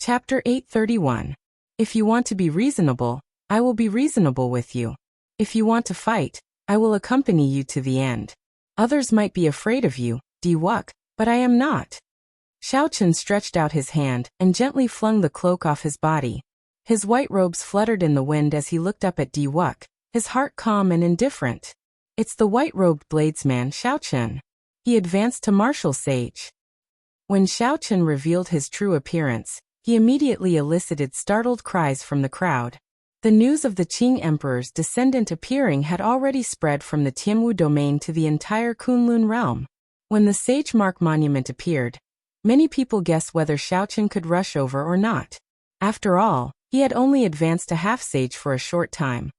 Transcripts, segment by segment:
Chapter 831. If you want to be reasonable, I will be reasonable with you. If you want to fight, I will accompany you to the end. Others might be afraid of you, Diwuk, but I am not. Xiaochen stretched out his hand and gently flung the cloak off his body. His white robes fluttered in the wind as he looked up at Diwuk, his heart calm and indifferent. It's the white-robed bladesman Xiaochen. He advanced to martial sage. When Xiaochen revealed his true appearance, he immediately elicited startled cries from the crowd. The news of the Qing Emperor's descendant appearing had already spread from the Tianwu domain to the entire Kunlun realm. When the Sage Mark Monument appeared, many people guessed whether Xiaochen could rush over or not. After all, he had only advanced to half-sage for a short time.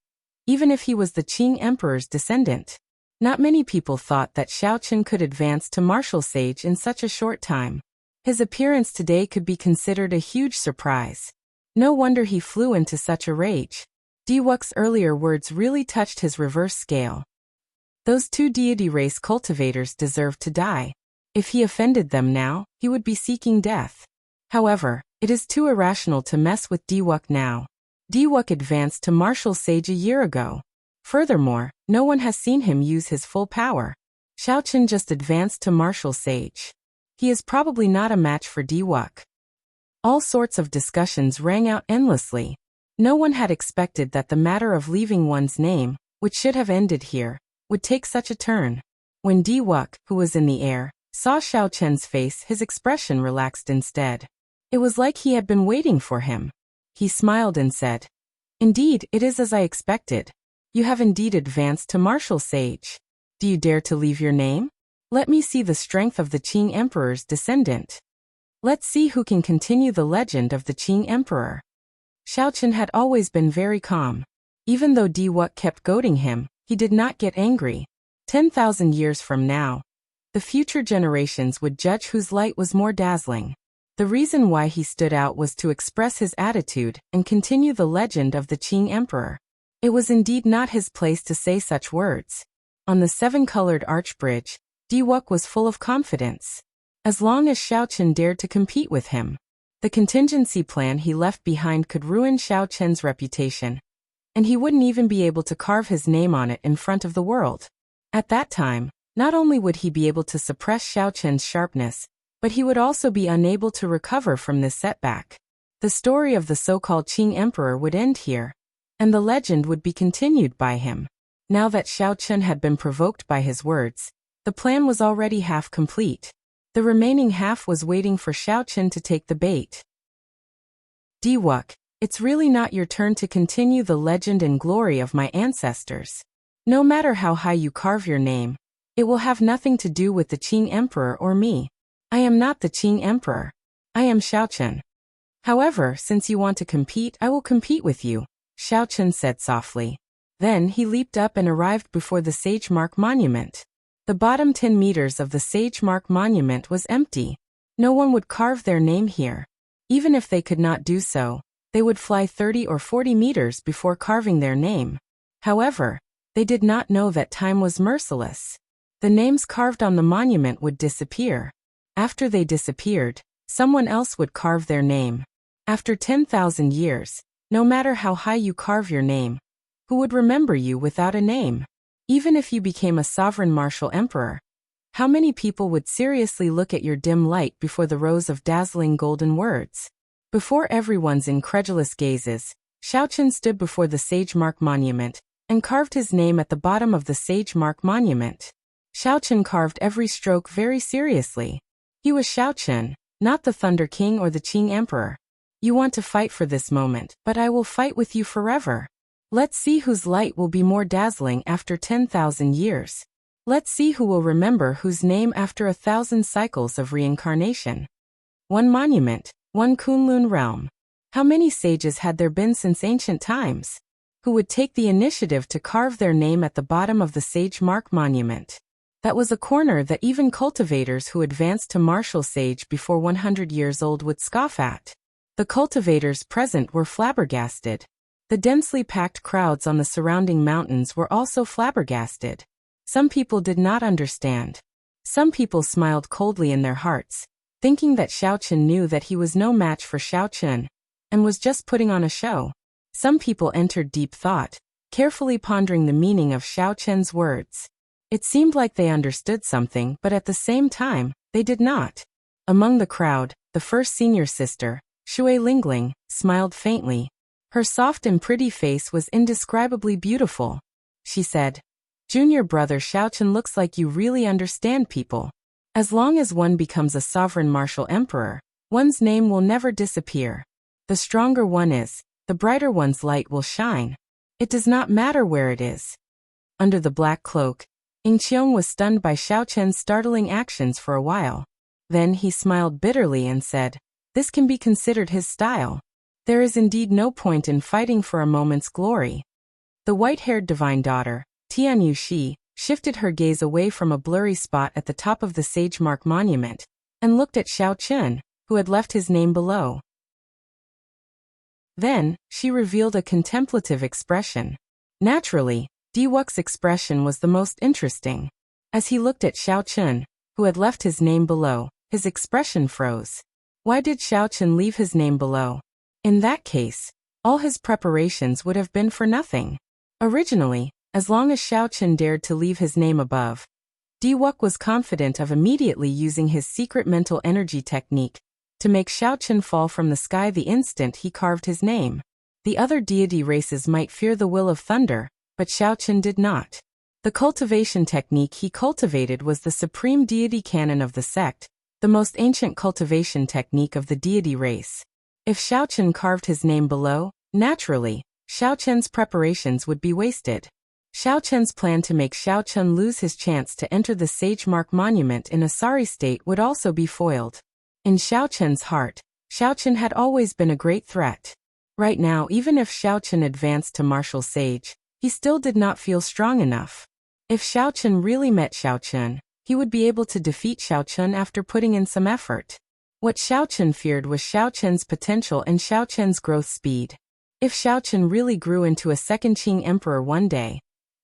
Even if he was the Qing Emperor's descendant, not many people thought that Xiaochen could advance to martial sage in such a short time. His appearance today could be considered a huge surprise. No wonder he flew into such a rage. Diwuk's earlier words really touched his reverse scale. Those two deity race cultivators deserved to die. If he offended them now, he would be seeking death. However, it is too irrational to mess with Diwuk now. Diwuk advanced to martial sage a year ago. Furthermore, no one has seen him use his full power. Xiaochen just advanced to martial sage. He is probably not a match for Diwuk. All sorts of discussions rang out endlessly. No one had expected that the matter of leaving one's name, which should have ended here, would take such a turn. When Diwuk, who was in the air, saw Xiaochen's face, his expression relaxed instead. It was like he had been waiting for him. He smiled and said, "Indeed, it is as I expected. You have indeed advanced to martial sage. Do you dare to leave your name? Let me see the strength of the Qing Emperor's descendant. Let's see who can continue the legend of the Qing Emperor." Xiaochen had always been very calm. Even though Diwuk kept goading him, he did not get angry. 10,000 years from now, the future generations would judge whose light was more dazzling. The reason why he stood out was to express his attitude and continue the legend of the Qing Emperor. It was indeed not his place to say such words. On the seven-colored arch bridge, Diwuk was full of confidence. As long as Xiaochen dared to compete with him, the contingency plan he left behind could ruin Xiaochen's reputation, and he wouldn't even be able to carve his name on it in front of the world. At that time, not only would he be able to suppress Xiaochen's sharpness, but he would also be unable to recover from this setback. The story of the so-called Qing Emperor would end here, and the legend would be continued by him. Now that Xiaochen had been provoked by his words, the plan was already half complete. The remaining half was waiting for Xiaochen to take the bait. "Diwuk, it's really not your turn to continue the legend and glory of my ancestors. No matter how high you carve your name, it will have nothing to do with the Qing Emperor or me. I am not the Qing Emperor. I am Xiaochen. However, since you want to compete, I will compete with you," Xiaochen said softly. Then he leaped up and arrived before the Sage Mark Monument. The bottom 10 meters of the Sage Mark Monument was empty. No one would carve their name here. Even if they could not do so, they would fly 30 or 40 meters before carving their name. However, they did not know that time was merciless. The names carved on the monument would disappear. After they disappeared, someone else would carve their name. After 10,000 years, no matter how high you carve your name, who would remember you without a name? Even if you became a sovereign martial emperor, how many people would seriously look at your dim light before the rows of dazzling golden words? Before everyone's incredulous gazes, Xiaochen stood before the Sage Mark Monument and carved his name at the bottom of the Sage Mark Monument. Xiaochen carved every stroke very seriously. He was Xiaochen, not the Thunder King or the Qing Emperor. You want to fight for this moment, but I will fight with you forever. Let's see whose light will be more dazzling after 10,000 years. Let's see who will remember whose name after 1,000 cycles of reincarnation. One monument, one Kunlun realm. How many sages had there been since ancient times? Who would take the initiative to carve their name at the bottom of the Sage Mark Monument? That was a corner that even cultivators who advanced to martial sage before 100 years old would scoff at. The cultivators present were flabbergasted. The densely packed crowds on the surrounding mountains were also flabbergasted. Some people did not understand. Some people smiled coldly in their hearts, thinking that Xiao Chen knew that he was no match for Xiao Chen, and was just putting on a show. Some people entered deep thought, carefully pondering the meaning of Xiao Chen's words. It seemed like they understood something, but at the same time, they did not. Among the crowd, the first senior sister, Shui Lingling, smiled faintly. Her soft and pretty face was indescribably beautiful. She said, "Junior brother Xiao Chen, looks like you really understand people. As long as one becomes a sovereign martial emperor, one's name will never disappear. The stronger one is, the brighter one's light will shine. It does not matter where it is." Under the black cloak, Ying Qiong was stunned by Xiao Chen's startling actions for a while. Then he smiled bitterly and said, "This can be considered his style. There is indeed no point in fighting for a moment's glory." The white-haired divine daughter, Tian Yuxi, shifted her gaze away from a blurry spot at the top of the Sage Mark monument, and looked at Xiao Chen, who had left his name below. Then, she revealed a contemplative expression. Naturally, Diwuk's expression was the most interesting. As he looked at Xiao Chen, who had left his name below, his expression froze. Why did Xiao Chen leave his name below? In that case, all his preparations would have been for nothing. Originally, as long as Xiao Chen dared to leave his name above, Diwuk was confident of immediately using his secret mental energy technique to make Xiao Chen fall from the sky the instant he carved his name. The other deity races might fear the will of thunder, but Xiao Chen did not. The cultivation technique he cultivated was the supreme deity canon of the sect, the most ancient cultivation technique of the deity race. If Xiao Chen carved his name below, naturally, Xiao Chen's preparations would be wasted. Xiao Chen's plan to make Xiao Chen lose his chance to enter the Sage Mark monument in a sorry state would also be foiled. In Xiao Chen's heart, Xiao Chen had always been a great threat. Right now, even if Xiao Chen advanced to martial sage, he still did not feel strong enough. If Xiao Chen really met Xiao Chen, he would be able to defeat Xiao Chen after putting in some effort. What Xiao Chen feared was Xiao Chen's potential and Xiao Chen's growth speed. If Xiao Chen really grew into a second Qing emperor one day,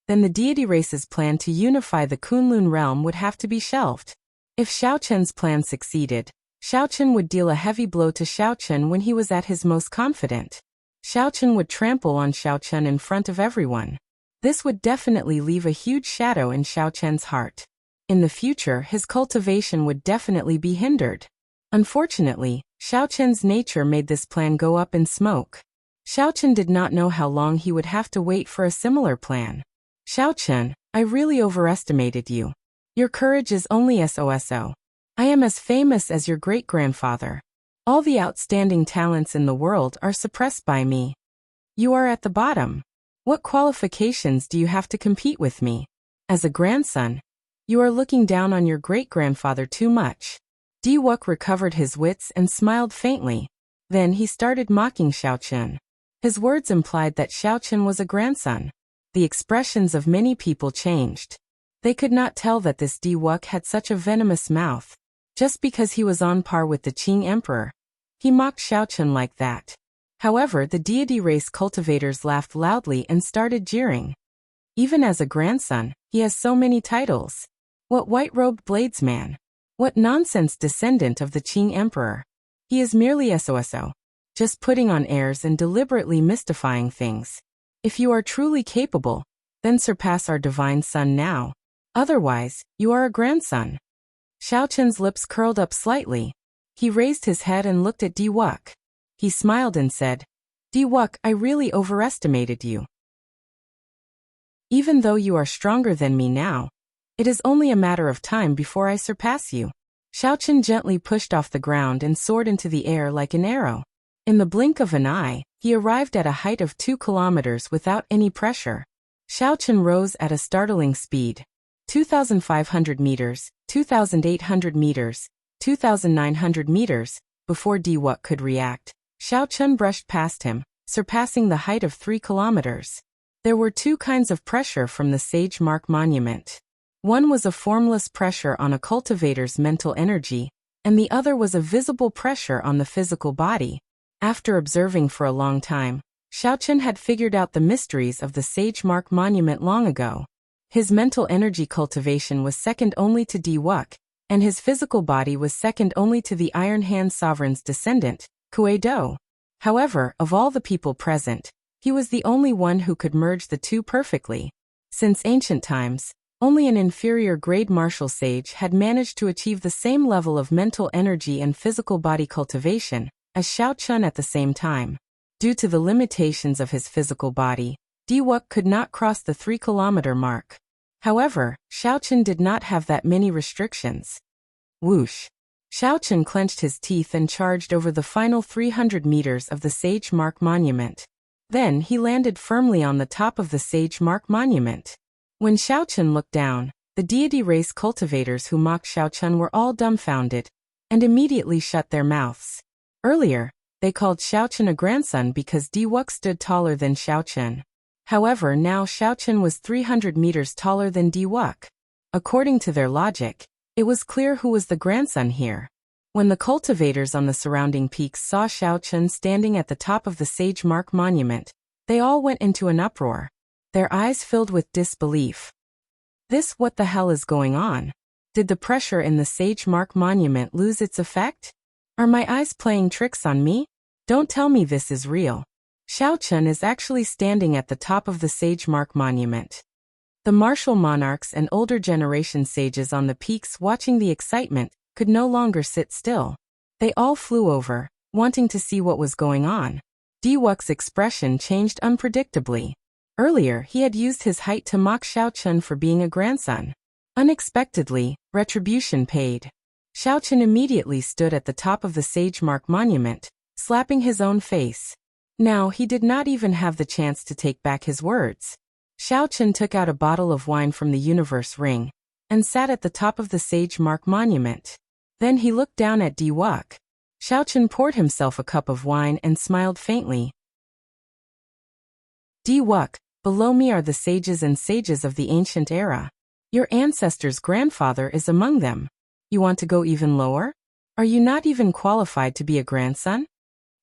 then the deity race's plan to unify the Kunlun realm would have to be shelved. If Xiao Chen's plan succeeded, Xiao Chen would deal a heavy blow to Xiao Chen when he was at his most confident. Xiao Chen would trample on Xiao Chen in front of everyone. This would definitely leave a huge shadow in Xiao Chen's heart. In the future, his cultivation would definitely be hindered. Unfortunately, Xiao Chen's nature made this plan go up in smoke. Xiao Chen did not know how long he would have to wait for a similar plan. "Xiao Chen, I really overestimated you. Your courage is only so. I am as famous as your great-grandfather. All the outstanding talents in the world are suppressed by me. You are at the bottom. What qualifications do you have to compete with me? As a grandson, you are looking down on your great-grandfather too much." Diwuk recovered his wits and smiled faintly. Then he started mocking Xiao Chen. His words implied that Xiao Chen was a grandson. The expressions of many people changed. They could not tell that this Diwuk had such a venomous mouth. Just because he was on par with the Qing emperor, he mocked Xiao Chen like that. However, the deity race cultivators laughed loudly and started jeering. Even as a grandson, he has so many titles. What white-robed bladesman? What nonsense descendant of the Qing emperor? He is merely so, just putting on airs and deliberately mystifying things. If you are truly capable, then surpass our divine son now. Otherwise, you are a grandson. Xiao Chen's lips curled up slightly. He raised his head and looked at Diwuk. He smiled and said, "Diwuk, I really overestimated you. Even though you are stronger than me now, it is only a matter of time before I surpass you." Xiao Chen gently pushed off the ground and soared into the air like an arrow. In the blink of an eye, he arrived at a height of 2 kilometers without any pressure. Xiao Chen rose at a startling speed. 2,500 meters, 2,800 meters, 2,900 meters. Before Diwuk could react, Xiao Chen brushed past him, surpassing the height of 3 kilometers. There were 2 kinds of pressure from the Sage Mark monument. One was a formless pressure on a cultivator's mental energy, and the other was a visible pressure on the physical body. After observing for a long time, Xiao Chen had figured out the mysteries of the Sage Mark monument long ago. His mental energy cultivation was second only to Diwuk, and his physical body was second only to the Iron Hand sovereign's descendant, Kuei Do. However, of all the people present, he was the only one who could merge the two perfectly. Since ancient times, only an inferior grade martial sage had managed to achieve the same level of mental energy and physical body cultivation as Xiao Chun at the same time. Due to the limitations of his physical body, Diwuk could not cross the 3-kilometer mark. However, Xiao Chun did not have that many restrictions. Whoosh! Xiao Chun clenched his teeth and charged over the final 300 meters of the Sage Mark Monument. Then he landed firmly on the top of the Sage Mark Monument. When Xiao Chun looked down, the deity race cultivators who mocked Xiao Chun were all dumbfounded and immediately shut their mouths. Earlier, they called Xiao Chun a grandson because Diwuk stood taller than Xiao Chun. However, now Xiao Chun was 300 meters taller than Diwuk. According to their logic, it was clear who was the grandson here. When the cultivators on the surrounding peaks saw Xiao Chun standing at the top of the Sage Mark Monument, they all went into an uproar. Their eyes filled with disbelief. What the hell is going on? Did the pressure in the Sage Mark Monument lose its effect? Are my eyes playing tricks on me? Don't tell me this is real. Xiao Chun is actually standing at the top of the Sage Mark Monument. The martial monarchs and older generation sages on the peaks watching the excitement could no longer sit still. They all flew over, wanting to see what was going on. Diwuk's expression changed unpredictably. Earlier, he had used his height to mock Xiao Chun for being a grandson. Unexpectedly, retribution paid. Xiao Chun immediately stood at the top of the Sage Mark Monument, slapping his own face. Now he did not even have the chance to take back his words. Xiao Chun took out a bottle of wine from the universe ring and sat at the top of the Sage Mark Monument. Then he looked down at Diwuk. Xiao Chun poured himself a cup of wine and smiled faintly. Diwuk, below me are the sages and sages of the ancient era. Your ancestor's grandfather is among them. You want to go even lower? Are you not even qualified to be a grandson?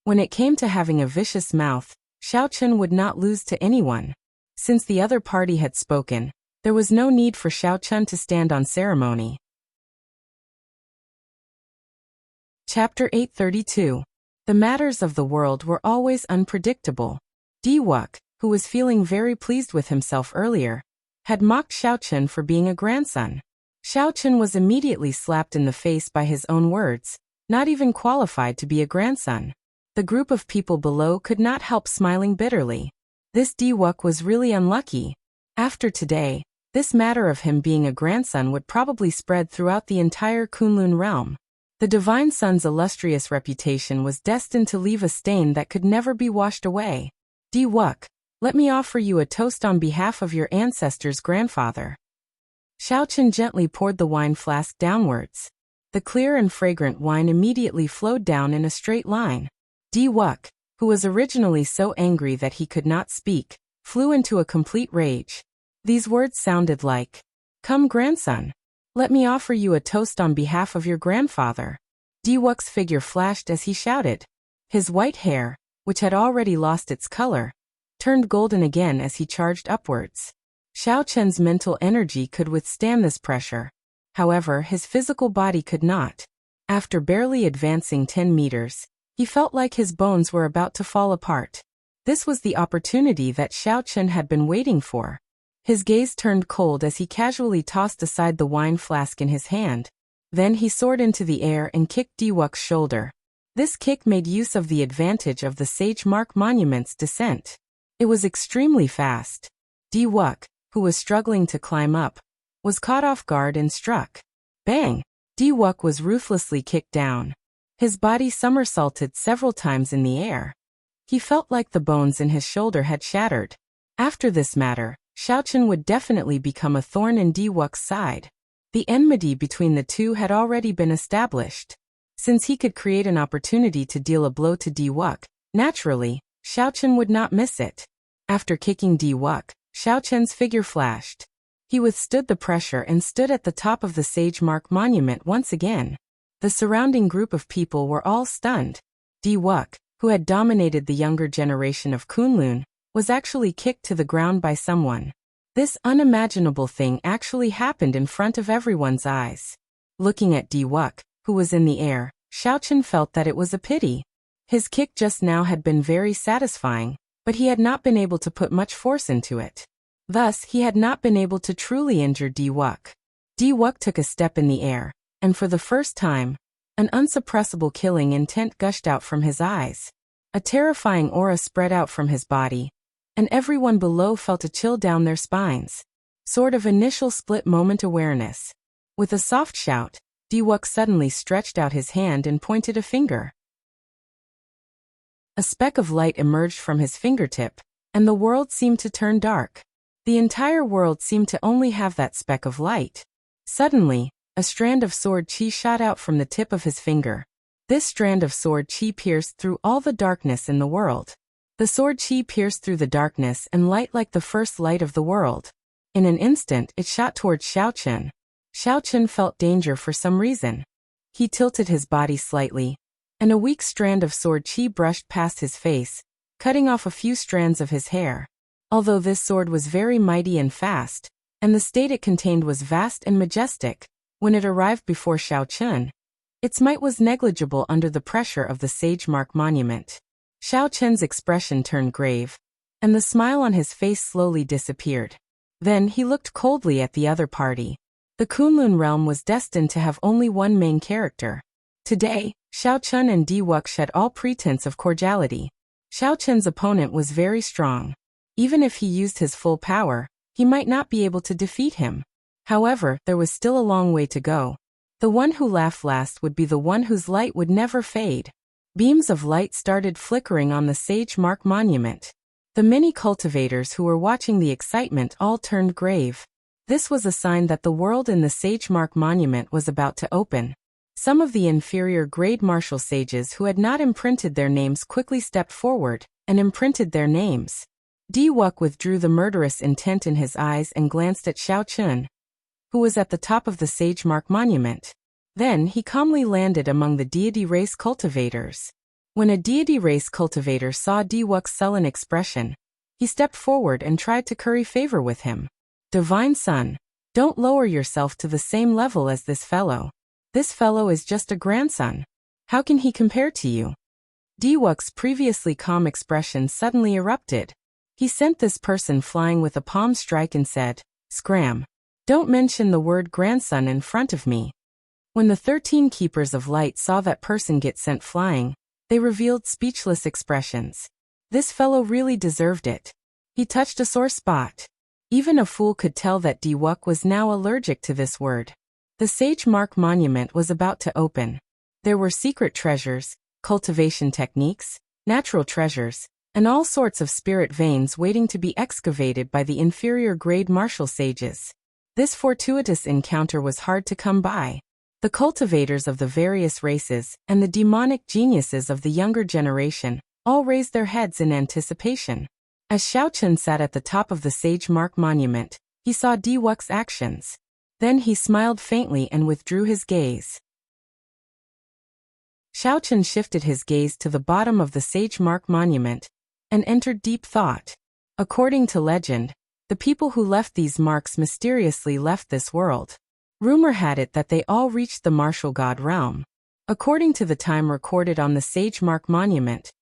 When it came to having a vicious mouth, Xiao Chun would not lose to anyone. Since the other party had spoken, there was no need for Xiao Chun to stand on ceremony. Chapter 832. The matters of the world were always unpredictable. Diwuk, who was feeling very pleased with himself earlier, had mocked Xiao Chun for being a grandson. Xiao Chun was immediately slapped in the face by his own words, not even qualified to be a grandson. The group of people below could not help smiling bitterly. This Diwuk was really unlucky. After today, this matter of him being a grandson would probably spread throughout the entire Kunlun realm. The Divine Son's illustrious reputation was destined to leave a stain that could never be washed away. Diwuk, let me offer you a toast on behalf of your ancestor's grandfather. Xiao Chun gently poured the wine flask downwards. The clear and fragrant wine immediately flowed down in a straight line. Diwuk, who was originally so angry that he could not speak, flew into a complete rage. These words sounded like, "Come, grandson. Let me offer you a toast on behalf of your grandfather." Diwuk's figure flashed as he shouted. His white hair, which had already lost its color, turned golden again as he charged upwards. Xiao Chun's mental energy could withstand this pressure. However, his physical body could not. After barely advancing 10 meters, he felt like his bones were about to fall apart. This was the opportunity that Xiao Chun had been waiting for. His gaze turned cold as he casually tossed aside the wine flask in his hand. Then he soared into the air and kicked Diwuk's shoulder. This kick made use of the advantage of the Sage Mark Monument's descent. It was extremely fast. Diwuk, who was struggling to climb up, was caught off guard and struck. Bang! Diwuk was ruthlessly kicked down. His body somersaulted several times in the air. He felt like the bones in his shoulder had shattered. After this matter, Xiao Chun would definitely become a thorn in Diwuk's side. The enmity between the two had already been established. Since he could create an opportunity to deal a blow to Diwuk, naturally, Xiao Chun would not miss it. After kicking Diwuk, Xiao Chun's figure flashed. He withstood the pressure and stood at the top of the Sage Mark Monument once again. The surrounding group of people were all stunned. Diwuk, who had dominated the younger generation of Kunlun, was actually kicked to the ground by someone. This unimaginable thing actually happened in front of everyone's eyes. Looking at Diwuk, who was in the air, Xiaochen felt that it was a pity. His kick just now had been very satisfying, but he had not been able to put much force into it. Thus, he had not been able to truly injure Diwuk. Diwuk took a step in the air, and for the first time, an unsuppressible killing intent gushed out from his eyes. A terrifying aura spread out from his body, and everyone below felt a chill down their spines. Sort of initial split moment awareness. With a soft shout, Diwuk suddenly stretched out his hand and pointed a finger. A speck of light emerged from his fingertip, and the world seemed to turn dark. The entire world seemed to only have that speck of light. Suddenly, a strand of sword chi shot out from the tip of his finger. This strand of sword chi pierced through all the darkness in the world. The sword chi pierced through the darkness and light like the first light of the world. In an instant, it shot towards Xiaochen. Xiaochen felt danger for some reason. He tilted his body slightly, and a weak strand of sword chi brushed past his face, cutting off a few strands of his hair. Although this sword was very mighty and fast, and the state it contained was vast and majestic, when it arrived before Xiaochen, its might was negligible under the pressure of the Sage Mark Monument. Xiaochen's expression turned grave, and the smile on his face slowly disappeared. Then he looked coldly at the other party. The Kunlun realm was destined to have only one main character. Today, Xiaochen and Diwuk shed all pretense of cordiality. Xiaochen's opponent was very strong. Even if he used his full power, he might not be able to defeat him. However, there was still a long way to go. The one who laughed last would be the one whose light would never fade. Beams of light started flickering on the Sage Mark Monument. The many cultivators who were watching the excitement all turned grave. This was a sign that the world in the Sage Mark Monument was about to open. Some of the inferior grade martial sages who had not imprinted their names quickly stepped forward and imprinted their names. Diwuk withdrew the murderous intent in his eyes and glanced at Xiaochen, who was at the top of the Sage Mark Monument. Then he calmly landed among the deity race cultivators. When a deity race cultivator saw Diwuk's sullen expression, he stepped forward and tried to curry favor with him. Divine Son, don't lower yourself to the same level as this fellow. This fellow is just a grandson. How can he compare to you? Diwuk's previously calm expression suddenly erupted. He sent this person flying with a palm strike and said, "Scram. Don't mention the word grandson in front of me." When the 13 keepers of light saw that person get sent flying, they revealed speechless expressions. This fellow really deserved it. He touched a sore spot. Even a fool could tell that Diwuk was now allergic to this word. The Sage Mark Monument was about to open. There were secret treasures, cultivation techniques, natural treasures, and all sorts of spirit veins waiting to be excavated by the inferior grade martial sages. This fortuitous encounter was hard to come by. The cultivators of the various races and the demonic geniuses of the younger generation all raised their heads in anticipation. As Xiaochen sat at the top of the Sage Mark Monument, he saw Diwuk's actions. Then he smiled faintly and withdrew his gaze. Xiaochen shifted his gaze to the bottom of the Sage Mark Monument and entered deep thought. According to legend, the people who left these marks mysteriously left this world. Rumor had it that they all reached the martial god realm. According to the time recorded on the Sage Mark Monument,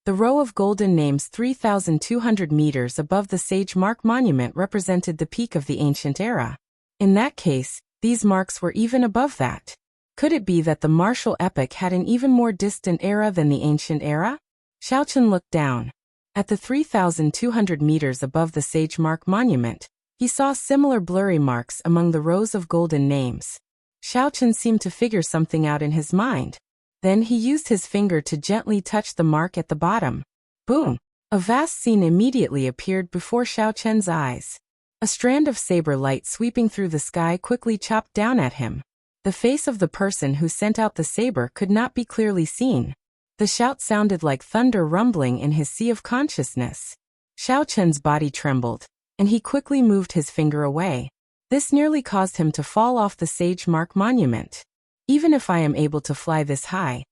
the row of golden names 3,200 meters above the Sage Mark Monument represented the peak of the ancient era. In that case, these marks were even above that. Could it be that the martial epoch had an even more distant era than the ancient era? Xiaochen looked down. At the 3,200 meters above the Sage Mark Monument, he saw similar blurry marks among the rows of golden names. Xiaochen seemed to figure something out in his mind. Then he used his finger to gently touch the mark at the bottom. Boom! A vast scene immediately appeared before Xiaochen's eyes. A strand of saber light sweeping through the sky quickly chopped down at him. The face of the person who sent out the saber could not be clearly seen. The shout sounded like thunder rumbling in his sea of consciousness. Xiaochen's body trembled, and he quickly moved his finger away. This nearly caused him to fall off the Sage Mark Monument. Even if I am able to fly this high,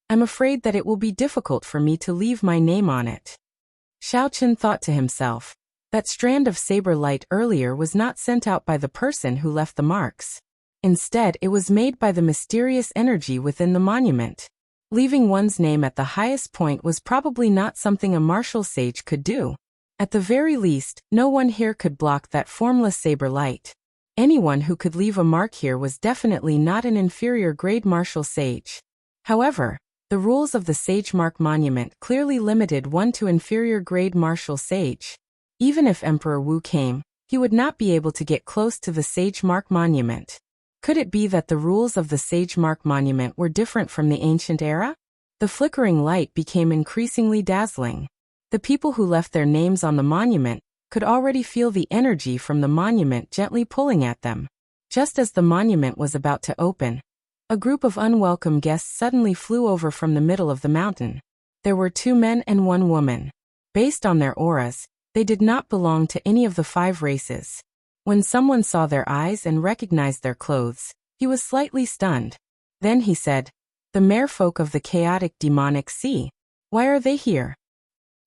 I'm afraid that it will be difficult for me to leave my name on it. Xiaochen thought to himself, that strand of saber light earlier was not sent out by the person who left the marks. Instead, it was made by the mysterious energy within the monument. Leaving one's name at the highest point was probably not something a martial sage could do. At the very least, no one here could block that formless saber light. Anyone who could leave a mark here was definitely not an inferior grade martial sage. However, the rules of the Sage Mark Monument clearly limited one to inferior grade martial sage. Even if Emperor Wu came, he would not be able to get close to the Sage Mark Monument. Could it be that the rules of the Sage Mark Monument were different from the ancient era? The flickering light became increasingly dazzling. The people who left their names on the monument could already feel the energy from the monument gently pulling at them. Just as the monument was about to open, a group of unwelcome guests suddenly flew over from the middle of the mountain. There were 2 men and 1 woman. Based on their auras, they did not belong to any of the 5 races. When someone saw their eyes and recognized their clothes, he was slightly stunned. Then he said, "The merfolk of the chaotic demonic sea. Why are they here?"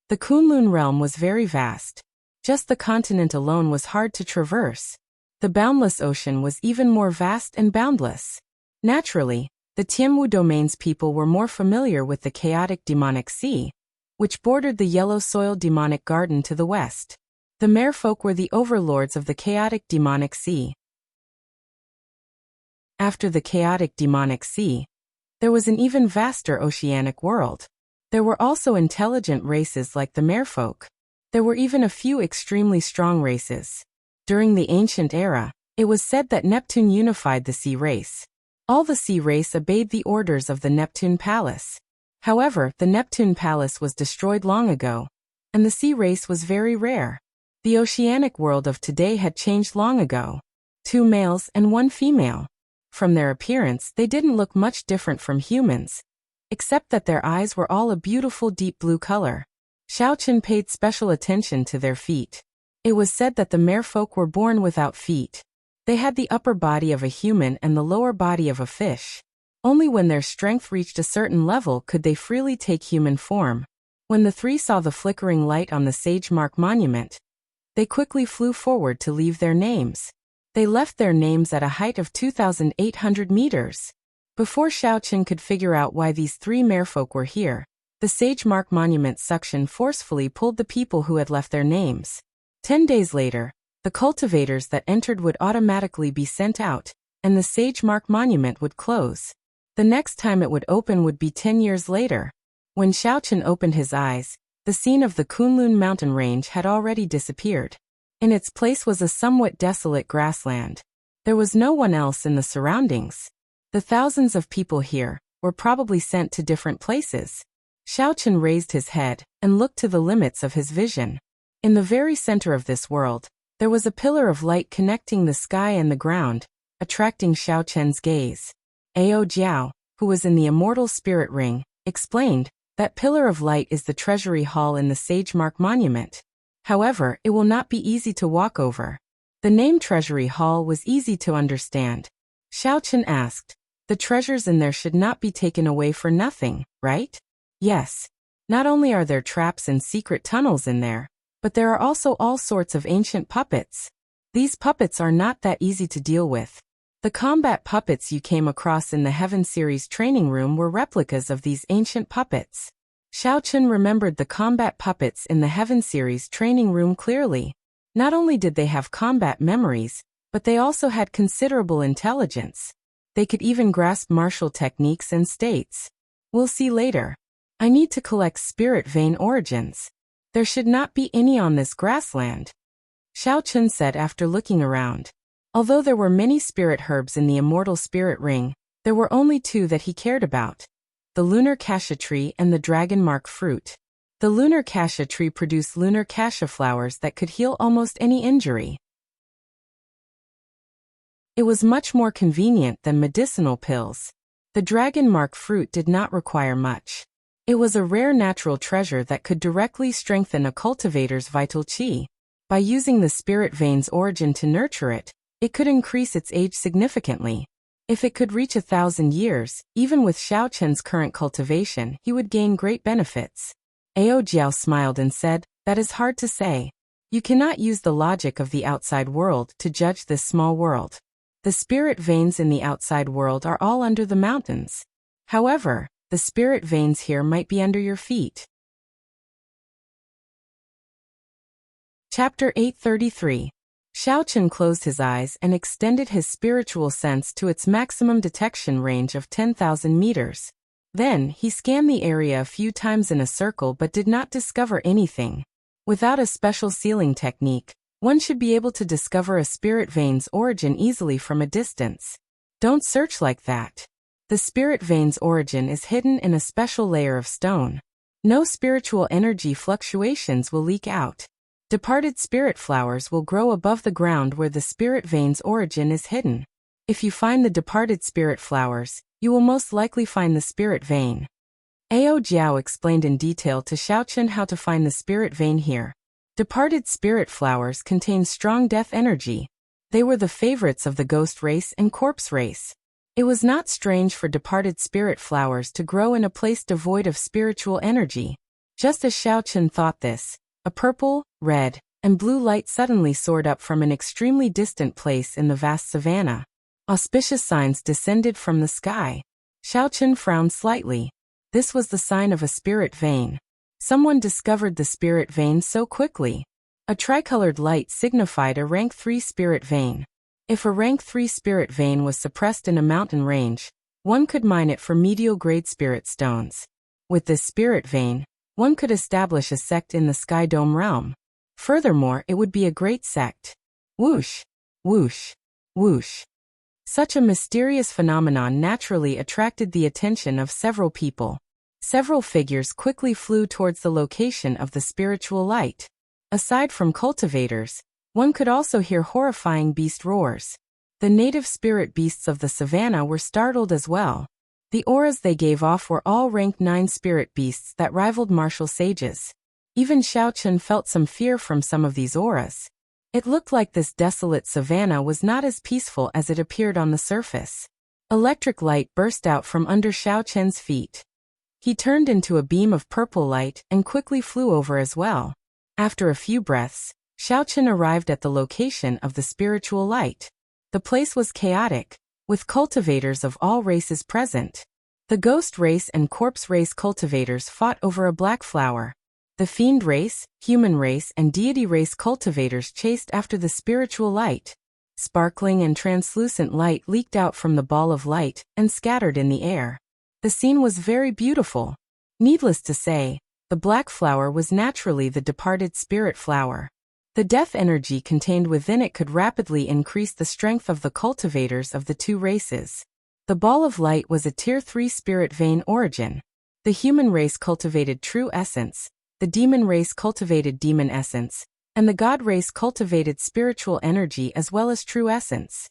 The Kunlun realm was very vast. Just the continent alone was hard to traverse. The boundless ocean was even more vast and boundless. Naturally, the Tianwu domain's people were more familiar with the chaotic demonic sea, which bordered the yellow soil demonic garden to the west. The merfolk were the overlords of the chaotic demonic sea. After the chaotic demonic sea, there was an even vaster oceanic world. There were also intelligent races like the merfolk. There were even a few extremely strong races. During the ancient era, it was said that Neptune unified the sea race. All the sea race obeyed the orders of the Neptune Palace. However, the Neptune Palace was destroyed long ago, and the sea race was very rare. The oceanic world of today had changed long ago. 2 males and 1 female. From their appearance, they didn't look much different from humans, except that their eyes were all a beautiful deep blue color. Xiaochen paid special attention to their feet. It was said that the merfolk were born without feet. They had the upper body of a human and the lower body of a fish. Only when their strength reached a certain level could they freely take human form. When the 3 saw the flickering light on the Sage Mark Monument, they quickly flew forward to leave their names. They left their names at a height of 2,800 meters. Before Xiaochen could figure out why these 3 merfolk were here, the Sage Mark Monument suction forcefully pulled the people who had left their names. 10 days later, the cultivators that entered would automatically be sent out, and the Sage Mark Monument would close. The next time it would open would be 10 years later. When Xiaochen opened his eyes, the scene of the Kunlun mountain range had already disappeared. In its place was a somewhat desolate grassland. There was no one else in the surroundings. The thousands of people here were probably sent to different places. Xiaochen raised his head and looked to the limits of his vision. In the very center of this world, there was a pillar of light connecting the sky and the ground, attracting Xiaochen's gaze. Ao Jiao, who was in the immortal spirit ring, explained, "That pillar of light is the treasury hall in the Sage Mark Monument. However, it will not be easy to walk over." The name Treasury Hall was easy to understand. Xiaochen asked, "The treasures in there should not be taken away for nothing, right?" "Yes. Not only are there traps and secret tunnels in there, but there are also all sorts of ancient puppets. These puppets are not that easy to deal with. The combat puppets you came across in the Heaven series training room were replicas of these ancient puppets." Xiaochen remembered the combat puppets in the Heaven series training room clearly. Not only did they have combat memories, but they also had considerable intelligence. They could even grasp martial techniques and states. "We'll see later. I need to collect spirit vein origins. There should not be any on this grassland," Xiaochen said after looking around. Although there were many spirit herbs in the immortal spirit ring, there were only 2 that he cared about: the lunar cassia tree and the dragon mark fruit. The lunar cassia tree produced lunar cassia flowers that could heal almost any injury. It was much more convenient than medicinal pills. The dragon mark fruit did not require much. It was a rare natural treasure that could directly strengthen a cultivator's vital qi. By using the spirit vein's origin to nurture it, it could increase its age significantly. If it could reach 1,000 years, even with Xiaochen's current cultivation, he would gain great benefits. Ao Jiao smiled and said, "That is hard to say. You cannot use the logic of the outside world to judge this small world. The spirit veins in the outside world are all under the mountains. However, the spirit veins here might be under your feet. Chapter 833. Xiaochen closed his eyes and extended his spiritual sense to its maximum detection range of 10,000 meters. Then, he scanned the area a few times in a circle but did not discover anything. Without a special sealing technique, one should be able to discover a spirit vein's origin easily from a distance. Don't search like that. The spirit vein's origin is hidden in a special layer of stone. No spiritual energy fluctuations will leak out. Departed spirit flowers will grow above the ground where the spirit vein's origin is hidden. If you find the departed spirit flowers, you will most likely find the spirit vein. Ao Jiao explained in detail to Xiaochen how to find the spirit vein here. Departed spirit flowers contain strong death energy. They were the favorites of the ghost race and corpse race. It was not strange for departed spirit flowers to grow in a place devoid of spiritual energy. Just as Xiaochen thought this, a purple, red, and blue light suddenly soared up from an extremely distant place in the vast savanna. Auspicious signs descended from the sky. Xiaochen frowned slightly. This was the sign of a spirit vein. Someone discovered the spirit vein so quickly. A tricolored light signified a rank 3 spirit vein. If a rank 3 spirit vein was suppressed in a mountain range, one could mine it for medial-grade spirit stones. With this spirit vein, one could establish a sect in the Sky Dome realm. Furthermore, it would be a great sect. Whoosh, whoosh, whoosh. Such a mysterious phenomenon naturally attracted the attention of several people. Several figures quickly flew towards the location of the spiritual light. Aside from cultivators, one could also hear horrifying beast roars. The native spirit beasts of the savannah were startled as well. The auras they gave off were all rank 9 spirit beasts that rivaled martial sages. Even Xiaochen felt some fear from some of these auras. It looked like this desolate savanna was not as peaceful as it appeared on the surface. Electric light burst out from under Xiaochen's feet. He turned into a beam of purple light and quickly flew over as well. After a few breaths, Xiaochen arrived at the location of the spiritual light. The place was chaotic, with cultivators of all races present. The ghost race and corpse race cultivators fought over a black flower. The fiend race, human race, and deity race cultivators chased after the spiritual light. Sparkling and translucent light leaked out from the ball of light and scattered in the air. The scene was very beautiful. Needless to say, the black flower was naturally the departed spirit flower. The death energy contained within it could rapidly increase the strength of the cultivators of the two races. The ball of light was a tier 3 spirit vein origin. The human race cultivated true essence, the demon race cultivated demon essence, and the god race cultivated spiritual energy as well as true essence.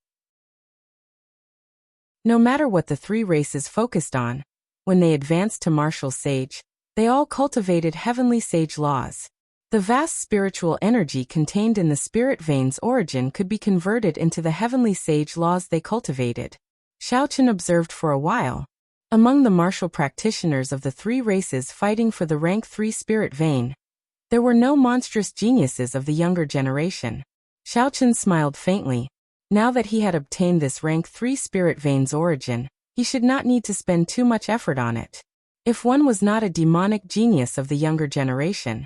No matter what the three races focused on, when they advanced to martial sage, they all cultivated heavenly sage laws. The vast spiritual energy contained in the spirit vein's origin could be converted into the heavenly sage laws they cultivated. Xiaochen observed for a while. Among the martial practitioners of the three races fighting for the rank 3 spirit vein, there were no monstrous geniuses of the younger generation. Xiaochen smiled faintly. Now that he had obtained this rank 3 spirit vein's origin, he should not need to spend too much effort on it. If one was not a demonic genius of the younger generation,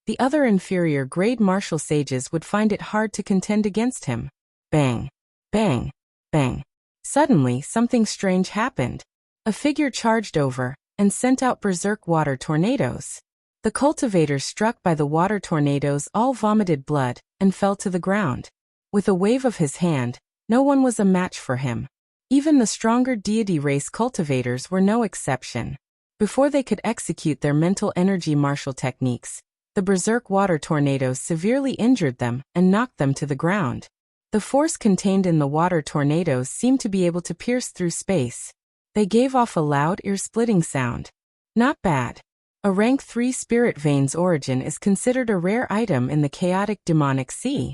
the other inferior grade martial sages would find it hard to contend against him. Bang! Bang! Bang! Suddenly, something strange happened. A figure charged over and sent out berserk water tornadoes. The cultivators struck by the water tornadoes all vomited blood and fell to the ground. With a wave of his hand, no one was a match for him. Even the stronger deity race cultivators were no exception. Before they could execute their mental energy martial techniques, the berserk water tornadoes severely injured them and knocked them to the ground. The force contained in the water tornadoes seemed to be able to pierce through space. They gave off a loud, ear-splitting sound. Not bad. A rank 3 spirit vein's origin is considered a rare item in the chaotic demonic sea.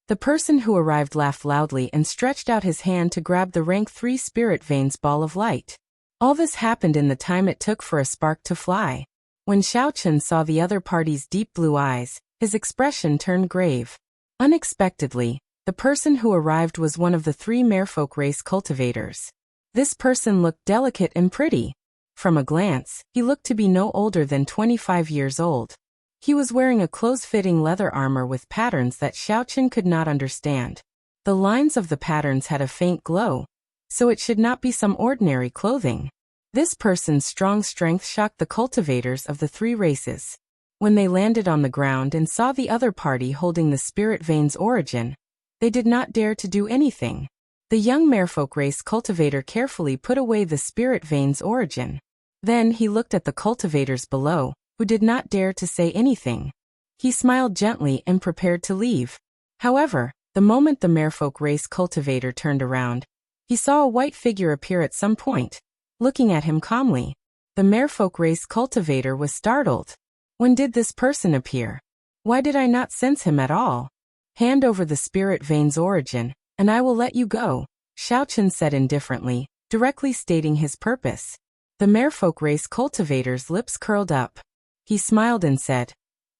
The person who arrived laughed loudly and stretched out his hand to grab the rank 3 spirit vein's ball of light. All this happened in the time it took for a spark to fly. When Xiaochen saw the other party's deep blue eyes, his expression turned grave. Unexpectedly, The person who arrived was one of the 3 merfolk race cultivators. This person looked delicate and pretty. From a glance, he looked to be no older than 25 years old. He was wearing a close-fitting leather armor with patterns that Xiaochen could not understand. The lines of the patterns had a faint glow, so it should not be some ordinary clothing. This person's strong strength shocked the cultivators of the 3 races. When they landed on the ground and saw the other party holding the spirit vein's origin, they did not dare to do anything. The young merfolk race cultivator carefully put away the spirit vein's origin. Then he looked at the cultivators below, who did not dare to say anything. He smiled gently and prepared to leave. However, the moment the merfolk race cultivator turned around, he saw a white figure appear at some point, looking at him calmly. The merfolk race cultivator was startled. When did this person appear? Why did I not sense him at all? Hand over the spirit vein's origin, and I will let you go, Xiaochen said indifferently, directly stating his purpose. The merfolk race cultivator's lips curled up. He smiled and said,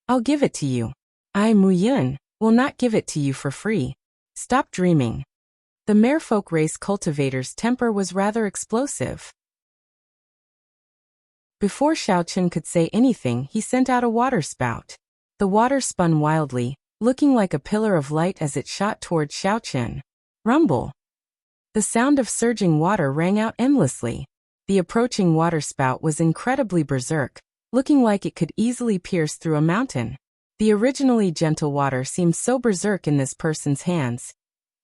I'll give it to you. I, Mu Yun, will not give it to you for free. Stop dreaming. The merfolk race cultivator's temper was rather explosive. Before Xiaochen could say anything, he sent out a water spout. The water spun wildly, looking like a pillar of light as it shot toward Xiaochen. Rumble. The sound of surging water rang out endlessly. The approaching water spout was incredibly berserk, looking like it could easily pierce through a mountain. The originally gentle water seemed so berserk in this person's hands,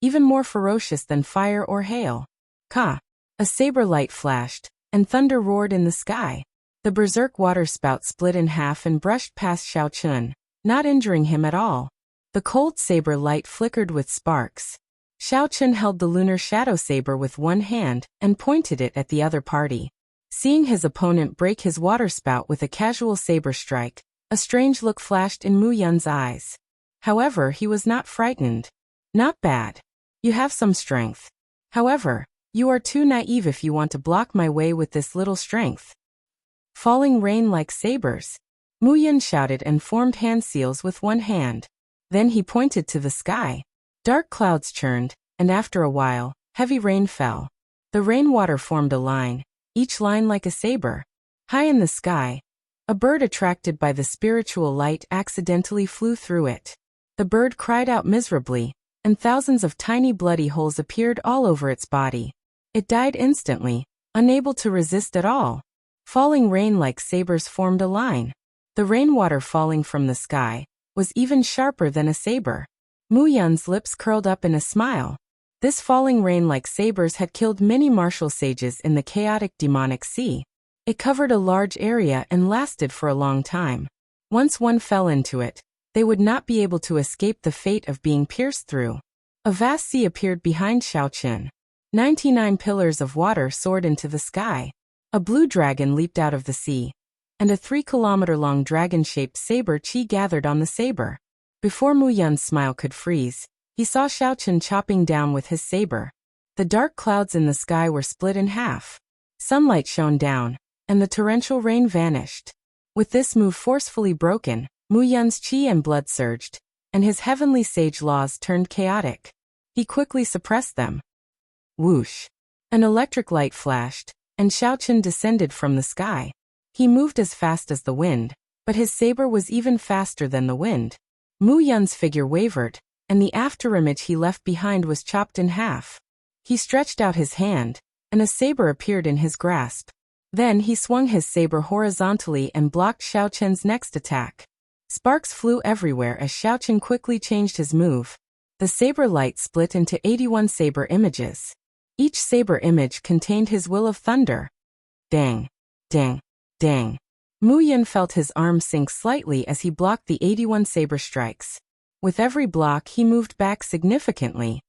even more ferocious than fire or hail. Ka! A saber light flashed, and thunder roared in the sky. The berserk water spout split in half and brushed past Xiaochen, not injuring him at all. The cold saber light flickered with sparks. Xiaochen held the lunar shadow saber with one hand and pointed it at the other party. Seeing his opponent break his water spout with a casual saber strike, a strange look flashed in Mu Yun's eyes. However, he was not frightened. Not bad. You have some strength. However, you are too naive if you want to block my way with this little strength. Falling rain like sabers. Mu Yun shouted and formed hand seals with one hand. Then he pointed to the sky. Dark clouds churned, and after a while, heavy rain fell. The rainwater formed a line, each line like a saber. High in the sky, a bird attracted by the spiritual light accidentally flew through it. The bird cried out miserably, and thousands of tiny bloody holes appeared all over its body. It died instantly, unable to resist at all. Falling rain like sabers formed a line. The rainwater falling from the sky was even sharper than a saber. Mu Yun's lips curled up in a smile. This falling rain like sabers had killed many martial sages in the chaotic demonic sea. It covered a large area and lasted for a long time. Once one fell into it, they would not be able to escape the fate of being pierced through. A vast sea appeared behind Xiaochen. 99 pillars of water soared into the sky. A blue dragon leaped out of the sea, and a 3-kilometer-long dragon-shaped saber chi gathered on the saber. Before Mu Yun's smile could freeze, he saw Xiaochen chopping down with his saber. The dark clouds in the sky were split in half. Sunlight shone down, and the torrential rain vanished. With this move forcefully broken, Mu Yun's chi and blood surged, and his heavenly sage laws turned chaotic. He quickly suppressed them. Whoosh! An electric light flashed, and Xiaochen descended from the sky. He moved as fast as the wind, but his saber was even faster than the wind. Mu Yun's figure wavered, and the afterimage he left behind was chopped in half. He stretched out his hand, and a saber appeared in his grasp. Then he swung his saber horizontally and blocked Xiaochen's next attack. Sparks flew everywhere as Xiaochen quickly changed his move. The saber light split into 81 saber images. Each saber image contained his will of thunder. Dang! Dang! Dang! Mu Yun felt his arm sink slightly as he blocked the 81 saber strikes. With every block he moved back significantly.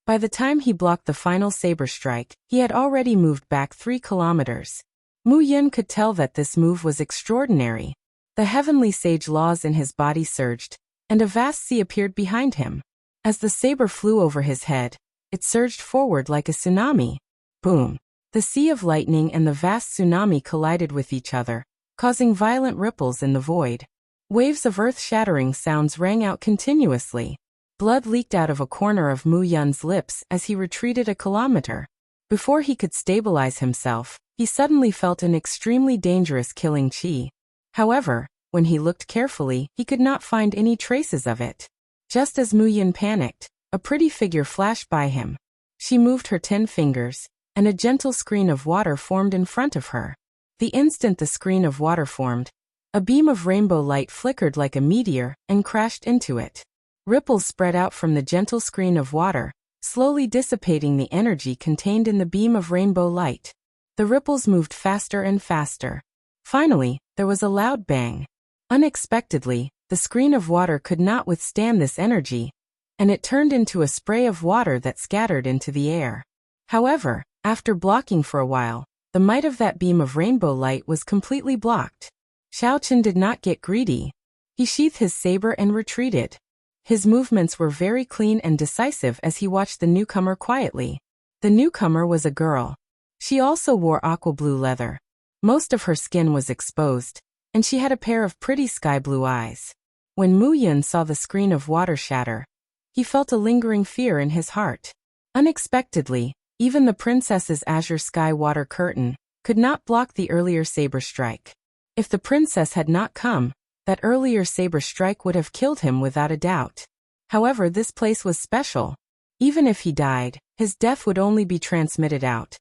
By the time he blocked the final saber strike, he had already moved back 3 kilometers. Mu Yun could tell that this move was extraordinary. The heavenly sage laws in his body surged, and a vast sea appeared behind him. As the saber flew over his head, it surged forward like a tsunami. Boom! The sea of lightning and the vast tsunami collided with each other, causing violent ripples in the void. Waves of earth-shattering sounds rang out continuously. Blood leaked out of a corner of Mu Yun's lips as he retreated a kilometer. Before he could stabilize himself, he suddenly felt an extremely dangerous killing qi. However, when he looked carefully, he could not find any traces of it. Just as Mu Yun panicked, a pretty figure flashed by him. She moved her 10 fingers, and a gentle screen of water formed in front of her. The instant the screen of water formed, a beam of rainbow light flickered like a meteor and crashed into it. Ripples spread out from the gentle screen of water, slowly dissipating the energy contained in the beam of rainbow light. The ripples moved faster and faster. Finally, there was a loud bang. Unexpectedly, the screen of water could not withstand this energy, and it turned into a spray of water that scattered into the air. However, after blocking for a while, the might of that beam of rainbow light was completely blocked. Xiaochen did not get greedy. He sheathed his saber and retreated. His movements were very clean and decisive as he watched the newcomer quietly. The newcomer was a girl. She also wore aqua blue leather. Most of her skin was exposed, and she had a pair of pretty sky blue eyes. When Mu Yun saw the screen of water shatter, he felt a lingering fear in his heart. Unexpectedly, even the princess's azure sky water curtain could not block the earlier saber strike. If the princess had not come, that earlier saber strike would have killed him without a doubt. However, this place was special. Even if he died, his death would only be transmitted out.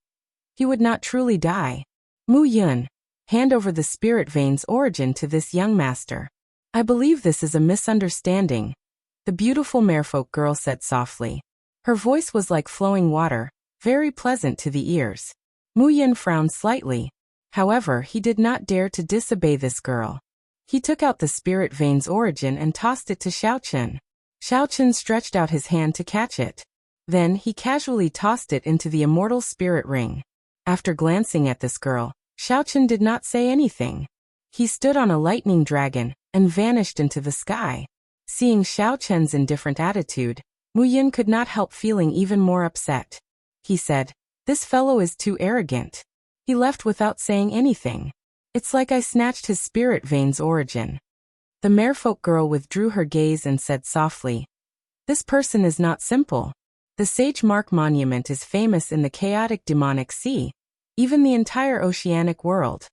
He would not truly die. Mu Yun, hand over the spirit vein's origin to this young master. I believe this is a misunderstanding, the beautiful merfolk girl said softly. Her voice was like flowing water, very pleasant to the ears. Mu Yun frowned slightly. However, he did not dare to disobey this girl. He took out the spirit vein's origin and tossed it to Xiaochen. Xiaochen stretched out his hand to catch it. Then he casually tossed it into the immortal spirit ring. After glancing at this girl, Xiaochen did not say anything. He stood on a lightning dragon and vanished into the sky. Seeing Xiaochen's indifferent attitude, Mu Yun could not help feeling even more upset. He said, "This fellow is too arrogant." He left without saying anything. It's like I snatched his spirit vein's origin. The merfolk girl withdrew her gaze and said softly, "This person is not simple. The Sage Mark Monument is famous in the chaotic demonic sea, even the entire oceanic world.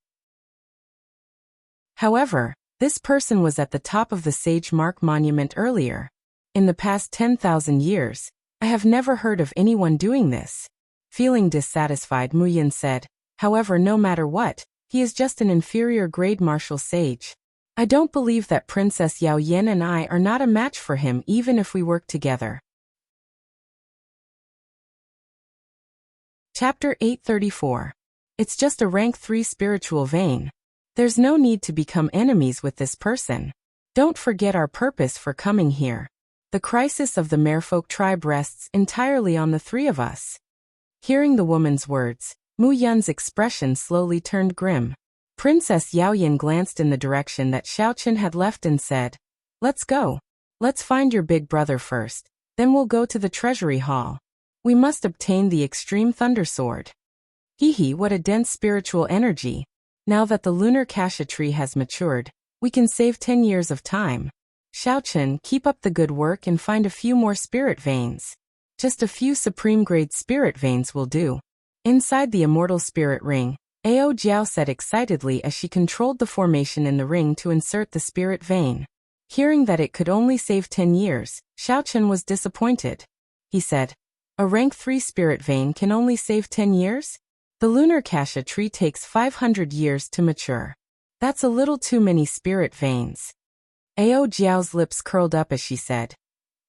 However, this person was at the top of the Sage Mark Monument earlier. In the past 10,000 years, I have never heard of anyone doing this." Feeling dissatisfied, Mu Yun said, "However, no matter what, he is just an inferior grade martial sage. I don't believe that Princess Yao Yin and I are not a match for him even if we work together." Chapter 834. It's just a rank 3 spiritual vein. There's no need to become enemies with this person. Don't forget our purpose for coming here. The crisis of the merfolk tribe rests entirely on the 3 of us. Hearing the woman's words, Mu Yun's expression slowly turned grim. Princess Yao Yin glanced in the direction that Xiaochen had left and said, "Let's go. Let's find your big brother first, then we'll go to the treasury hall. We must obtain the extreme thunder sword." Hee, what a dense spiritual energy. Now that the lunar cassia tree has matured, we can save 10 years of time. Xiaochen, keep up the good work and find a few more spirit veins. Just a few supreme-grade spirit veins will do. Inside the immortal spirit ring, Ao Jiao said excitedly as she controlled the formation in the ring to insert the spirit vein. Hearing that it could only save 10 years, Xiaochen was disappointed. He said, "A rank 3 spirit vein can only save 10 years? The lunar cassia tree takes 500 years to mature. That's a little too many spirit veins." Ao Jiao's lips curled up as she said,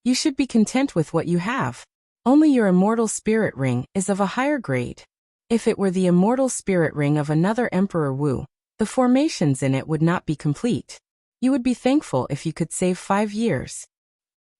"You should be content with what you have. Only your immortal spirit ring is of a higher grade. If it were the immortal spirit ring of another Emperor Wu, the formations in it would not be complete. You would be thankful if you could save 5 years.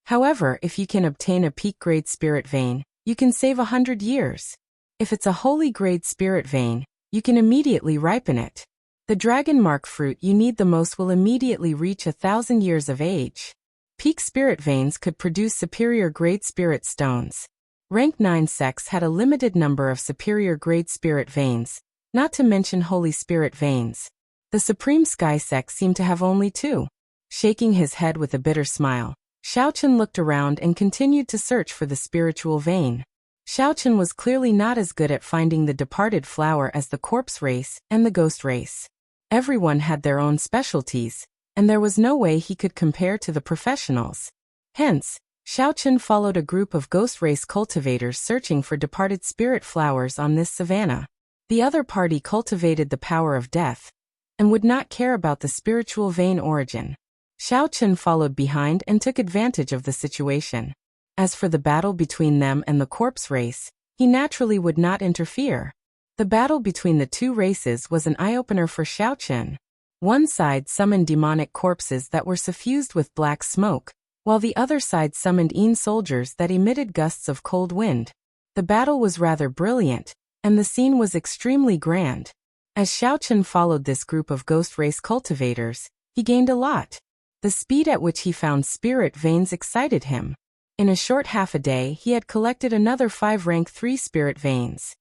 However, if you can obtain a peak grade spirit vein, you can save 100 years. If it's a holy grade spirit vein, you can immediately ripen it. The dragon mark fruit you need the most will immediately reach 1,000 years of age. Peak spirit veins could produce superior grade spirit stones. Rank 9 sects had a limited number of superior grade spirit veins, not to mention holy spirit veins. The Supreme Sky sect seemed to have only 2. Shaking his head with a bitter smile, Xiaochen looked around and continued to search for the spiritual vein. Xiaochen was clearly not as good at finding the departed flower as the corpse race and the ghost race. Everyone had their own specialties, and there was no way he could compare to the professionals. Hence, Xiaochen followed a group of ghost race cultivators searching for departed spirit flowers on this savanna. The other party cultivated the power of death and would not care about the spiritual vein origin. Xiaochen followed behind and took advantage of the situation. As for the battle between them and the corpse race, he naturally would not interfere. The battle between the two races was an eye-opener for Xiaochen. One side summoned demonic corpses that were suffused with black smoke, while the other side summoned soldiers that emitted gusts of cold wind. The battle was rather brilliant, and the scene was extremely grand. As Xiaochen followed this group of ghost race cultivators, he gained a lot. The speed at which he found spirit veins excited him. In a short half a day he had collected another 5 rank 3 spirit veins.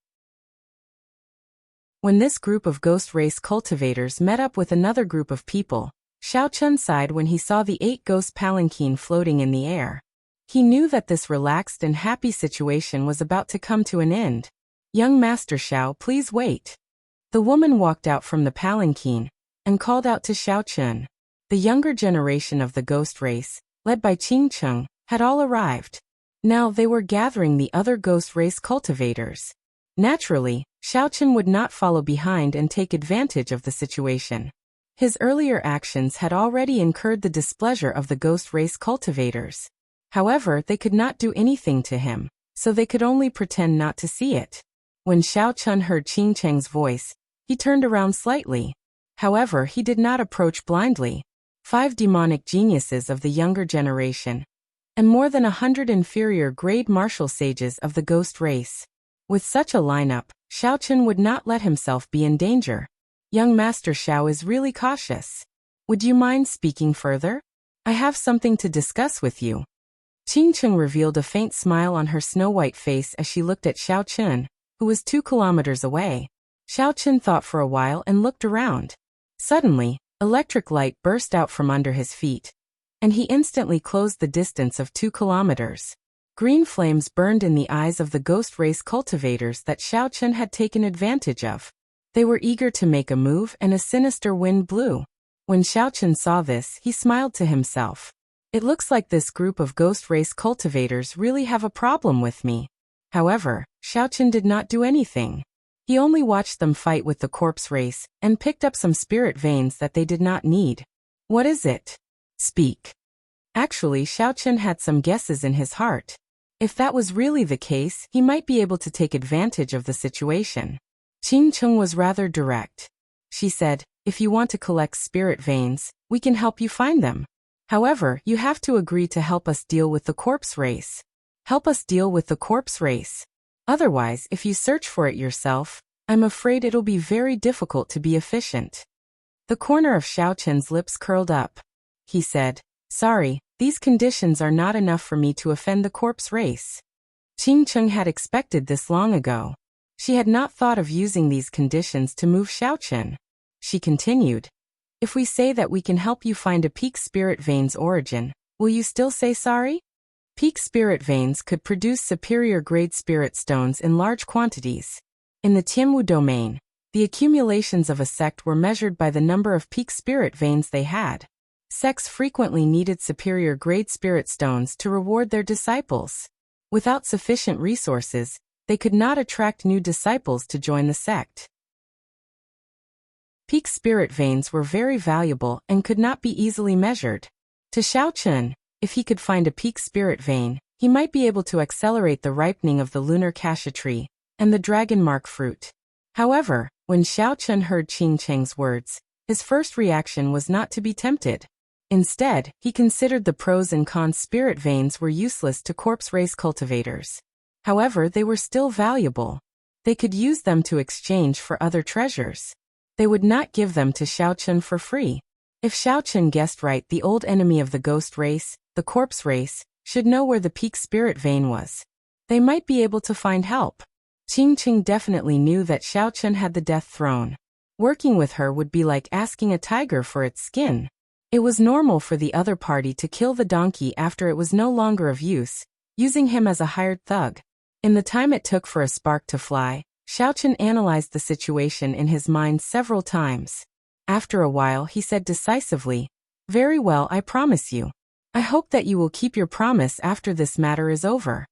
When this group of ghost race cultivators met up with another group of people, Xiaochen sighed when he saw the 8 ghost palanquin floating in the air. He knew that this relaxed and happy situation was about to come to an end. "Young Master Xiao, please wait." The woman walked out from the palanquin and called out to Xiaochen. The younger generation of the ghost race, led by Qingcheng, had all arrived. Now they were gathering the other ghost race cultivators. Naturally, Xiaochen would not follow behind and take advantage of the situation. His earlier actions had already incurred the displeasure of the ghost race cultivators. However, they could not do anything to him, so they could only pretend not to see it. When Xiaochen heard Qingcheng's voice, he turned around slightly. However, he did not approach blindly. 5 demonic geniuses of the younger generation, and more than 100 inferior grade martial sages of the ghost race. With such a lineup, Xiaochen would not let himself be in danger. Young Master Xiao is really cautious. Would you mind speaking further? I have something to discuss with you. Qingcheng revealed a faint smile on her snow-white face as she looked at Xiaochen, who was 2 kilometers away. Xiaochen thought for a while and looked around. Suddenly, electric light burst out from under his feet, and he instantly closed the distance of 2 kilometers. Green flames burned in the eyes of the ghost race cultivators that Xiaochen had taken advantage of. They were eager to make a move and a sinister wind blew. When Xiaochen saw this, he smiled to himself. It looks like this group of ghost race cultivators really have a problem with me. However, Xiaochen did not do anything. He only watched them fight with the corpse race and picked up some spirit veins that they did not need. What is it? Speak. Actually, Xiaochen had some guesses in his heart. If that was really the case, he might be able to take advantage of the situation. Qingcheng was rather direct. She said, "If you want to collect spirit veins, we can help you find them. However, you have to agree to help us deal with the corpse race. Help us deal with the corpse race. Otherwise, if you search for it yourself, I'm afraid it'll be very difficult to be efficient." The corner of Xiaochen's lips curled up. He said, "Sorry, these conditions are not enough for me to offend the corpse race." Qingcheng had expected this long ago. She had not thought of using these conditions to move Xiaochen. She continued, "If we say that we can help you find a peak spirit vein's origin, will you still say sorry?" Peak spirit veins could produce superior grade spirit stones in large quantities. In the Tianwu domain, the accumulations of a sect were measured by the number of peak spirit veins they had. Sects frequently needed superior grade spirit stones to reward their disciples. Without sufficient resources, they could not attract new disciples to join the sect. Peak spirit veins were very valuable and could not be easily measured. To Xiaochen, if he could find a peak spirit vein, he might be able to accelerate the ripening of the lunar cassia tree and the dragon mark fruit. However, when Xiaochen heard Qingcheng's words, his first reaction was not to be tempted. Instead, he considered the pros and cons. Spirit veins were useless to corpse race cultivators. However, they were still valuable. They could use them to exchange for other treasures. They would not give them to Xiaochen for free. If Xiaochen guessed right, the old enemy of the ghost race, the corpse race, should know where the peak spirit vein was. They might be able to find help. Qingcheng definitely knew that Xiaochen had the death throne. Working with her would be like asking a tiger for its skin. It was normal for the other party to kill the donkey after it was no longer of use, using him as a hired thug. In the time it took for a spark to fly, Xiaochen analyzed the situation in his mind several times. After a while he said decisively, "Very well, I promise you. I hope that you will keep your promise after this matter is over."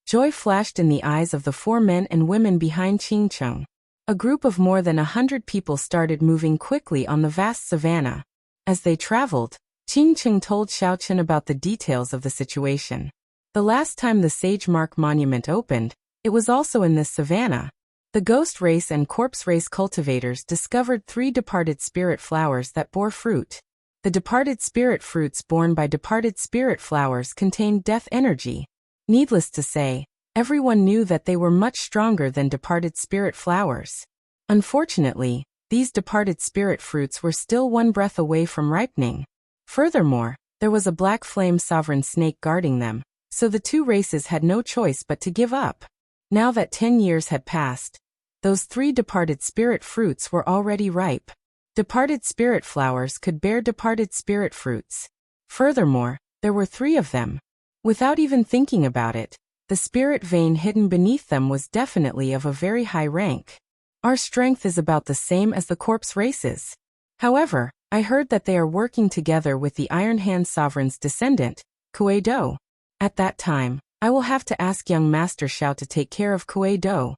Joy flashed in the eyes of the 4 men and women behind Qingcheng. A group of more than 100 people started moving quickly on the vast savannah. As they traveled, Qingcheng told Xiaochen about the details of the situation. The last time the Sage Mark Monument opened, it was also in this savannah. The ghost race and corpse race cultivators discovered 3 departed spirit flowers that bore fruit. The departed spirit fruits borne by departed spirit flowers contained death energy. Needless to say, everyone knew that they were much stronger than departed spirit flowers. Unfortunately, these departed spirit fruits were still 1 breath away from ripening. Furthermore, there was a black flame sovereign snake guarding them, so the 2 races had no choice but to give up. Now that 10 years had passed, those 3 departed spirit fruits were already ripe. Departed spirit flowers could bear departed spirit fruits. Furthermore, there were 3 of them. Without even thinking about it, the spirit vein hidden beneath them was definitely of a very high rank. Our strength is about the same as the corpse races. However, I heard that they are working together with the Iron Hand Sovereign's descendant, Kuei Do. At that time, I will have to ask young Master Xiao to take care of Kuei Do,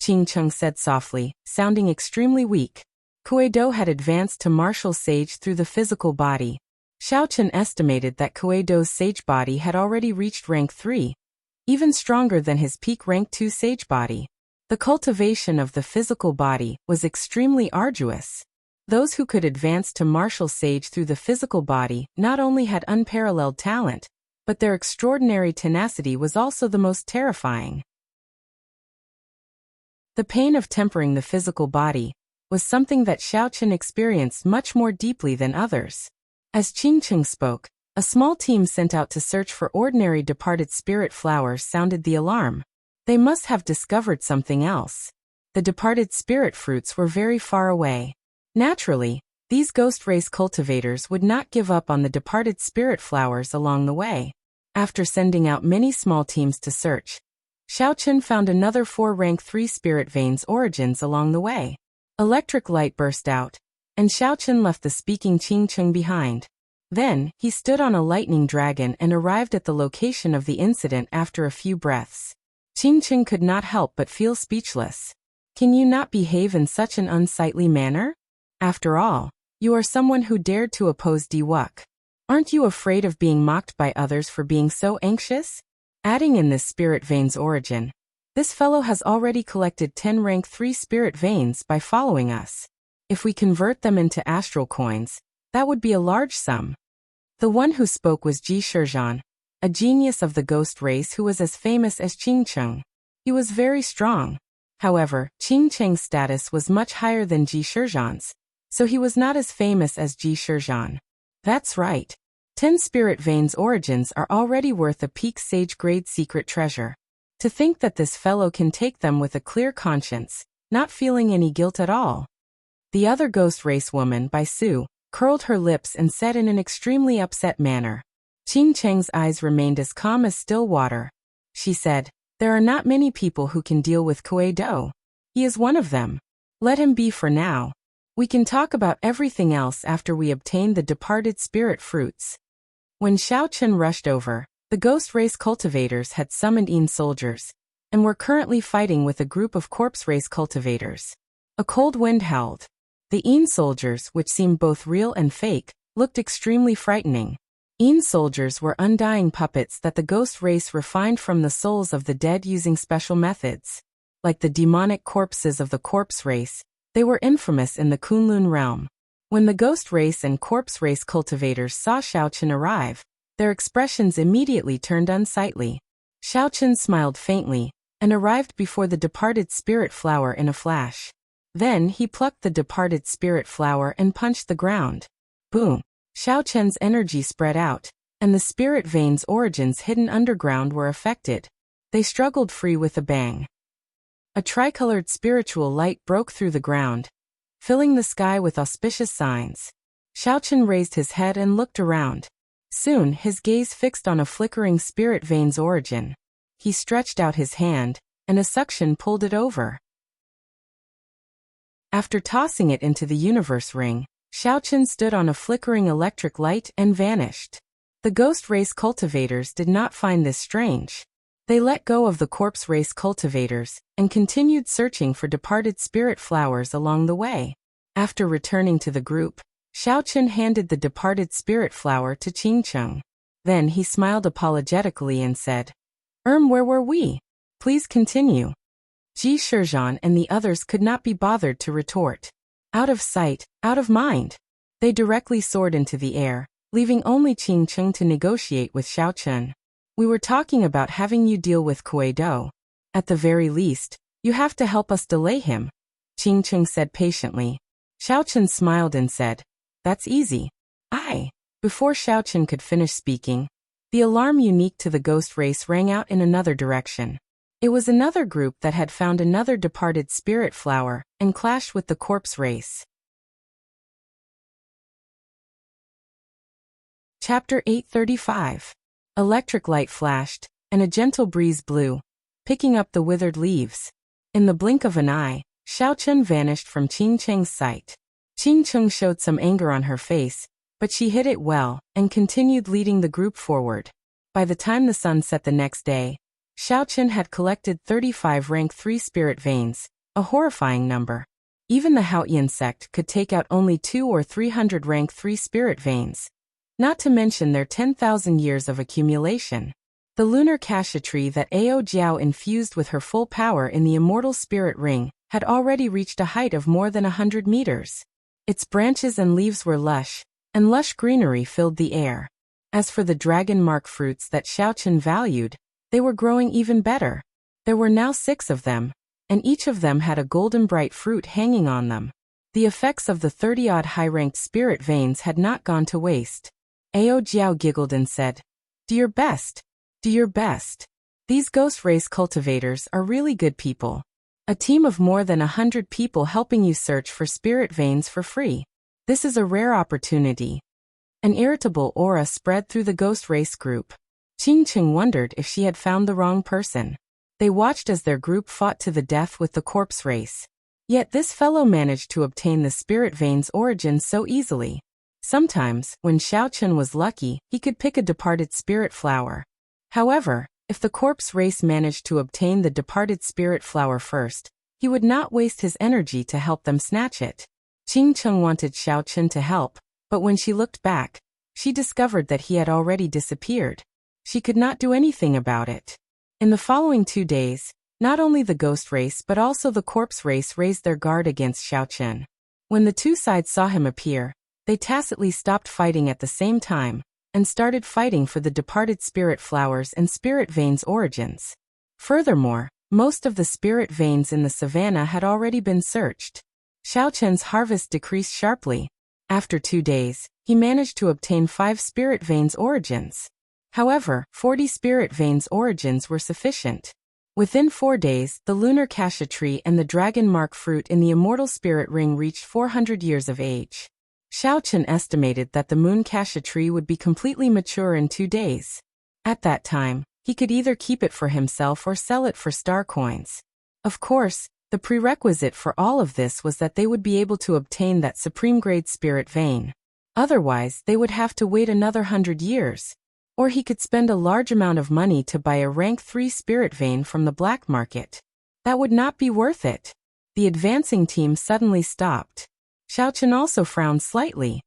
Qingcheng said softly, sounding extremely weak. Kuei Do had advanced to martial sage through the physical body. Xiaochen estimated that Kuei Do's sage body had already reached rank 3, even stronger than his peak rank 2 sage body. The cultivation of the physical body was extremely arduous. Those who could advance to martial sage through the physical body not only had unparalleled talent, but their extraordinary tenacity was also the most terrifying. The pain of tempering the physical body was something that Xiaochen experienced much more deeply than others. As Qingcheng spoke, a small team sent out to search for ordinary departed spirit flowers sounded the alarm. They must have discovered something else. The departed spirit fruits were very far away. Naturally, these ghost race cultivators would not give up on the departed spirit flowers along the way. After sending out many small teams to search, Xiaochen found another 4 rank 3 spirit veins origins along the way. Electric light burst out, and Xiaochen left the speaking Qingcheng behind. Then, he stood on a lightning dragon and arrived at the location of the incident after a few breaths. Qingcheng could not help but feel speechless. Can you not behave in such an unsightly manner? After all, you are someone who dared to oppose Diwuk. Aren't you afraid of being mocked by others for being so anxious? Adding in this spirit vein's origin, this fellow has already collected 10 rank 3 spirit veins by following us. If we convert them into astral coins, that would be a large sum. The one who spoke was Ji Shizhan, a genius of the ghost race who was as famous as Qingcheng. He was very strong. However, Qingcheng's status was much higher than Ji Shizhan's, so he was not as famous as Ji Shizhan. That's right. 10 spirit veins origins are already worth a peak sage grade secret treasure. To think that this fellow can take them with a clear conscience, not feeling any guilt at all. The other ghost race woman, Bai Su, curled her lips and said in an extremely upset manner. Qingcheng's eyes remained as calm as still water. She said, "There are not many people who can deal with Kuei Do. He is one of them. Let him be for now. We can talk about everything else after we obtain the departed spirit fruits." When Xiaochen rushed over, the ghost race cultivators had summoned Yin soldiers, and were currently fighting with a group of corpse race cultivators. A cold wind howled. The Yin soldiers, which seemed both real and fake, looked extremely frightening. Yin soldiers were undying puppets that the ghost race refined from the souls of the dead using special methods. Like the demonic corpses of the corpse race, they were infamous in the Kunlun realm. When the ghost race and corpse race cultivators saw Xiaochen arrive, their expressions immediately turned unsightly. Xiaochen smiled faintly, and arrived before the departed spirit flower in a flash. Then he plucked the departed spirit flower and punched the ground. Boom! Xiaochen's energy spread out, and the spirit veins origins hidden underground were affected. They struggled free with a bang. A tricolored spiritual light broke through the ground, filling the sky with auspicious signs. Xiaochen raised his head and looked around. Soon, his gaze fixed on a flickering spirit vein's origin. He stretched out his hand, and a suction pulled it over. After tossing it into the universe ring, Xiaochen stood on a flickering electric light and vanished. The ghost race cultivators did not find this strange. They let go of the corpse race cultivators and continued searching for departed spirit flowers along the way. After returning to the group, Xiaochen handed the departed spirit flower to Qingcheng. Then he smiled apologetically and said, where were we? Please continue." Ji Shizhan and the others could not be bothered to retort. Out of sight, out of mind. They directly soared into the air, leaving only Qingcheng to negotiate with Xiaochen. "We were talking about having you deal with Kuei-do. At the very least, you have to help us delay him," Qingcheng said patiently. Xiaochen smiled and said, "That's easy." Before Xiaochen could finish speaking, the alarm unique to the ghost race rang out in another direction. It was another group that had found another departed spirit flower and clashed with the corpse race. Chapter 835. Electric light flashed, and a gentle breeze blew, picking up the withered leaves. In the blink of an eye, Xiaochen vanished from Qingcheng's sight. Qingcheng showed some anger on her face, but she hid it well and continued leading the group forward. By the time the sun set the next day, Xiaochen had collected 35 rank 3 spirit veins, a horrifying number. Even the Haoyan sect could take out only 200 or 300 rank 3 spirit veins, not to mention their 10,000 years of accumulation. The lunar cassia tree that Ao Jiao infused with her full power in the immortal spirit ring had already reached a height of more than 100 meters. Its branches and leaves were lush, and lush greenery filled the air. As for the dragon mark fruits that Xiaochen valued, they were growing even better. There were now 6 of them, and each of them had a golden bright fruit hanging on them. The effects of the 30-odd high-ranked spirit veins had not gone to waste. Ao Jiao giggled and said, "Do your best. Do your best. These ghost race cultivators are really good people. A team of more than 100 people helping you search for spirit veins for free. This is a rare opportunity." An irritable aura spread through the ghost race group. Qingcheng wondered if she had found the wrong person. They watched as their group fought to the death with the corpse race. Yet this fellow managed to obtain the spirit vein's origin so easily. Sometimes, when Xiaochen was lucky, he could pick a departed spirit flower. However, if the corpse race managed to obtain the departed spirit flower first, he would not waste his energy to help them snatch it. Qingcheng wanted Xiaochen to help, but when she looked back, she discovered that he had already disappeared. She could not do anything about it. In the following 2 days, not only the ghost race but also the corpse race raised their guard against Xiaochen. When the two sides saw him appear, they tacitly stopped fighting at the same time, and started fighting for the departed spirit flowers and spirit veins' origins. Furthermore, most of the spirit veins in the savannah had already been searched. Xiaochen's harvest decreased sharply. After 2 days, he managed to obtain 5 spirit veins' origins. However, 40 spirit veins' origins were sufficient. Within 4 days, the lunar cassia tree and the dragon mark fruit in the immortal spirit ring reached 400 years of age. Xiaochen estimated that the moon cassia tree would be completely mature in 2 days. At that time, he could either keep it for himself or sell it for star coins. Of course, the prerequisite for all of this was that they would be able to obtain that supreme-grade spirit vein. Otherwise, they would have to wait another 100 years. Or he could spend a large amount of money to buy a rank 3 spirit vein from the black market. That would not be worth it. The advancing team suddenly stopped. Xiaochen also frowned slightly.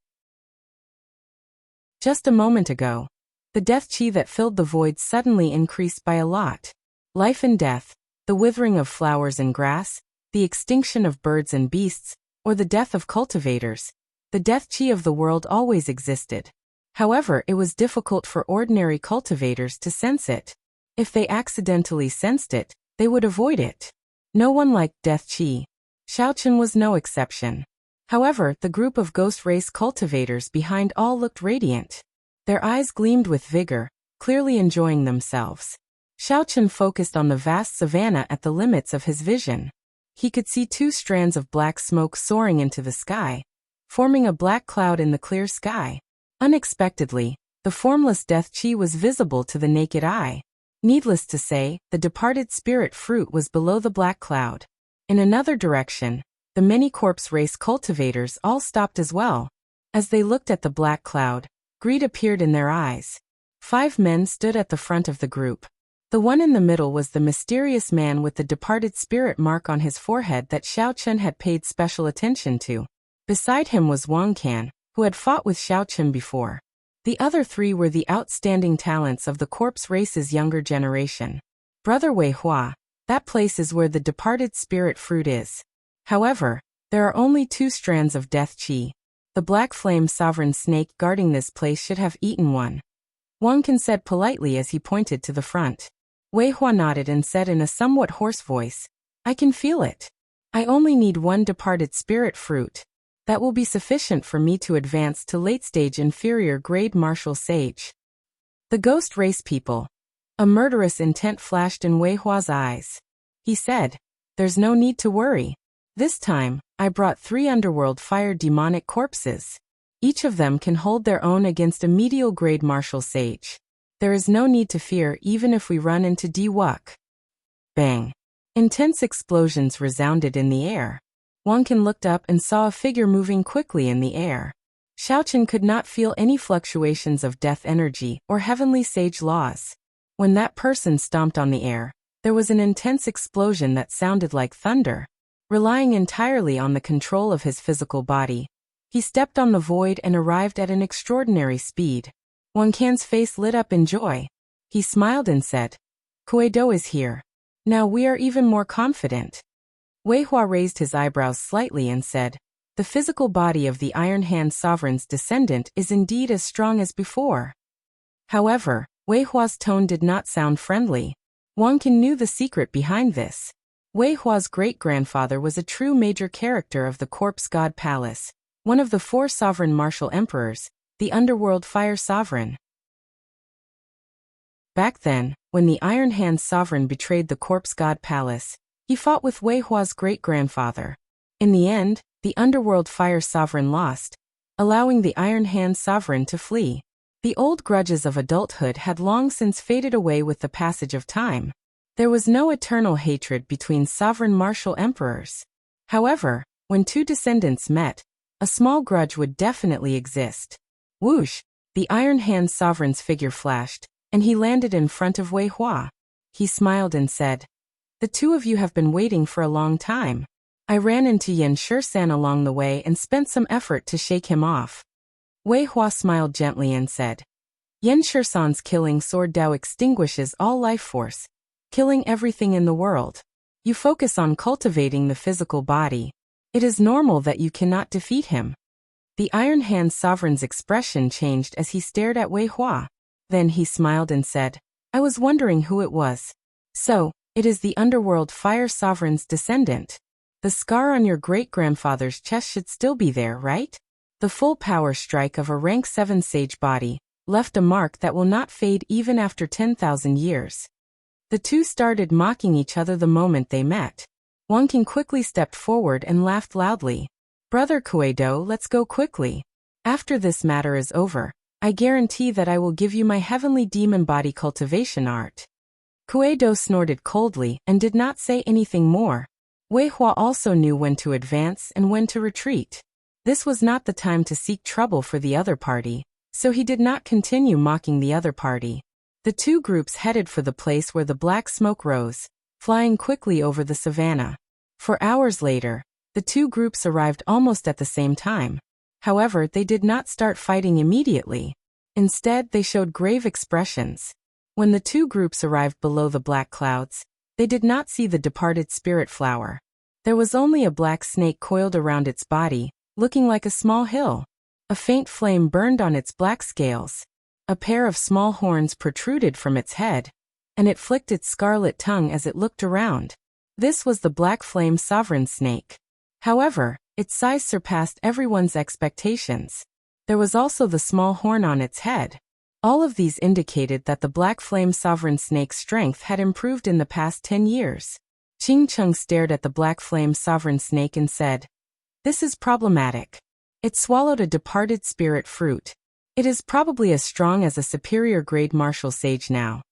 Just a moment ago, the death chi that filled the void suddenly increased by a lot. Life and death, the withering of flowers and grass, the extinction of birds and beasts, or the death of cultivators, the death chi of the world always existed. However, it was difficult for ordinary cultivators to sense it. If they accidentally sensed it, they would avoid it. No one liked death chi. Xiaochen was no exception. However, the group of ghost race cultivators behind all looked radiant. Their eyes gleamed with vigor, clearly enjoying themselves. Xiaochen focused on the vast savannah at the limits of his vision. He could see 2 strands of black smoke soaring into the sky. forming a black cloud in the clear sky. Unexpectedly, the formless death chi was visible to the naked eye. Needless to say, the departed spirit fruit was below the black cloud. In another direction, the many corpse race cultivators all stopped as well. As they looked at the black cloud, greed appeared in their eyes. 5 men stood at the front of the group. The one in the middle was the mysterious man with the departed spirit mark on his forehead that Xiao Chen had paid special attention to. Beside him was Wang Can, who had fought with Xiao Chen before. The other 3 were the outstanding talents of the corpse race's younger generation. Brother Wei Hua, that place is where the departed spirit fruit is. However, there are only 2 strands of death chi. The black flame sovereign snake guarding this place should have eaten one. Wang Can said politely as he pointed to the front. Wei Hua nodded and said in a somewhat hoarse voice, I can feel it. I only need 1 departed spirit fruit. That will be sufficient for me to advance to late-stage inferior grade martial sage. The ghost race people. A murderous intent flashed in Wei Hua's eyes. He said, there's no need to worry. This time, I brought 3 underworld fire demonic corpses. Each of them can hold their own against a medial grade martial sage. There is no need to fear even if we run into Wuxia. Bang. Intense explosions resounded in the air. Wang Can looked up and saw a figure moving quickly in the air. Xiao Chen could not feel any fluctuations of death energy or heavenly sage laws. When that person stomped on the air, there was an intense explosion that sounded like thunder. Relying entirely on the control of his physical body, he stepped on the void and arrived at an extraordinary speed. Wang Can's face lit up in joy. He smiled and said, Kuei-do is here. Now we are even more confident. Wei Hua raised his eyebrows slightly and said, the physical body of the Iron Hand Sovereign's descendant is indeed as strong as before. However, Wei Hua's tone did not sound friendly. Wang Can knew the secret behind this. Wei Hua's great-grandfather was a true major character of the Corpse God Palace, one of the 4 sovereign martial emperors, the Underworld Fire Sovereign. Back then, when the Iron Hand Sovereign betrayed the Corpse God Palace, he fought with Wei Hua's great-grandfather. In the end, the Underworld Fire Sovereign lost, allowing the Iron Hand Sovereign to flee. The old grudges of adulthood had long since faded away with the passage of time. There was no eternal hatred between sovereign martial emperors. However, when 2 descendants met, a small grudge would definitely exist. Whoosh! The Iron Hand Sovereign's figure flashed, and he landed in front of Wei Hua. He smiled and said, the 2 of you have been waiting for a long time. I ran into Yan Shi-san along the way and spent some effort to shake him off. Wei Hua smiled gently and said, Yan Shi-san's killing sword Dao extinguishes all life force, killing everything in the world. You focus on cultivating the physical body. It is normal that you cannot defeat him. The Iron Hand Sovereign's expression changed as he stared at Wei Hua. Then he smiled and said, I was wondering who it was. So, it is the Underworld Fire Sovereign's descendant. The scar on your great-grandfather's chest should still be there, right? The full power strike of a rank 7 sage body left a mark that will not fade even after 10,000 years. The 2 started mocking each other the moment they met. Wang Can quickly stepped forward and laughed loudly. Brother Kuei-do, let's go quickly. After this matter is over, I guarantee that I will give you my heavenly demon body cultivation art. Kuei-do snorted coldly and did not say anything more. Wei Hua also knew when to advance and when to retreat. This was not the time to seek trouble for the other party, so he did not continue mocking the other party. The 2 groups headed for the place where the black smoke rose, flying quickly over the savannah. For hours later, the 2 groups arrived almost at the same time. However, they did not start fighting immediately. Instead, they showed grave expressions. When the 2 groups arrived below the black clouds, they did not see the departed spirit flower. There was only a black snake coiled around its body, looking like a small hill. A faint flame burned on its black scales. A pair of small horns protruded from its head, and it flicked its scarlet tongue as it looked around. This was the black flame sovereign snake. However, its size surpassed everyone's expectations. There was also the small horn on its head. All of these indicated that the black flame sovereign snake's strength had improved in the past 10 years. Ching Chung stared at the black flame sovereign snake and said, "This is problematic. It swallowed a departed spirit fruit. It is probably as strong as a superior grade martial sage now.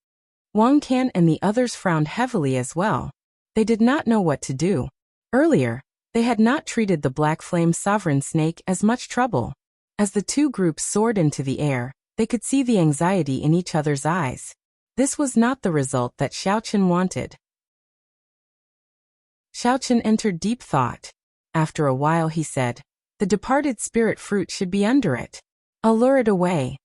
Wang Can and the others frowned heavily as well. They did not know what to do. Earlier, they had not treated the black flame sovereign snake as much trouble. As the two groups soared into the air, they could see the anxiety in each other's eyes. This was not the result that Xiaoqun wanted. Xiaoqun entered deep thought. After a while he said, "The departed spirit fruit should be under it. I'll lure it away."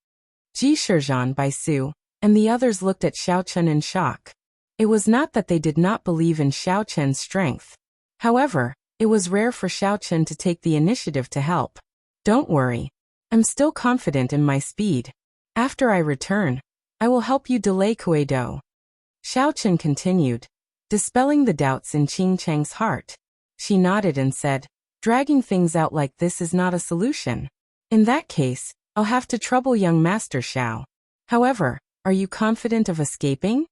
Ji Shizhan, Bai Su, and the others looked at Xiaoqun in shock. It was not that they did not believe in Xiaoqun's strength. However, it was rare for Xiaoqun to take the initiative to help. "Don't worry. I'm still confident in my speed. After I return, I will help you delay Kuei-do." Xiaoqun continued, dispelling the doubts in Qing Cheng's heart. She nodded and said, "Dragging things out like this is not a solution. In that case, I'll have to trouble young Master Xiao. However, are you confident of escaping?"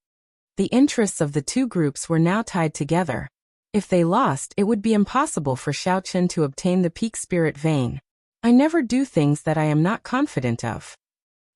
The interests of the two groups were now tied together. If they lost, it would be impossible for Xiaoqun to obtain the peak spirit vein. "I never do things that I am not confident of."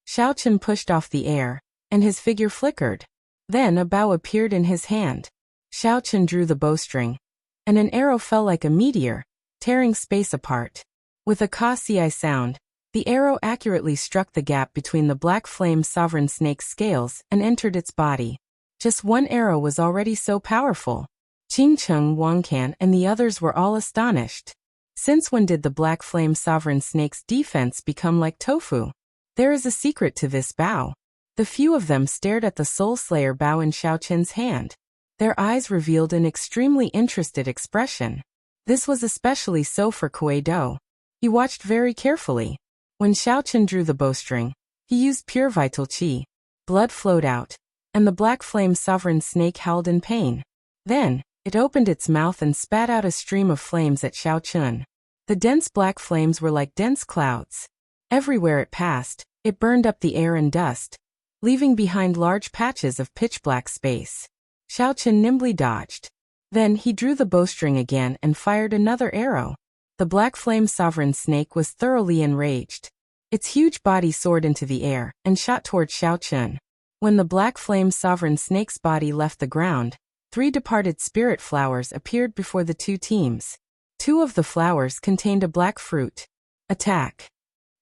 Xiaoqun pushed off the air, and his figure flickered. Then a bow appeared in his hand. Xiaoqun drew the bowstring, and an arrow fell like a meteor, tearing space apart. With a ka-ci sound, the arrow accurately struck the gap between the black flame sovereign snake's scales and entered its body. Just one arrow was already so powerful. Qing Cheng, Wang Can, and the others were all astonished. Since when did the black flame sovereign snake's defense become like tofu? There is a secret to this bow. The few of them stared at the Soul Slayer bow in Xiaoqun's hand. Their eyes revealed an extremely interested expression. This was especially so for Kuei-do. He watched very carefully. When Xiaoqun drew the bowstring, he used pure vital qi. Blood flowed out, and the black flame sovereign snake howled in pain. Then, it opened its mouth and spat out a stream of flames at Xiaoqun. The dense black flames were like dense clouds. Everywhere it passed, it burned up the air and dust, leaving behind large patches of pitch-black space. Xiaoqun nimbly dodged. Then he drew the bowstring again and fired another arrow. The black flame sovereign snake was thoroughly enraged. Its huge body soared into the air and shot toward Xiaoqun. When the black flame sovereign snake's body left the ground, 3 departed spirit flowers appeared before the two teams. 2 of the flowers contained a black fruit. Attack!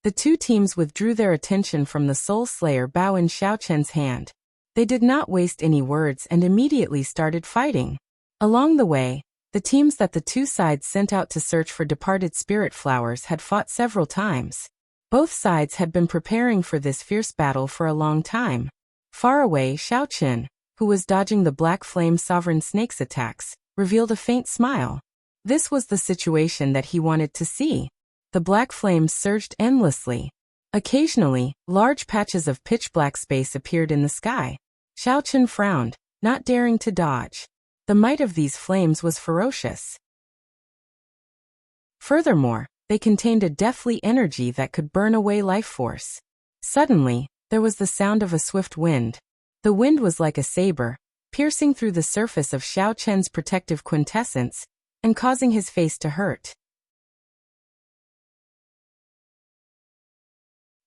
The two teams withdrew their attention from the Soul Slayer bow in Xiaoqun's hand. They did not waste any words and immediately started fighting. Along the way, the teams that the two sides sent out to search for departed spirit flowers had fought several times. Both sides had been preparing for this fierce battle for a long time. Far away, Xiaoqun, who was dodging the black flame sovereign snake's attacks, revealed a faint smile. This was the situation that he wanted to see. The black flames surged endlessly. Occasionally, large patches of pitch-black space appeared in the sky. Xiaoqun frowned, not daring to dodge. The might of these flames was ferocious. Furthermore, they contained a deathly energy that could burn away life force. Suddenly, there was the sound of a swift wind. The wind was like a saber, piercing through the surface of Xiaoqun's protective quintessence and causing his face to hurt.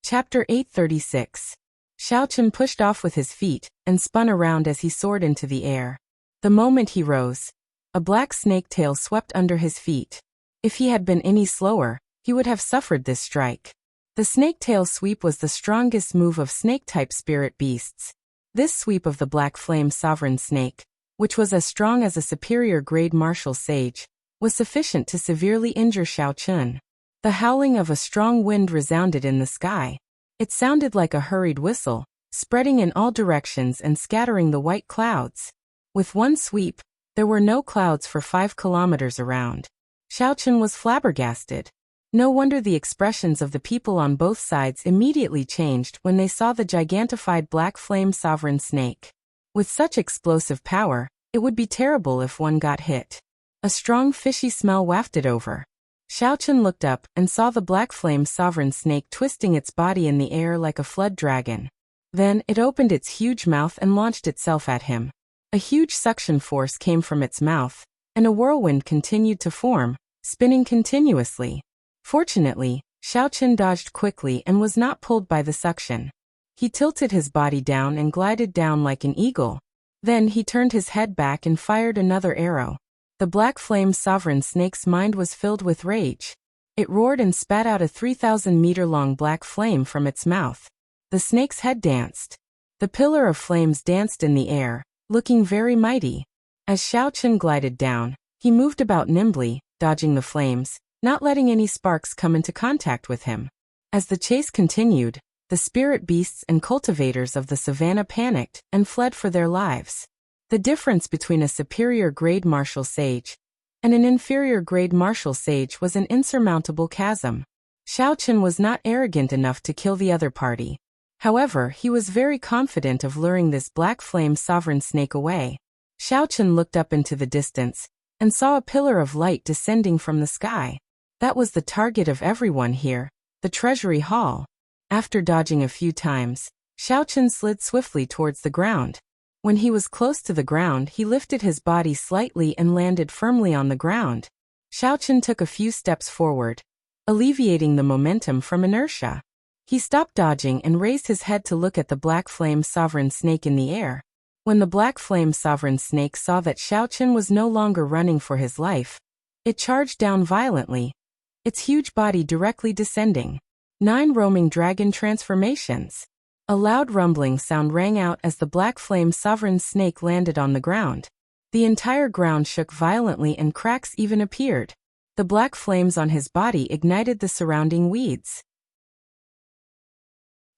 Chapter 836. Xiaoqun pushed off with his feet and spun around as he soared into the air. The moment he rose, a black snake tail swept under his feet. If he had been any slower, he would have suffered this strike. The snake tail sweep was the strongest move of snake-type spirit beasts. This sweep of the black flame sovereign snake, which was as strong as a superior grade martial sage, was sufficient to severely injure Xiaoqun. The howling of a strong wind resounded in the sky. It sounded like a hurried whistle, spreading in all directions and scattering the white clouds. With one sweep, there were no clouds for 5 kilometers around. Xiaoqun was flabbergasted. No wonder the expressions of the people on both sides immediately changed when they saw the gigantified black flame sovereign snake. With such explosive power, it would be terrible if one got hit. A strong fishy smell wafted over. Xiaoqun looked up and saw the black flame sovereign snake twisting its body in the air like a flood dragon. Then it opened its huge mouth and launched itself at him. A huge suction force came from its mouth, and a whirlwind continued to form, spinning continuously. Fortunately, Xiaochen dodged quickly and was not pulled by the suction. He tilted his body down and glided down like an eagle. Then he turned his head back and fired another arrow. The black flame sovereign snake's mind was filled with rage. It roared and spat out a 3,000-meter-long black flame from its mouth. The snake's head danced. The pillar of flames danced in the air, looking very mighty. As Xiaochen glided down, he moved about nimbly, dodging the flames, not letting any sparks come into contact with him. As the chase continued, the spirit beasts and cultivators of the savannah panicked and fled for their lives. The difference between a superior grade martial sage and an inferior grade martial sage was an insurmountable chasm. Xiaochen was not arrogant enough to kill the other party. However, he was very confident of luring this black flame sovereign snake away. Xiaochen looked up into the distance and saw a pillar of light descending from the sky. That was the target of everyone here, the treasury hall. After dodging a few times, Xiaochen slid swiftly towards the ground. When he was close to the ground, he lifted his body slightly and landed firmly on the ground. Xiaochen took a few steps forward, alleviating the momentum from inertia. He stopped dodging and raised his head to look at the black flame sovereign snake in the air. When the black flame sovereign snake saw that Xiaochen was no longer running for his life, it charged down violently, its huge body directly descending. 9 roaming dragon transformations. A loud rumbling sound rang out as the black flame sovereign snake landed on the ground. The entire ground shook violently and cracks even appeared. The black flames on his body ignited the surrounding weeds.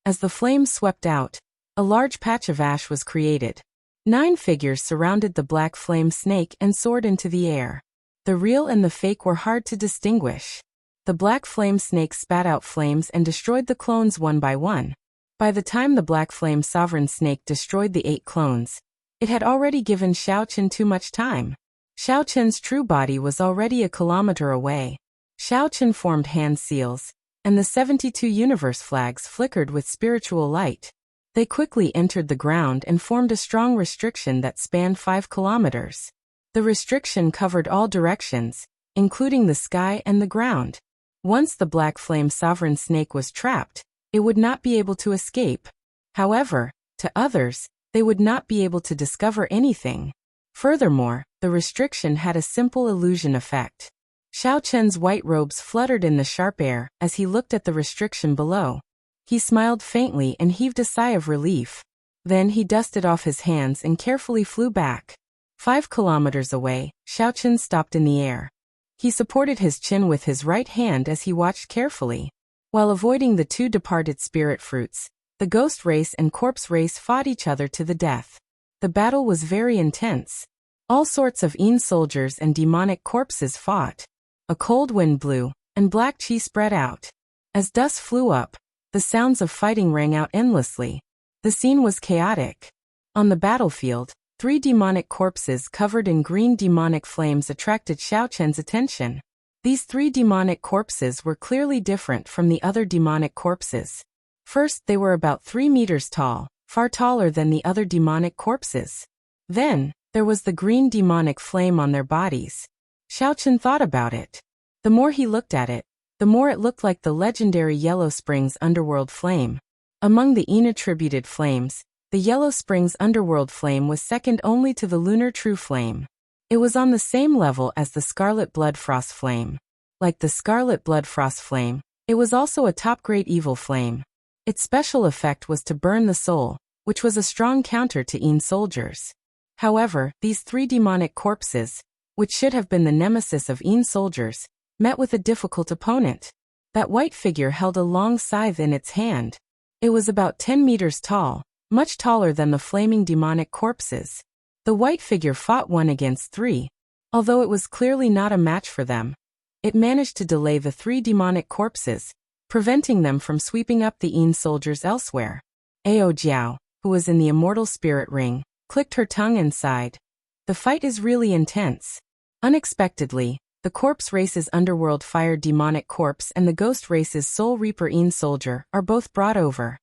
As the flames swept out, a large patch of ash was created. 9 figures surrounded the black flame snake and soared into the air. The real and the fake were hard to distinguish. The black flame snake spat out flames and destroyed the clones one by one. By the time the black flame sovereign snake destroyed the 8 clones, it had already given Xiaochen too much time. Xiaochen's true body was already a kilometer away. Xiaochen formed hand seals, and the 72 universe flags flickered with spiritual light. They quickly entered the ground and formed a strong restriction that spanned 5 kilometers. The restriction covered all directions, including the sky and the ground. Once the black flame sovereign snake was trapped, it would not be able to escape. However, to others, they would not be able to discover anything. Furthermore, the restriction had a simple illusion effect. Xiaochen's white robes fluttered in the sharp air as he looked at the restriction below. He smiled faintly and heaved a sigh of relief. Then he dusted off his hands and carefully flew back. 5 kilometers away, Xiaochen stopped in the air. He supported his chin with his right hand as he watched carefully. While avoiding the 2 departed spirit fruits, the ghost race and corpse race fought each other to the death. The battle was very intense. All sorts of Yin soldiers and demonic corpses fought. A cold wind blew, and black chi spread out. As dust flew up, the sounds of fighting rang out endlessly. The scene was chaotic. On the battlefield, 3 demonic corpses covered in green demonic flames attracted Xiaochen's attention. These 3 demonic corpses were clearly different from the other demonic corpses. First, they were about 3 meters tall, far taller than the other demonic corpses. Then, there was the green demonic flame on their bodies. Xiaochen thought about it. The more he looked at it, the more it looked like the legendary Yellow Springs underworld flame. Among the Yin-attributed flames, the Yellow Springs underworld flame was second only to the lunar true flame. It was on the same level as the scarlet blood frost flame. Like the scarlet blood frost flame, it was also a top-grade evil flame. Its special effect was to burn the soul, which was a strong counter to Yin soldiers. However, these 3 demonic corpses, which should have been the nemesis of Yin soldiers, met with a difficult opponent. That white figure held a long scythe in its hand. It was about 10 meters tall, much taller than the flaming demonic corpses. The white figure fought 1 against 3. Although it was clearly not a match for them, it managed to delay the 3 demonic corpses, preventing them from sweeping up the Yin soldiers elsewhere. Ao Jiao, who was in the immortal spirit ring, clicked her tongue and sighed. The fight is really intense. Unexpectedly, the corpse race's underworld fire demonic corpse and the ghost race's soul reaper Yin soldier are both brought over.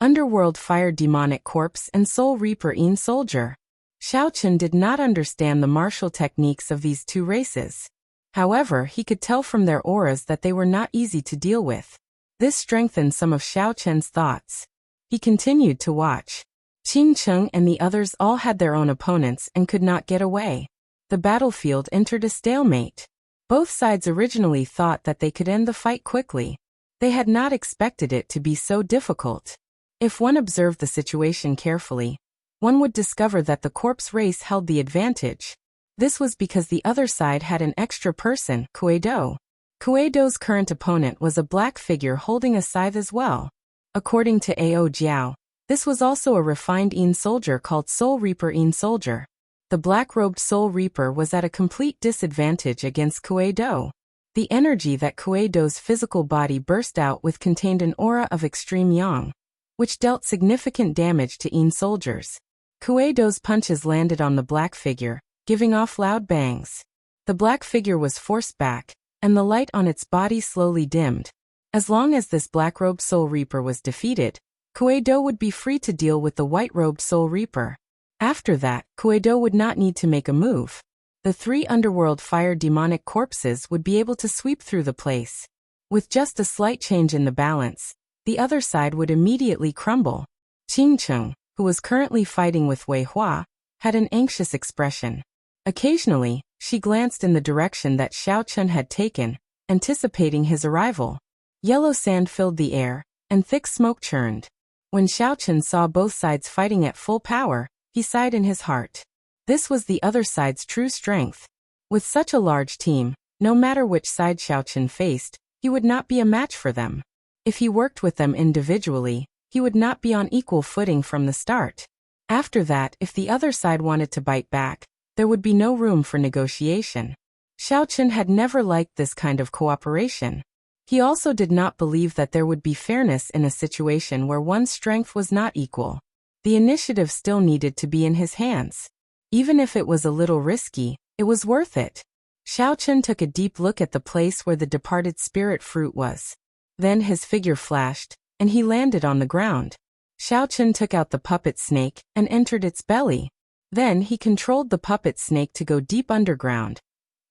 Underworld fire demonic corpse and soul reaper Yin soldier. Xiaochen did not understand the martial techniques of these 2 races. However, he could tell from their auras that they were not easy to deal with. This strengthened some of Xiao Chen's thoughts. He continued to watch. Qing Cheng and the others all had their own opponents and could not get away. The battlefield entered a stalemate. Both sides originally thought that they could end the fight quickly. They had not expected it to be so difficult. If one observed the situation carefully, one would discover that the corpse race held the advantage. This was because the other side had an extra person, Kuei-do. Kuei-do's current opponent was a black figure holding a scythe as well. According to Ao Jiao, this was also a refined Yin soldier called Soul Reaper Yin soldier. The black-robed Soul Reaper was at a complete disadvantage against Kuei-do. The energy that Kuei-do's physical body burst out with contained an aura of extreme yang, which dealt significant damage to Yin soldiers. Kuei-do's punches landed on the black figure, giving off loud bangs. The black figure was forced back, and the light on its body slowly dimmed. As long as this black-robed Soul Reaper was defeated, Kuei-do would be free to deal with the white-robed Soul Reaper. After that, Kuei-do would not need to make a move. The 3 underworld fire demonic corpses would be able to sweep through the place. With just a slight change in the balance, the other side would immediately crumble. Qing Cheng, who was currently fighting with Wei Hua, had an anxious expression. Occasionally, she glanced in the direction that Xiao Chen had taken, anticipating his arrival. Yellow sand filled the air, and thick smoke churned. When Xiao Chen saw both sides fighting at full power, he sighed in his heart. This was the other side's true strength. With such a large team, no matter which side Xiao Chen faced, he would not be a match for them. If he worked with them individually, he would not be on equal footing from the start. After that, if the other side wanted to bite back, there would be no room for negotiation. Xiao Chen had never liked this kind of cooperation. He also did not believe that there would be fairness in a situation where one's strength was not equal. The initiative still needed to be in his hands. Even if it was a little risky, it was worth it. Xiao Chen took a deep look at the place where the departed spirit fruit was. Then his figure flashed, and he landed on the ground. Xiao Chen took out the puppet snake and entered its belly. Then he controlled the puppet snake to go deep underground,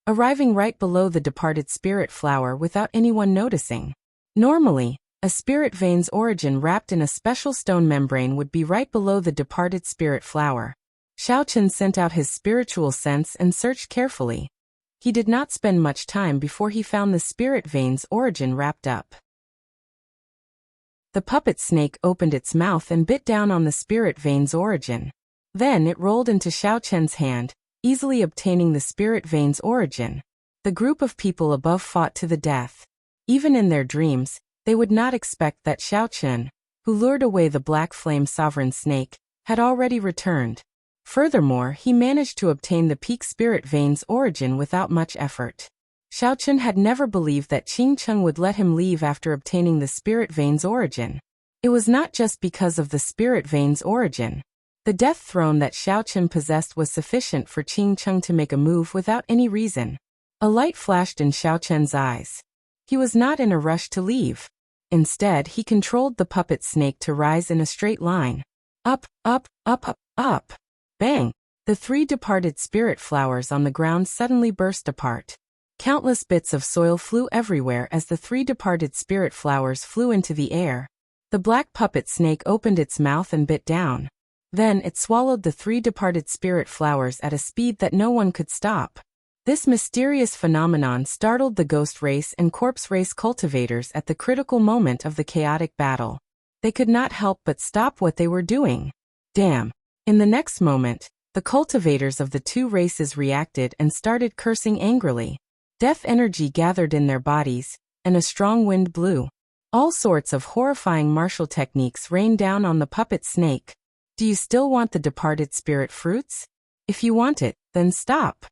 arriving right below the departed spirit flower without anyone noticing. Normally, a spirit vein's origin wrapped in a special stone membrane would be right below the departed spirit flower. Xiao Chen sent out his spiritual sense and searched carefully. He did not spend much time before he found the spirit vein's origin wrapped up. The puppet snake opened its mouth and bit down on the spirit vein's origin. Then it rolled into Xiao Chen's hand, easily obtaining the spirit vein's origin. The group of people above fought to the death. Even in their dreams, they would not expect that Xiao Chen, who lured away the black flame sovereign snake, had already returned. Furthermore, he managed to obtain the peak spirit vein's origin without much effort. Xiao Chen had never believed that Qing Cheng would let him leave after obtaining the spirit vein's origin. It was not just because of the spirit vein's origin. The death throne that Xiao Chen possessed was sufficient for Qing Cheng to make a move without any reason. A light flashed in Xiao Chen's eyes. He was not in a rush to leave. Instead, he controlled the puppet snake to rise in a straight line. Up, up, up, up, up. Bang! The 3 departed spirit flowers on the ground suddenly burst apart. Countless bits of soil flew everywhere as the 3 departed spirit flowers flew into the air. The black puppet snake opened its mouth and bit down. Then it swallowed the 3 departed spirit flowers at a speed that no one could stop. This mysterious phenomenon startled the ghost race and corpse race cultivators at the critical moment of the chaotic battle. They could not help but stop what they were doing. Damn! In the next moment, the cultivators of the 2 races reacted and started cursing angrily. Death energy gathered in their bodies, and a strong wind blew. All sorts of horrifying martial techniques rained down on the puppet snake. Do you still want the departed spirit fruits? If you want it, then stop.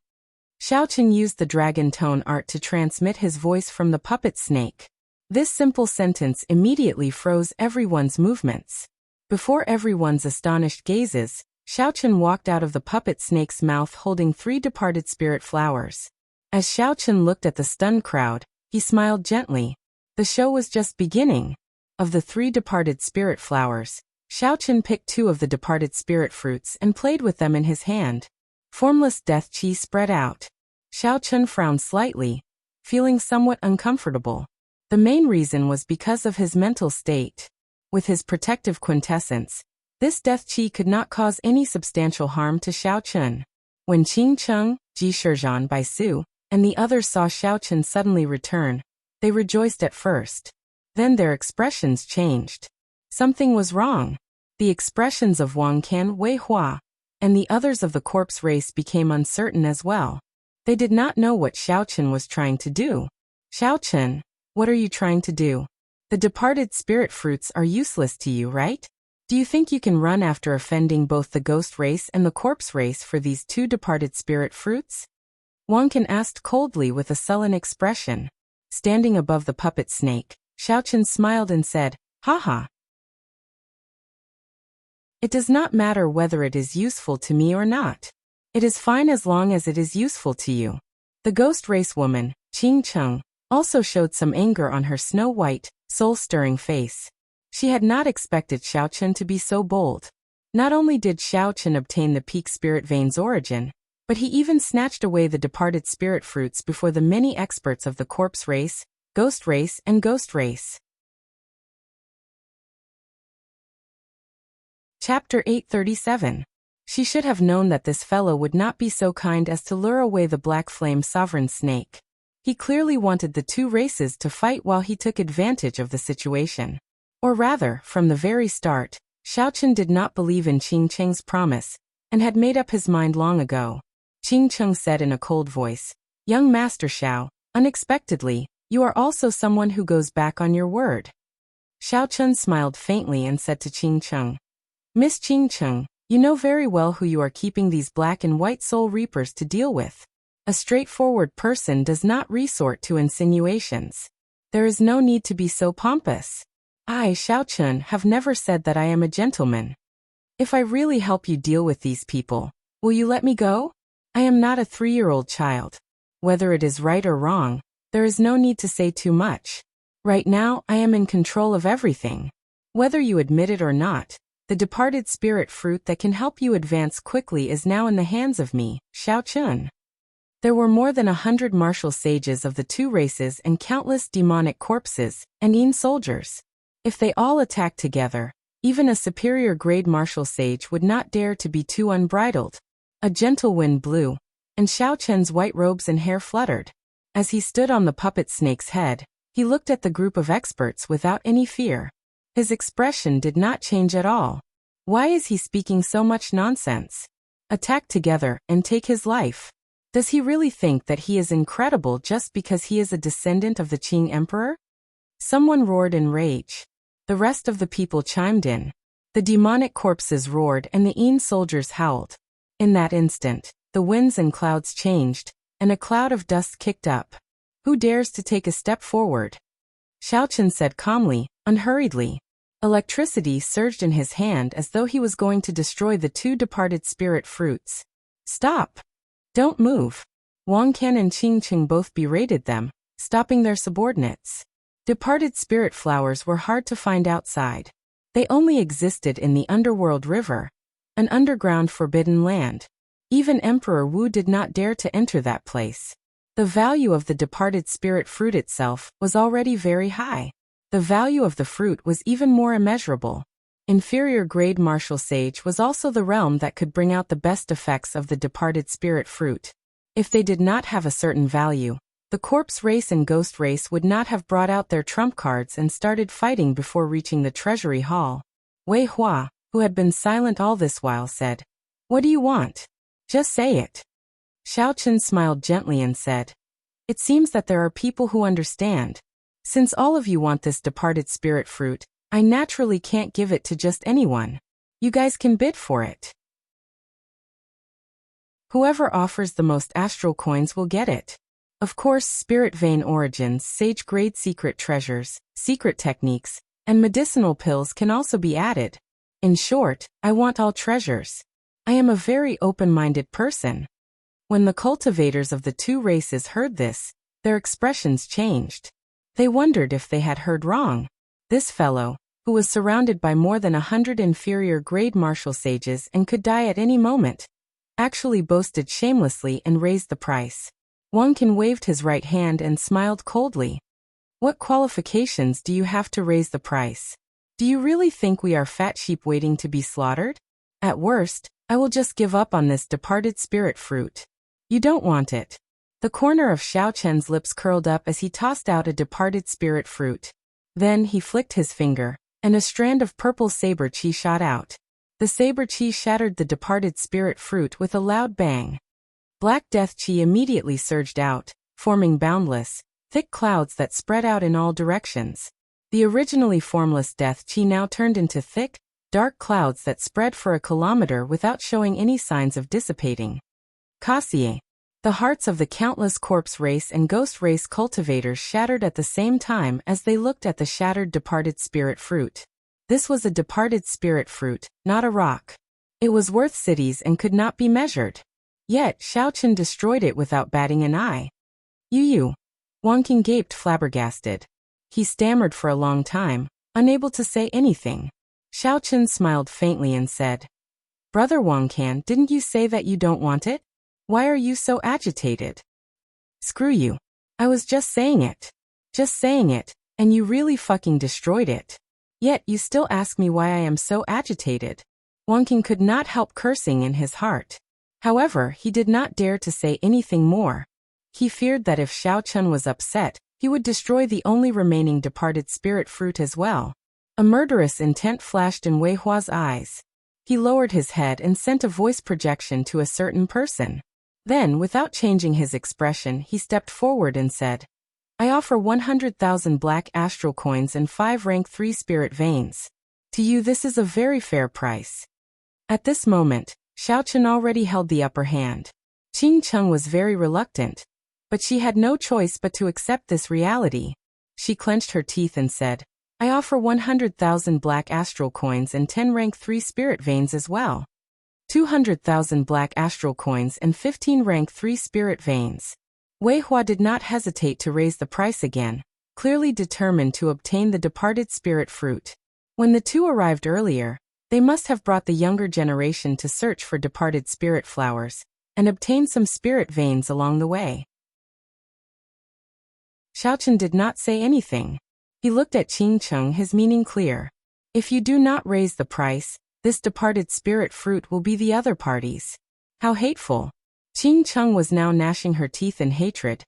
Xiao Chen used the dragon tone art to transmit his voice from the puppet snake. This simple sentence immediately froze everyone's movements. Before everyone's astonished gazes, Xiao Chen walked out of the puppet snake's mouth holding 3 departed spirit flowers. As Xiao Chen looked at the stunned crowd, he smiled gently. The show was just beginning. Of the 3 departed spirit flowers, Xiao Chen picked 2 of the departed spirit fruits and played with them in his hand. Formless death chi spread out. Xiao Chun frowned slightly, feeling somewhat uncomfortable. The main reason was because of his mental state. With his protective quintessence, this death qi could not cause any substantial harm to Xiao Chun. When Qing Cheng, Ji Shizhan Bai Su, and the others saw Xiao Chun suddenly return, they rejoiced at first. Then their expressions changed. Something was wrong. The expressions of Wang Qian, Wei Hua, and the others of the corpse race became uncertain as well. They did not know what Xiao Chun was trying to do. Xiao Chun, what are you trying to do? The departed spirit fruits are useless to you, right? Do you think you can run after offending both the ghost race and the corpse race for these two departed spirit fruits? Wang Qian asked coldly with a sullen expression. Standing above the puppet snake, Xiao Chun smiled and said, "Haha. It does not matter whether it is useful to me or not. It is fine as long as it is useful to you." The ghost race woman, Qing Cheng, also showed some anger on her snow-white, soul-stirring face. She had not expected Xiao Chun to be so bold. Not only did Xiao Chun obtain the peak spirit vein's origin, but he even snatched away the departed spirit fruits before the many experts of the corpse race, ghost race, and ghost race. Chapter 837. She should have known that this fellow would not be so kind as to lure away the black flame sovereign snake. He clearly wanted the two races to fight while he took advantage of the situation. Or rather, from the very start, Xiao Chun did not believe in Qing Cheng's promise, and had made up his mind long ago. Qing Cheng said in a cold voice, "Young Master Xiao, unexpectedly, you are also someone who goes back on your word." Xiao Chun smiled faintly and said to Qing Cheng, "Miss Qing Cheng, you know very well who you are keeping these black and white soul reapers to deal with. A straightforward person does not resort to insinuations. There is no need to be so pompous. I, Xiao Chun, have never said that I am a gentleman. If I really help you deal with these people, will you let me go? I am not a 3-year-old child. Whether it is right or wrong, there is no need to say too much. Right now, I am in control of everything. Whether you admit it or not, the departed spirit fruit that can help you advance quickly is now in the hands of me, Xiao Chun." There were more than 100 martial sages of the two races and countless demonic corpses, and Yin soldiers. If they all attacked together, even a superior grade martial sage would not dare to be too unbridled. A gentle wind blew, and Xiao Chun's white robes and hair fluttered. As he stood on the puppet snake's head, he looked at the group of experts without any fear. His expression did not change at all. Why is he speaking so much nonsense? Attack together and take his life. Does he really think that he is incredible just because he is a descendant of the Qing Emperor? Someone roared in rage. The rest of the people chimed in. The demonic corpses roared and the Yin soldiers howled. In that instant, the winds and clouds changed, and a cloud of dust kicked up. Who dares to take a step forward? Xiao Chun said calmly, unhurriedly. Electricity surged in his hand as though he was going to destroy the two departed spirit fruits. Stop! Don't move. Wang Qian and Qing Cheng both berated them, stopping their subordinates. Departed spirit flowers were hard to find outside. They only existed in the underworld river, an underground forbidden land. Even Emperor Wu did not dare to enter that place. The value of the departed spirit fruit itself was already very high. The value of the fruit was even more immeasurable. Inferior grade martial sage was also the realm that could bring out the best effects of the departed spirit fruit. If they did not have a certain value, the corpse race and ghost race would not have brought out their trump cards and started fighting before reaching the treasury hall. Wei Hua, who had been silent all this while, said, "What do you want? Just say it." Xiao Chun smiled gently and said, "It seems that there are people who understand. Since all of you want this departed spirit fruit, I naturally can't give it to just anyone. You guys can bid for it. Whoever offers the most astral coins will get it. Of course, spirit vein origins, sage grade secret treasures, secret techniques, and medicinal pills can also be added. In short, I want all treasures. I am a very open-minded person." When the cultivators of the two races heard this, their expressions changed. They wondered if they had heard wrong. This fellow, who was surrounded by more than 100 inferior grade martial sages and could die at any moment, actually boasted shamelessly and raised the price. Wang Qin waved his right hand and smiled coldly. What qualifications do you have to raise the price? Do you really think we are fat sheep waiting to be slaughtered? At worst, I will just give up on this departed spirit fruit. You don't want it. The corner of Xiao Chen's lips curled up as he tossed out a departed spirit fruit. Then he flicked his finger, and a strand of purple saber chi shot out. The saber chi shattered the departed spirit fruit with a loud bang. Black death chi immediately surged out, forming boundless, thick clouds that spread out in all directions. The originally formless death chi now turned into thick, dark clouds that spread for a kilometer without showing any signs of dissipating. Kasie. The hearts of the countless corpse race and ghost race cultivators shattered at the same time as they looked at the shattered departed spirit fruit. This was a departed spirit fruit, not a rock. It was worth cities and could not be measured. Yet Xiao Chen destroyed it without batting an eye. You. Wang Qin gaped flabbergasted. He stammered for a long time, unable to say anything. Xiao Chen smiled faintly and said, Brother Wang Qin, didn't you say that you don't want it? Why are you so agitated? Screw you. I was just saying it. Just saying it, and you really fucking destroyed it. Yet you still ask me why I am so agitated. Wang Qin could not help cursing in his heart. However, he did not dare to say anything more. He feared that if Xiao Chen was upset, he would destroy the only remaining departed spirit fruit as well. A murderous intent flashed in Wei Hua's eyes. He lowered his head and sent a voice projection to a certain person. Then, without changing his expression, he stepped forward and said, I offer 100,000 black astral coins and 5 rank 3 spirit veins. To you this is a very fair price. At this moment, Xiao Chen already held the upper hand. Qing Cheng was very reluctant, but she had no choice but to accept this reality. She clenched her teeth and said, I offer 100,000 black astral coins and 10 rank 3 spirit veins as well. 200,000 black astral coins and 15 rank 3 spirit veins. Wei Hua did not hesitate to raise the price again, clearly determined to obtain the departed spirit fruit. When the two arrived earlier, they must have brought the younger generation to search for departed spirit flowers, and obtain some spirit veins along the way. Xiao Chen did not say anything. He looked at Qing Cheng, his meaning clear. If you do not raise the price, this departed spirit fruit will be the other party's. How hateful. Qing Cheng was now gnashing her teeth in hatred,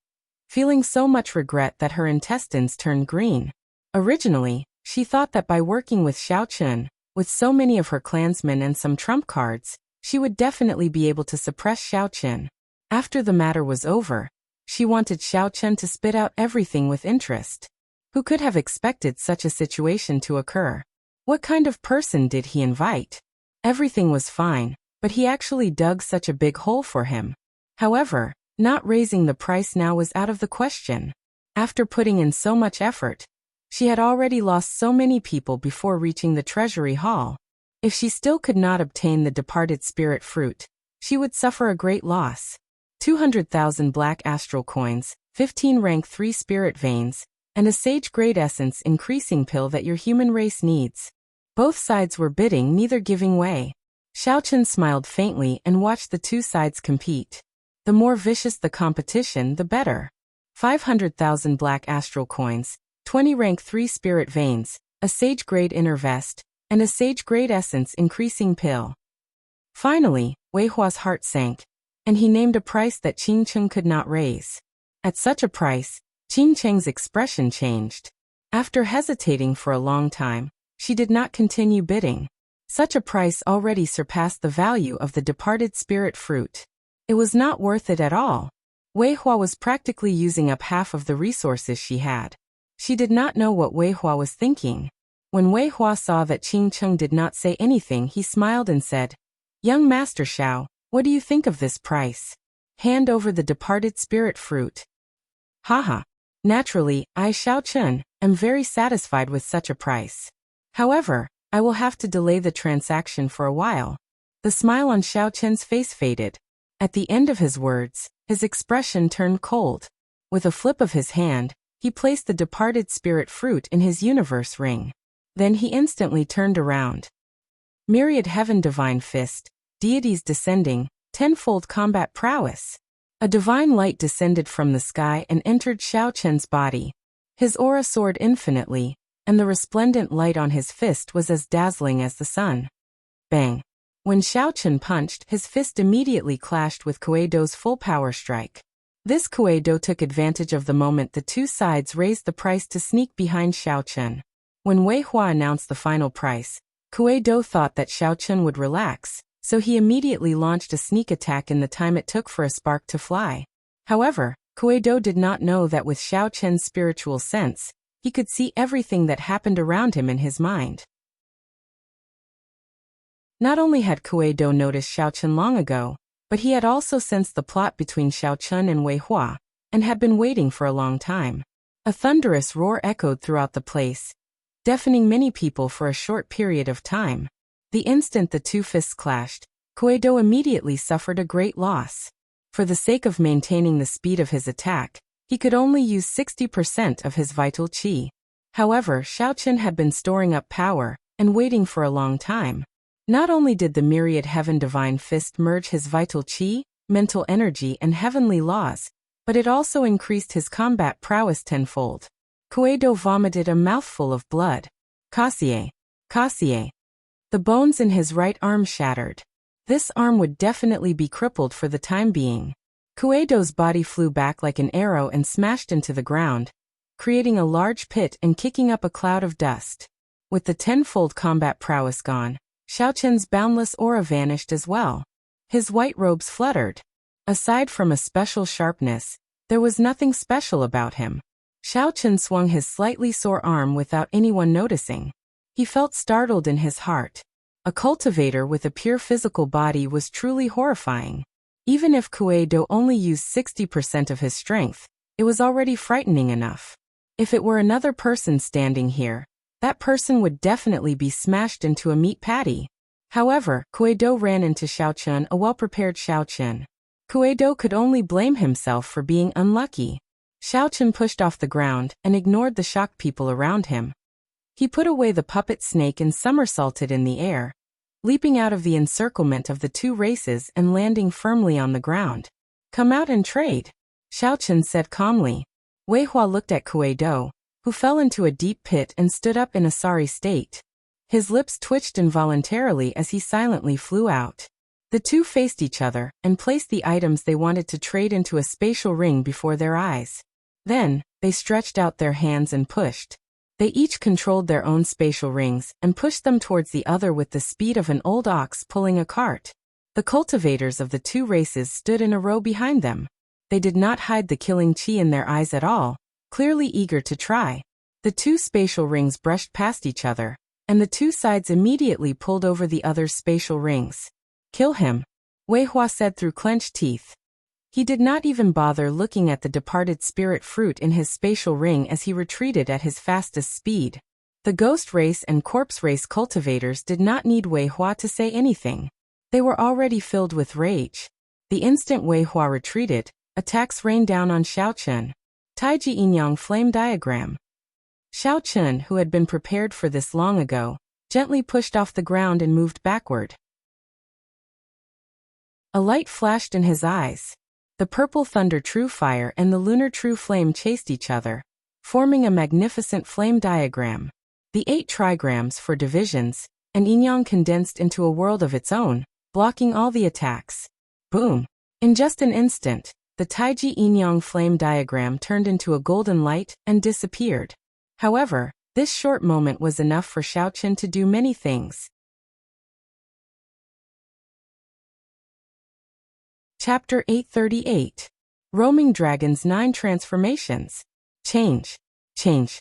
feeling so much regret that her intestines turned green. Originally, she thought that by working with Xiao Chen, with so many of her clansmen and some trump cards, she would definitely be able to suppress Xiao Chen. After the matter was over, she wanted Xiao Chen to spit out everything with interest. Who could have expected such a situation to occur? What kind of person did he invite? Everything was fine, but he actually dug such a big hole for him. However, not raising the price now was out of the question. After putting in so much effort, she had already lost so many people before reaching the treasury hall. If she still could not obtain the departed spirit fruit, she would suffer a great loss. 200,000 black astral coins, 15 rank 3 spirit veins, and a sage-grade essence increasing pill that your human race needs. Both sides were bidding, neither giving way. Xiao Chen smiled faintly and watched the two sides compete. The more vicious the competition, the better. 500,000 black astral coins, 20 rank 3 spirit veins, a sage-grade inner vest, and a sage-grade essence increasing pill. Finally, Wei Hua's heart sank, and he named a price that Qing Cheng could not raise. At such a price, Qing Cheng's expression changed. After hesitating for a long time, she did not continue bidding. Such a price already surpassed the value of the departed spirit fruit. It was not worth it at all. Wei Hua was practically using up half of the resources she had. She did not know what Wei Hua was thinking. When Wei Hua saw that Qing Cheng did not say anything, he smiled and said, Young Master Xiao, what do you think of this price? Hand over the departed spirit fruit. Haha. Naturally, I, Xiao Chen, am very satisfied with such a price. However, I will have to delay the transaction for a while. The smile on Xiao Chen's face faded. At the end of his words, his expression turned cold. With a flip of his hand, he placed the departed spirit fruit in his universe ring. Then he instantly turned around. Myriad Heaven Divine Fist, deities descending, tenfold combat prowess. A divine light descended from the sky and entered Xiao Chen's body. His aura soared infinitely, and the resplendent light on his fist was as dazzling as the sun. Bang! When Xiao Chen punched, his fist immediately clashed with Kuei-do's full power strike. This Kuei-do took advantage of the moment the two sides raised the price to sneak behind Xiao Chen. When Wei Hua announced the final price, Kuei-do thought that Xiao Chen would relax, so he immediately launched a sneak attack in the time it took for a spark to fly. However, Kuei-do did not know that with Xiao Chen's spiritual sense, he could see everything that happened around him in his mind. Not only had Kuei-do noticed Xiao Chen long ago, but he had also sensed the plot between Xiao Chen and Wei Hua, and had been waiting for a long time. A thunderous roar echoed throughout the place, deafening many people for a short period of time. The instant the two fists clashed, Kuei-do immediately suffered a great loss. For the sake of maintaining the speed of his attack, he could only use 60% of his vital qi. However, Xiao Chen had been storing up power and waiting for a long time. Not only did the myriad heaven divine fist merge his vital qi, mental energy and heavenly laws, but it also increased his combat prowess tenfold. Kuei-do vomited a mouthful of blood. Kasie. Kasie. The bones in his right arm shattered. This arm would definitely be crippled for the time being. Kuei-do's body flew back like an arrow and smashed into the ground, creating a large pit and kicking up a cloud of dust. With the tenfold combat prowess gone, Xiao Chen's boundless aura vanished as well. His white robes fluttered. Aside from a special sharpness, there was nothing special about him. Xiao Chen swung his slightly sore arm without anyone noticing. He felt startled in his heart. A cultivator with a pure physical body was truly horrifying. Even if Kuei-do only used 60% of his strength, it was already frightening enough. If it were another person standing here, that person would definitely be smashed into a meat patty. However, Kuei-do ran into Xiao Chen, a well-prepared Xiao Chen. Kuei-do could only blame himself for being unlucky. Xiao Chen pushed off the ground and ignored the shocked people around him. He put away the puppet snake and somersaulted in the air, leaping out of the encirclement of the two races and landing firmly on the ground. "Come out and trade," Xiao Chen said calmly. Wei Hua looked at Kuei-do, who fell into a deep pit and stood up in a sorry state. His lips twitched involuntarily as he silently flew out. The two faced each other and placed the items they wanted to trade into a spatial ring before their eyes. Then, they stretched out their hands and pushed. They each controlled their own spatial rings and pushed them towards the other with the speed of an old ox pulling a cart. The cultivators of the two races stood in a row behind them. They did not hide the killing chi in their eyes at all, clearly eager to try. The two spatial rings brushed past each other, and the two sides immediately pulled over the other's spatial rings. "Kill him," Wei Hua said through clenched teeth. He did not even bother looking at the departed spirit fruit in his spatial ring as he retreated at his fastest speed. The ghost race and corpse race cultivators did not need Wei Hua to say anything. They were already filled with rage. The instant Wei Hua retreated, attacks rained down on Xiao Chen. Taiji Yinyang flame diagram. Xiao Chen, who had been prepared for this long ago, gently pushed off the ground and moved backward. A light flashed in his eyes. The purple thunder true fire and the lunar true flame chased each other, forming a magnificent flame diagram. The 8 trigrams for divisions, and Yinyang condensed into a world of its own, blocking all the attacks. Boom! In just an instant, the Taiji Yinyang flame diagram turned into a golden light and disappeared. However, this short moment was enough for Xiao Chen to do many things. Chapter 838. Roaming Dragon's 9 Transformations. Change. Change.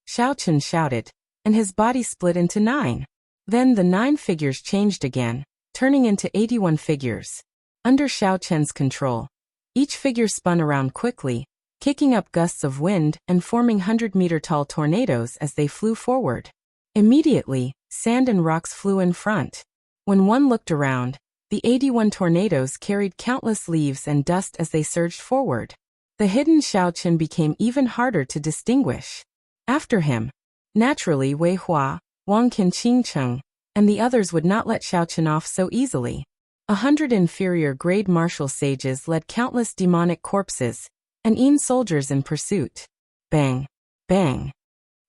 Xiao Chen shouted, and his body split into 9. Then the 9 figures changed again, turning into 81 figures. Under Xiao Chen's control, each figure spun around quickly, kicking up gusts of wind and forming 100-meter-tall tornadoes as they flew forward. Immediately, sand and rocks flew in front. When one looked around, the 81 tornadoes carried countless leaves and dust as they surged forward. The hidden Xiao Chen became even harder to distinguish. After him, naturally Wei Hua, Wang Qinqingcheng, and the others would not let Xiao Chen off so easily. 100 inferior grade martial sages led countless demonic corpses, and Een soldiers in pursuit. Bang! Bang!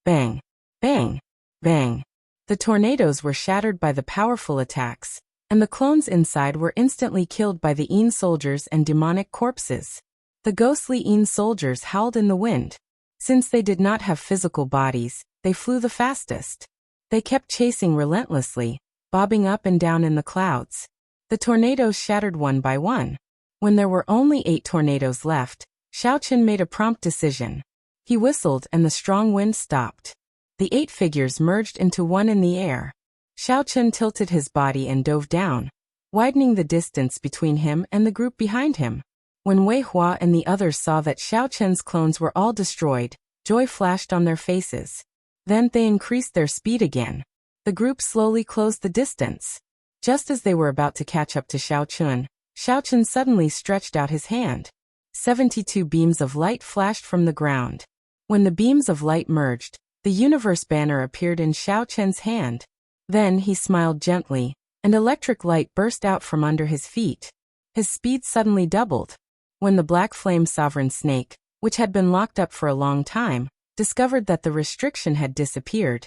Bang! Bang! Bang! The tornadoes were shattered by the powerful attacks, and the clones inside were instantly killed by the Een soldiers and demonic corpses. The ghostly Een soldiers howled in the wind. Since they did not have physical bodies, they flew the fastest. They kept chasing relentlessly, bobbing up and down in the clouds. The tornadoes shattered one by one. When there were only 8 tornadoes left, Xiaoqun made a prompt decision. He whistled and the strong wind stopped. The 8 figures merged into one in the air. Xiaoqun tilted his body and dove down, widening the distance between him and the group behind him. When Wei Hua and the others saw that Xiaoqun's clones were all destroyed, joy flashed on their faces. Then they increased their speed again. The group slowly closed the distance. Just as they were about to catch up to Xiaoqun suddenly stretched out his hand. 72 beams of light flashed from the ground. When the beams of light merged, the universe banner appeared in Xiaoqun's hand. Then he smiled gently, and electric light burst out from under his feet. His speed suddenly doubled. When the black flame sovereign snake, which had been locked up for a long time, discovered that the restriction had disappeared,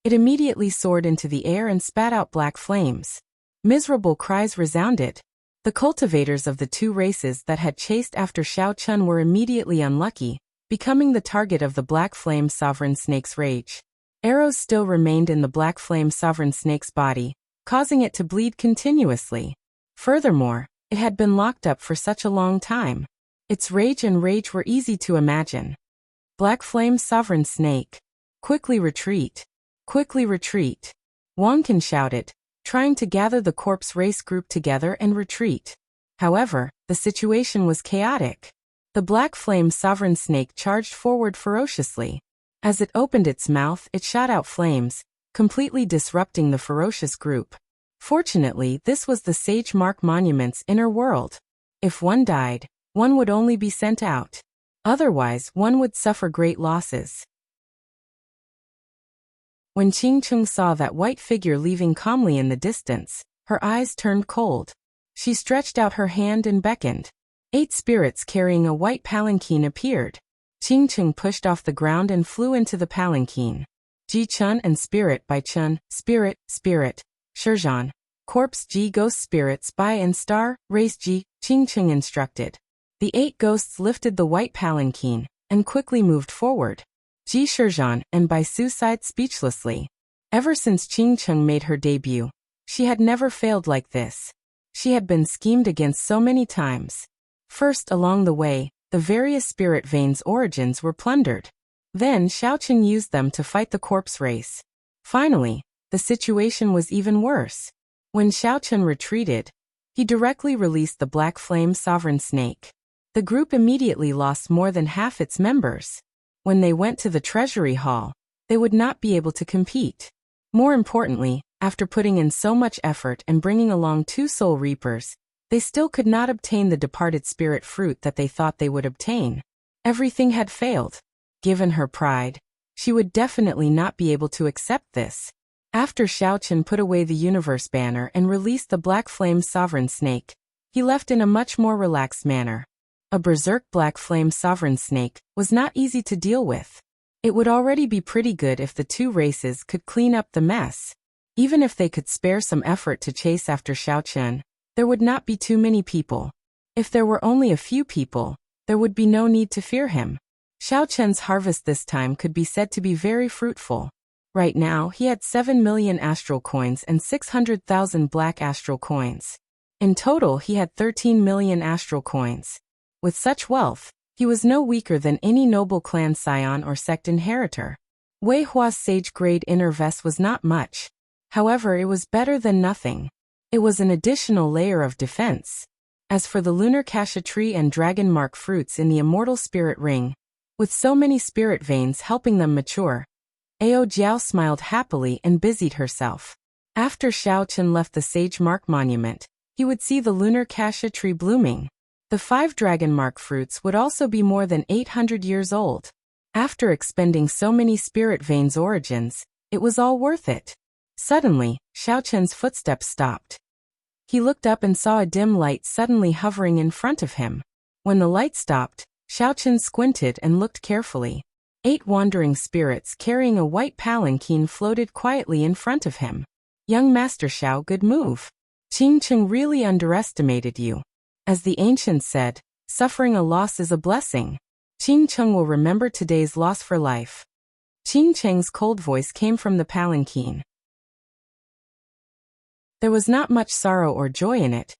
it immediately soared into the air and spat out black flames. Miserable cries resounded. The cultivators of the 2 races that had chased after Xiaoqun were immediately unlucky, becoming the target of the black flame sovereign snake's rage. Arrows still remained in the black flame sovereign snake's body, causing it to bleed continuously. Furthermore, it had been locked up for such a long time. Its rage were easy to imagine. Black flame sovereign snake. Quickly retreat. Quickly retreat. Wang Can shouted, trying to gather the corpse race group together and retreat. However, the situation was chaotic. The black flame sovereign snake charged forward ferociously. As it opened its mouth, it shot out flames, completely disrupting the ferocious group. Fortunately, this was the Sage Mark Monument's inner world. If one died, one would only be sent out. Otherwise, one would suffer great losses. When Qingcheng saw that white figure leaving calmly in the distance, her eyes turned cold. She stretched out her hand and beckoned. 8 spirits carrying a white palanquin appeared. Qingcheng pushed off the ground and flew into the palanquin. Ji Chun and Spirit by Chun, Spirit, Shizhan, Corpse Ji Ghost Spirits by and Star, Race Ji, Qingcheng instructed. The 8 ghosts lifted the white palanquin and quickly moved forward. Ji Shizhan and Bai Su sighed speechlessly. Ever since Qingcheng made her debut, she had never failed like this. She had been schemed against so many times. First, along the way, the various spirit veins' origins were plundered. Then Xiaoqun used them to fight the corpse race. Finally, the situation was even worse. When Xiaoqun retreated, he directly released the black flame sovereign snake. The group immediately lost more than half its members. When they went to the treasury hall, they would not be able to compete. More importantly, after putting in so much effort and bringing along 2 soul reapers, they still could not obtain the departed spirit fruit that they thought they would obtain. Everything had failed. Given her pride, she would definitely not be able to accept this. After Xiaoqun put away the universe banner and released the black flame sovereign snake, he left in a much more relaxed manner. A berserk black flame sovereign snake was not easy to deal with. It would already be pretty good if the 2 races could clean up the mess. Even if they could spare some effort to chase after Xiaoqun, there would not be too many people. If there were only a few people, there would be no need to fear him. Xiaoqun's harvest this time could be said to be very fruitful. Right now, he had 7 million astral coins and 600,000 black astral coins. In total, he had 13 million astral coins. With such wealth, he was no weaker than any noble clan scion or sect inheritor. Wei Hua's sage-grade inner vest was not much. However, it was better than nothing. It was an additional layer of defense. As for the lunar cassia tree and dragon mark fruits in the immortal spirit ring, with so many spirit veins helping them mature, Ao Jiao smiled happily and busied herself. After Xiaoqun left the Sage Mark Monument, he would see the lunar cassia tree blooming. The 5 dragon mark fruits would also be more than 800 years old. After expending so many spirit veins' origins, it was all worth it. Suddenly, Xiaoqun's footsteps stopped. He looked up and saw a dim light suddenly hovering in front of him. When the light stopped, Xiaochen squinted and looked carefully. 8 wandering spirits carrying a white palanquin floated quietly in front of him. Young Master Xiao, good move. Qing Cheng really underestimated you. As the ancients said, suffering a loss is a blessing. Qing Cheng will remember today's loss for life. Qing Cheng's cold voice came from the palanquin. There was not much sorrow or joy in it.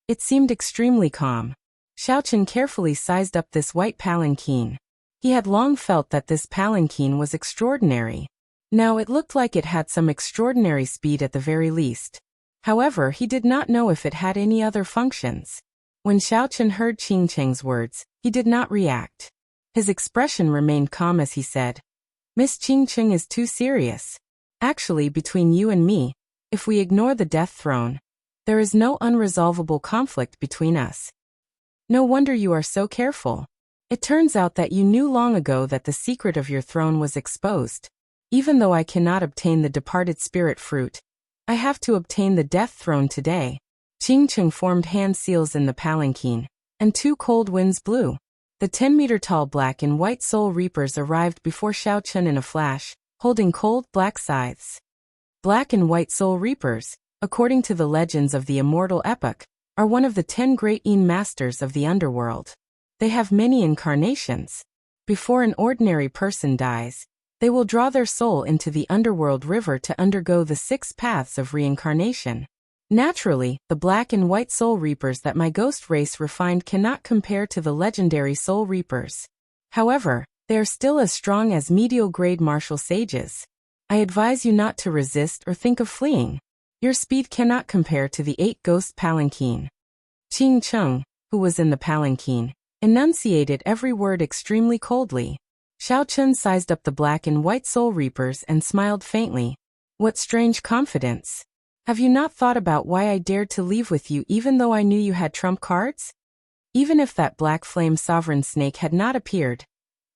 It seemed extremely calm. Xiaochen carefully sized up this white palanquin. He had long felt that this palanquin was extraordinary. Now it looked like it had some extraordinary speed at the very least. However, he did not know if it had any other functions. When Xiaochen heard Qing Cheng's words, he did not react. His expression remained calm as he said, Miss Qing Cheng is too serious. Actually, between you and me, if we ignore the death throne, there is no unresolvable conflict between us. No wonder you are so careful. It turns out that you knew long ago that the secret of your throne was exposed. Even though I cannot obtain the departed spirit fruit, I have to obtain the death throne today. Qing Cheng formed hand seals in the palanquin, and 2 cold winds blew. The 10-meter-tall black and white soul reapers arrived before Xiaochen in a flash, holding cold black scythes. Black and white soul reapers, according to the legends of the immortal epoch, are one of the 10 great Yin masters of the underworld. They have many incarnations. Before an ordinary person dies, they will draw their soul into the underworld river to undergo the 6 paths of reincarnation. Naturally, the black and white soul reapers that my ghost race refined cannot compare to the legendary soul reapers. However, they are still as strong as medial-grade martial sages. I advise you not to resist or think of fleeing. Your speed cannot compare to the 8 ghost palanquin. Qing Cheng, who was in the palanquin, enunciated every word extremely coldly. Xiaochen sized up the black and white soul reapers and smiled faintly. What strange confidence. Have you not thought about why I dared to leave with you even though I knew you had trump cards? Even if that black flame sovereign snake had not appeared,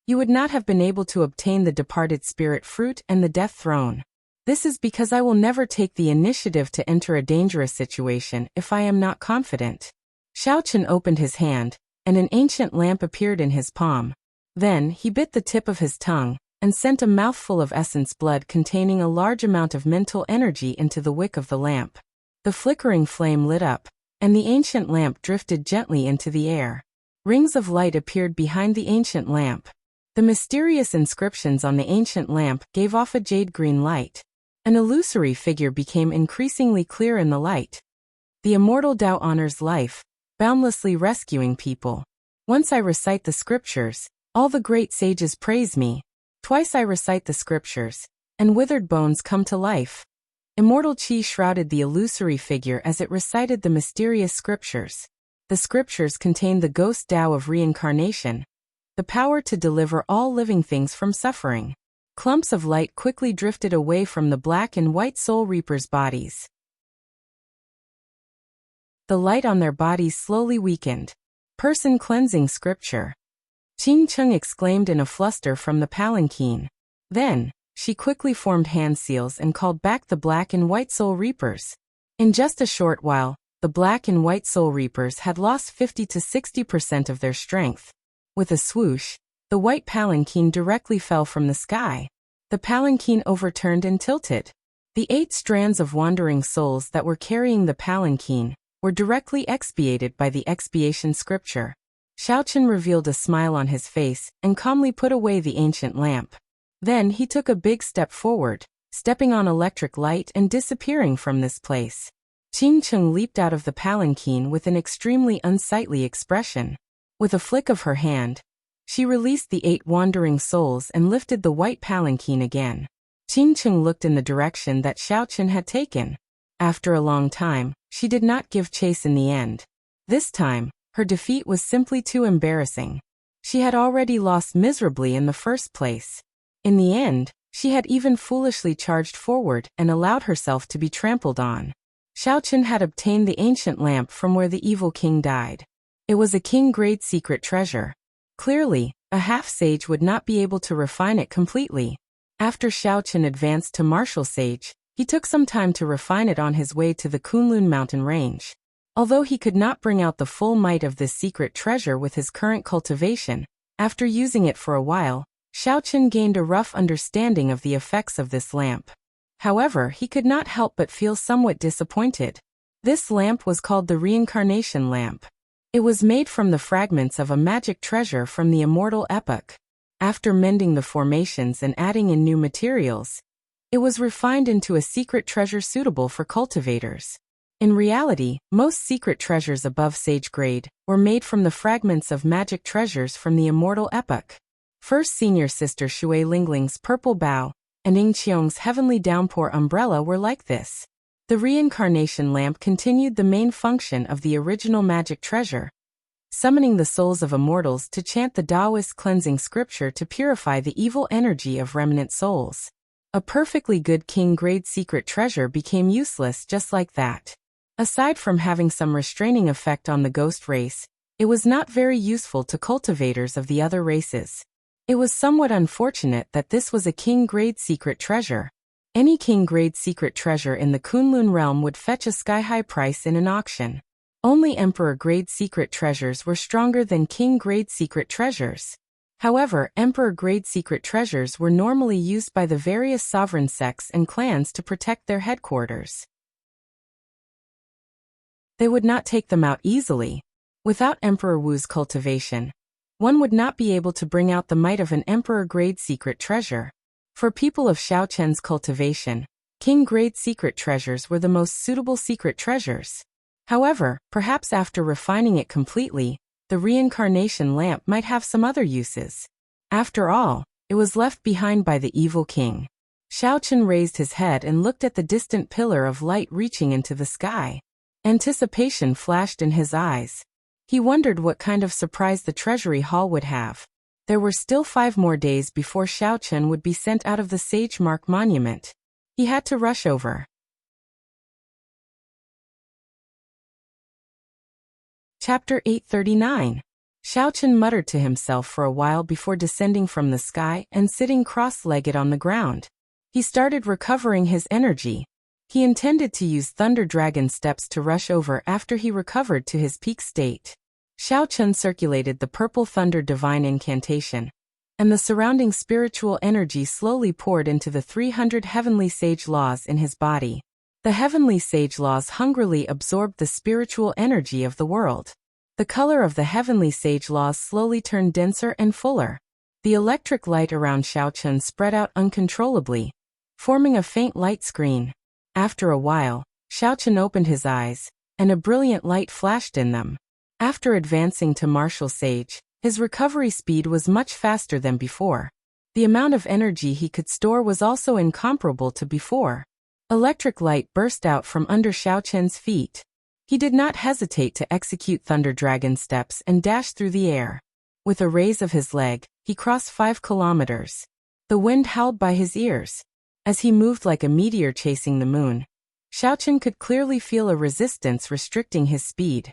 you would not have been able to obtain the departed spirit fruit and the death throne. This is because I will never take the initiative to enter a dangerous situation if I am not confident. Xiaochen opened his hand, and an ancient lamp appeared in his palm. Then, he bit the tip of his tongue, and sent a mouthful of essence blood containing a large amount of mental energy into the wick of the lamp. The flickering flame lit up, and the ancient lamp drifted gently into the air. Rings of light appeared behind the ancient lamp. The mysterious inscriptions on the ancient lamp gave off a jade-green light. An illusory figure became increasingly clear in the light. The immortal Tao honors life, boundlessly rescuing people. Once I recite the scriptures, all the great sages praise me. Twice I recite the scriptures, and withered bones come to life. Immortal Qi shrouded the illusory figure as it recited the mysterious scriptures. The scriptures contained the ghost Tao of reincarnation, the power to deliver all living things from suffering. Clumps of light quickly drifted away from the black and white soul reapers' bodies. The light on their bodies slowly weakened. Person cleansing scripture. Qing Cheng exclaimed in a fluster from the palanquin. Then, she quickly formed hand seals and called back the black and white soul reapers. In just a short while, the black and white soul reapers had lost 50 to 60% of their strength. With a swoosh, the white palanquin directly fell from the sky. The palanquin overturned and tilted. The 8 strands of wandering souls that were carrying the palanquin were directly expiated by the expiation scripture. Xiaochen revealed a smile on his face and calmly put away the ancient lamp. Then he took a big step forward, stepping on electric light and disappearing from this place. Qing Cheng leaped out of the palanquin with an extremely unsightly expression. With a flick of her hand, she released the 8 wandering souls and lifted the white palanquin again. Qing Cheng looked in the direction that Xiaochen had taken. After a long time, she did not give chase in the end. This time, her defeat was simply too embarrassing. She had already lost miserably in the first place. In the end, she had even foolishly charged forward and allowed herself to be trampled on. Xiaochen had obtained the ancient lamp from where the evil king died. It was a king-grade secret treasure. Clearly, a half-sage would not be able to refine it completely. After Xiaochen advanced to martial sage, he took some time to refine it on his way to the Kunlun mountain range. Although he could not bring out the full might of this secret treasure with his current cultivation, after using it for a while, Xiaochen gained a rough understanding of the effects of this lamp. However, he could not help but feel somewhat disappointed. This lamp was called the reincarnation lamp. It was made from the fragments of a magic treasure from the immortal epoch. After mending the formations and adding in new materials, it was refined into a secret treasure suitable for cultivators. In reality, most secret treasures above sage grade were made from the fragments of magic treasures from the immortal epoch. First senior sister Shui Lingling's purple bow and Ying Qiong's heavenly downpour umbrella were like this. The reincarnation lamp continued the main function of the original magic treasure, summoning the souls of immortals to chant the Taoist cleansing scripture to purify the evil energy of remnant souls. A perfectly good king-grade secret treasure became useless just like that. Aside from having some restraining effect on the ghost race, it was not very useful to cultivators of the other races. It was somewhat unfortunate that this was a king-grade secret treasure. Any king-grade secret treasure in the Kunlun realm would fetch a sky-high price in an auction. Only emperor-grade secret treasures were stronger than king-grade secret treasures. However, emperor-grade secret treasures were normally used by the various sovereign sects and clans to protect their headquarters. They would not take them out easily. Without Emperor Wu's cultivation, one would not be able to bring out the might of an emperor-grade secret treasure. For people of Xiaochen's cultivation, king-grade secret treasures were the most suitable secret treasures. However, perhaps after refining it completely, the reincarnation lamp might have some other uses. After all, it was left behind by the evil king. Xiaochen raised his head and looked at the distant pillar of light reaching into the sky. Anticipation flashed in his eyes. He wondered what kind of surprise the treasury hall would have. There were still 5 more days before Xiaochen would be sent out of the Sage Mark Monument. He had to rush over. Chapter 839. Xiaochen muttered to himself for a while before descending from the sky and sitting cross-legged on the ground. He started recovering his energy. He intended to use Thunder Dragon steps to rush over after he recovered to his peak state. Xiaochen circulated the purple thunder divine incantation, and the surrounding spiritual energy slowly poured into the 300 heavenly sage laws in his body. The heavenly sage laws hungrily absorbed the spiritual energy of the world. The color of the heavenly sage laws slowly turned denser and fuller. The electric light around Xiaochen spread out uncontrollably, forming a faint light screen. After a while, Xiaochen opened his eyes, and a brilliant light flashed in them. After advancing to martial sage, his recovery speed was much faster than before. The amount of energy he could store was also incomparable to before. Electric light burst out from under Xiaochen's feet. He did not hesitate to execute Thunder Dragon steps and dash through the air. With a raise of his leg, he crossed 5 kilometers. The wind howled by his ears. As he moved like a meteor chasing the moon, Xiaochen could clearly feel a resistance restricting his speed.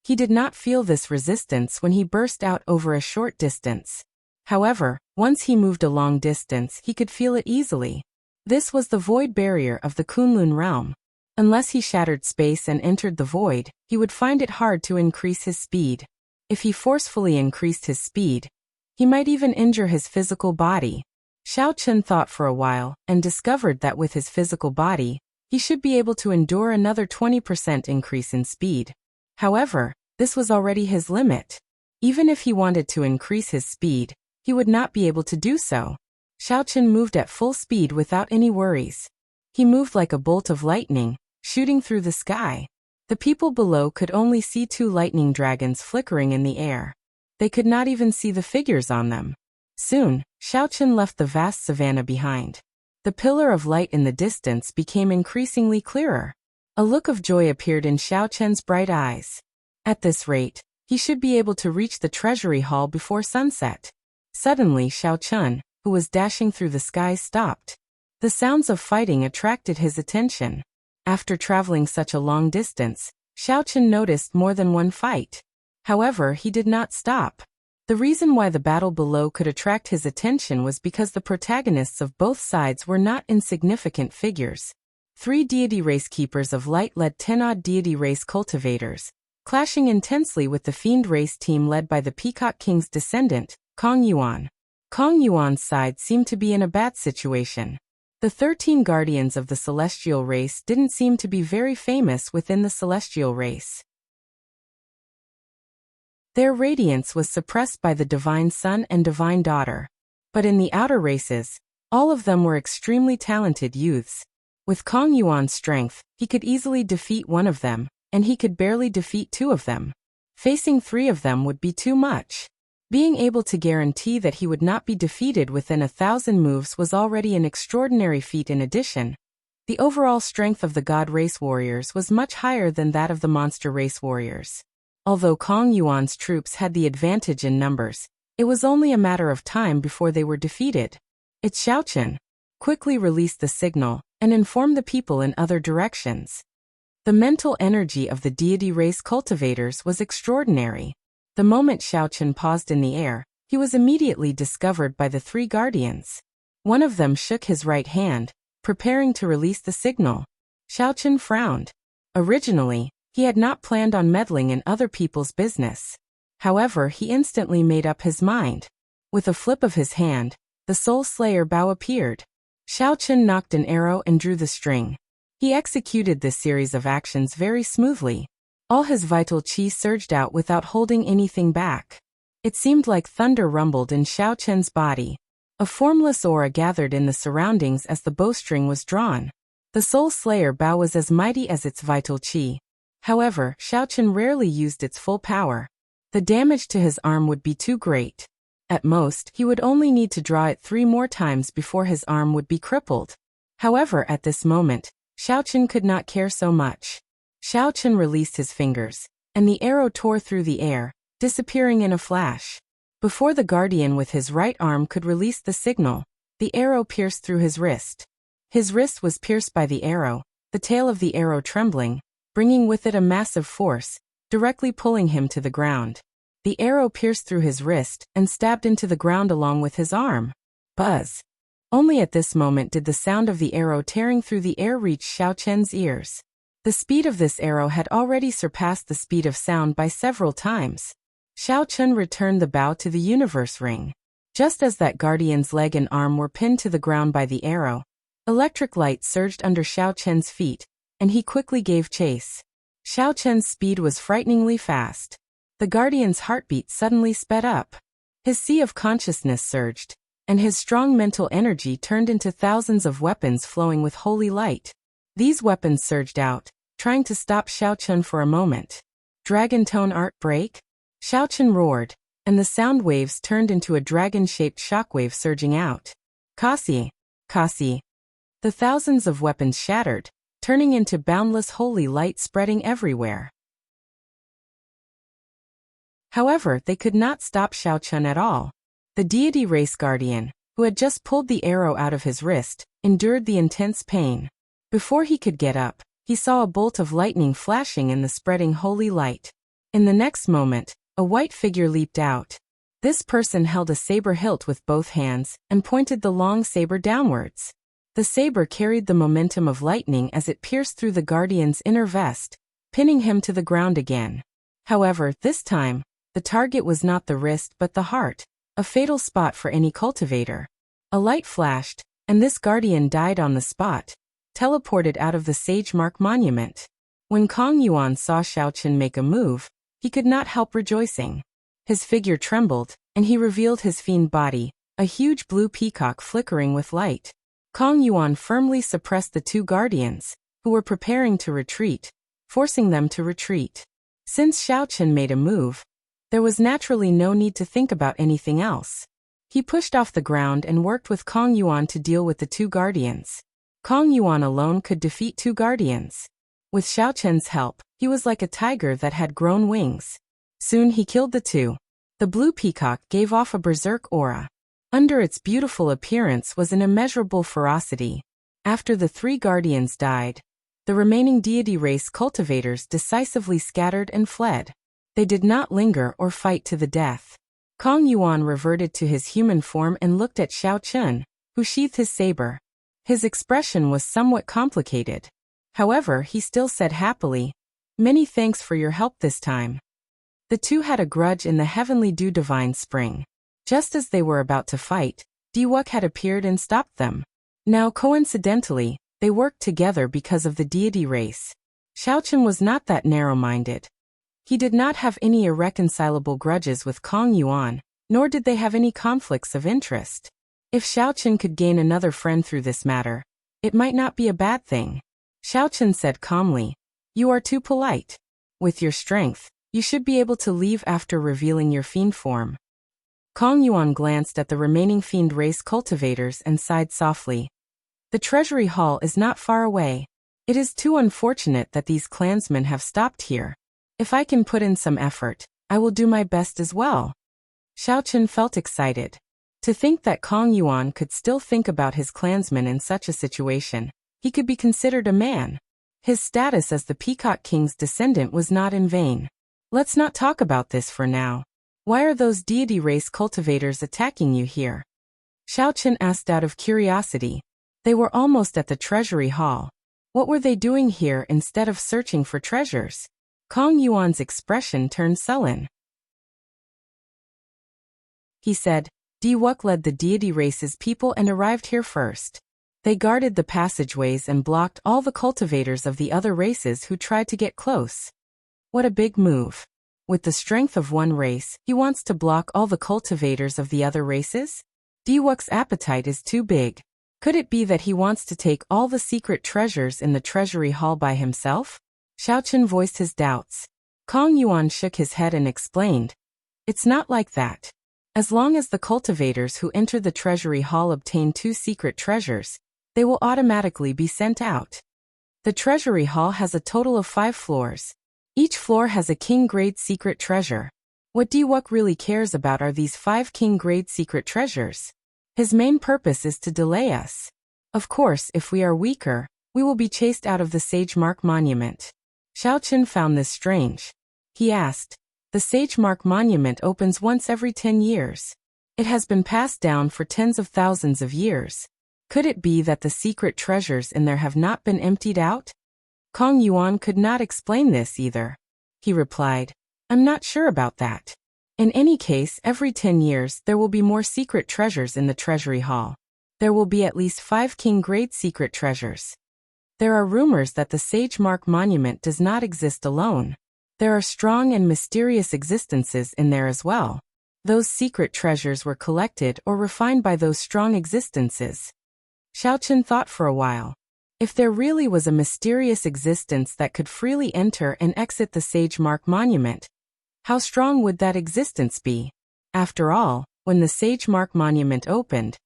He did not feel this resistance when he burst out over a short distance. However, once he moved a long distance, he could feel it easily. This was the void barrier of the Kunlun realm. Unless he shattered space and entered the void, he would find it hard to increase his speed. If he forcefully increased his speed, he might even injure his physical body. Xiaochen thought for a while and discovered that with his physical body, he should be able to endure another 20% increase in speed. However, this was already his limit. Even if he wanted to increase his speed, he would not be able to do so. Xiaochen moved at full speed without any worries. He moved like a bolt of lightning, shooting through the sky. The people below could only see 2 lightning dragons flickering in the air. They could not even see the figures on them. Soon, Xiaochen left the vast savanna behind. The pillar of light in the distance became increasingly clearer. A look of joy appeared in Xiaochen's bright eyes. At this rate, he should be able to reach the treasury hall before sunset. Suddenly Xiaochen, who was dashing through the sky, stopped. The sounds of fighting attracted his attention. After traveling such a long distance, Xiaochen noticed more than one fight. However, he did not stop. The reason why the battle below could attract his attention was because the protagonists of both sides were not insignificant figures. 3 deity race keepers of light led 10 odd deity race cultivators, clashing intensely with the fiend race team led by the Peacock King's descendant, Kong Yuan. Kong Yuan's side seemed to be in a bad situation. The 13 guardians of the celestial race didn't seem to be very famous within the celestial race. Their radiance was suppressed by the divine son and divine daughter. But in the outer races, all of them were extremely talented youths. With Kong Yuan's strength, he could easily defeat one of them, and he could barely defeat 2 of them. Facing 3 of them would be too much. Being able to guarantee that he would not be defeated within 1,000 moves was already an extraordinary feat. In addition, the overall strength of the God race warriors was much higher than that of the monster race warriors. Although Kong Yuan's troops had the advantage in numbers, it was only a matter of time before they were defeated. It's Xiaochen. Quickly released the signal and informed the people in other directions. The mental energy of the deity race cultivators was extraordinary. The moment Xiaochen paused in the air, he was immediately discovered by the 3 guardians. One of them shook his right hand, preparing to release the signal. Xiaochen frowned. Originally, he had not planned on meddling in other people's business. However, he instantly made up his mind. With a flip of his hand, the Soul Slayer bow appeared. Xiaochen knocked an arrow and drew the string. He executed this series of actions very smoothly. All his vital qi surged out without holding anything back. It seemed like thunder rumbled in Xiaochen's body. A formless aura gathered in the surroundings as the bowstring was drawn. The Soul Slayer bow was as mighty as its vital qi. However, Xiaochen rarely used its full power. The damage to his arm would be too great. At most, he would only need to draw it 3 more times before his arm would be crippled. However, at this moment, Xiaochen could not care so much. Xiaochen released his fingers, and the arrow tore through the air, disappearing in a flash. Before the guardian with his right arm could release the signal, the arrow pierced through his wrist. His wrist was pierced by the arrow, the tail of the arrow trembling, bringing with it a massive force, directly pulling him to the ground. The arrow pierced through his wrist and stabbed into the ground along with his arm. Buzz! Only at this moment did the sound of the arrow tearing through the air reach Xiaochen's ears. The speed of this arrow had already surpassed the speed of sound by several times. Xiaochen returned the bow to the universe ring. Just as that guardian's leg and arm were pinned to the ground by the arrow, electric light surged under Xiaochen's feet, and he quickly gave chase. Xiaochen's speed was frighteningly fast. The guardian's heartbeat suddenly sped up. His sea of consciousness surged, and his strong mental energy turned into thousands of weapons flowing with holy light. These weapons surged out, trying to stop Xiaochen for a moment. Dragon tone art break? Xiaochen roared, and the sound waves turned into a dragon-shaped shockwave surging out. Kasi! Kasi! The thousands of weapons shattered, turning into boundless holy light spreading everywhere. However, they could not stop Xiaochen at all. The deity race guardian, who had just pulled the arrow out of his wrist, endured the intense pain. Before he could get up, he saw a bolt of lightning flashing in the spreading holy light. In the next moment, a white figure leaped out. This person held a saber hilt with both hands and pointed the long saber downwards. The saber carried the momentum of lightning as it pierced through the guardian's inner vest, pinning him to the ground again. However, this time, the target was not the wrist but the heart, a fatal spot for any cultivator. A light flashed, and this guardian died on the spot, teleported out of the Sage Mark Monument. When Kong Yuan saw Xiaochen make a move, he could not help rejoicing. His figure trembled, and he revealed his fiend body, a huge blue peacock flickering with light. Kong Yuan firmly suppressed the 2 guardians, who were preparing to retreat, forcing them to retreat. Since Xiaochen made a move, there was naturally no need to think about anything else. He pushed off the ground and worked with Kong Yuan to deal with the 2 guardians. Kong Yuan alone could defeat 2 guardians. With Xiaochen's help, he was like a tiger that had grown wings. Soon he killed the 2. The blue peacock gave off a berserk aura. Under its beautiful appearance was an immeasurable ferocity. After the 3 guardians died, the remaining deity race cultivators decisively scattered and fled. They did not linger or fight to the death. Kong Yuan reverted to his human form and looked at Xiaochen, who sheathed his saber. His expression was somewhat complicated. However, he still said happily, "Many thanks for your help this time." The two had a grudge in the heavenly dew divine spring. Just as they were about to fight, Diwuk had appeared and stopped them. Now coincidentally, they worked together because of the deity race. Xiaochen was not that narrow-minded. He did not have any irreconcilable grudges with Kong Yuan, nor did they have any conflicts of interest. If Xiaochen could gain another friend through this matter, it might not be a bad thing. Xiaochen said calmly, "You are too polite. With your strength, you should be able to leave after revealing your fiend form." Kong Yuan glanced at the remaining fiend race cultivators and sighed softly. "The treasury hall is not far away. It is too unfortunate that these clansmen have stopped here. If I can put in some effort, I will do my best as well." Xiaochen felt excited. To think that Kong Yuan could still think about his clansmen in such a situation. He could be considered a man. His status as the Peacock King's descendant was not in vain. "Let's not talk about this for now. Why are those deity race cultivators attacking you here?" Xiaochen asked out of curiosity. They were almost at the treasury hall. What were they doing here instead of searching for treasures? Kong Yuan's expression turned sullen. He said, "Diwuk led the deity race's people and arrived here first. They guarded the passageways and blocked all the cultivators of the other races who tried to get close. What a big move. With the strength of one race, he wants to block all the cultivators of the other races? Diwuk's appetite is too big. Could it be that he wants to take all the secret treasures in the treasury hall by himself?" Xiaochen voiced his doubts. Kong Yuan shook his head and explained, "It's not like that. As long as the cultivators who enter the treasury hall obtain 2 secret treasures, they will automatically be sent out. The treasury hall has a total of 5 floors. Each floor has a king-grade secret treasure. What Diwuk really cares about are these 5 king-grade secret treasures. His main purpose is to delay us. Of course, if we are weaker, we will be chased out of the Sage Mark Monument." Xiaochen found this strange. He asked, "The Sage Mark Monument opens once every 10 years. It has been passed down for tens of thousands of years. Could it be that the secret treasures in there have not been emptied out?" Kong Yuan could not explain this either. He replied, "I'm not sure about that. In any case, every 10 years there will be more secret treasures in the treasury hall. There will be at least 5 king-grade secret treasures. There are rumors that the Sage Mark Monument does not exist alone. There are strong and mysterious existences in there as well. Those secret treasures were collected or refined by those strong existences." Xiaochen thought for a while. If there really was a mysterious existence that could freely enter and exit the Sage Mark Monument, how strong would that existence be? After all, when the Sage Mark Monument opened,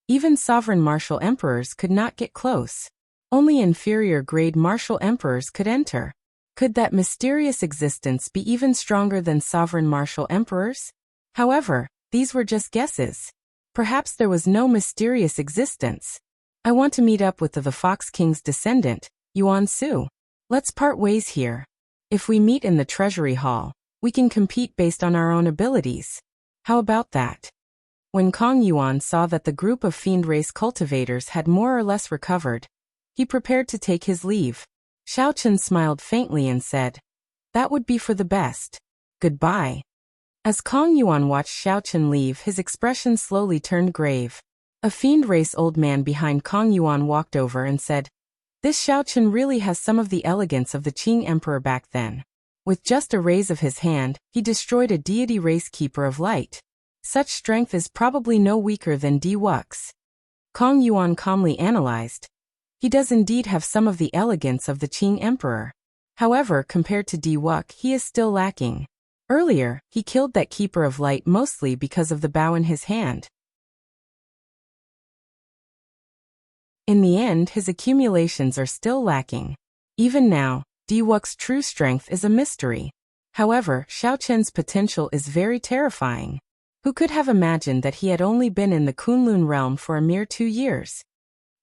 even sovereign martial emperors could not get close. Only inferior grade martial emperors could enter. Could that mysterious existence be even stronger than sovereign martial emperors? However, these were just guesses. Perhaps there was no mysterious existence. "I want to meet up with the Fox King's descendant, Yuan Su. Let's part ways here. If we meet in the treasury hall, we can compete based on our own abilities. How about that?" When Kong Yuan saw that the group of fiend race cultivators had more or less recovered, he prepared to take his leave. Xiaochen smiled faintly and said, "That would be for the best. Goodbye." As Kong Yuan watched Xiaochen leave, his expression slowly turned grave. A fiend race old man behind Kong Yuan walked over and said, "This Xiaochen really has some of the elegance of the Qing emperor back then." With just a raise of his hand, he destroyed a deity race keeper of light. Such strength is probably no weaker than Diwuk's. Kong Yuan calmly analyzed. He does indeed have some of the elegance of the Qing emperor. However, compared to Diwuk, he is still lacking. Earlier, he killed that keeper of light mostly because of the bow in his hand. In the end, his accumulations are still lacking. Even now, Diwuk's true strength is a mystery. However, Xiaochen's potential is very terrifying. Who could have imagined that he had only been in the Kunlun realm for a mere 2 years?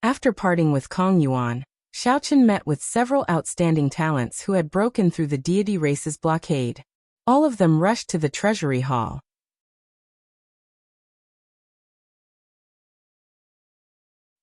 After parting with Kong Yuan, Xiaochen met with several outstanding talents who had broken through the deity race's blockade. All of them rushed to the treasury hall.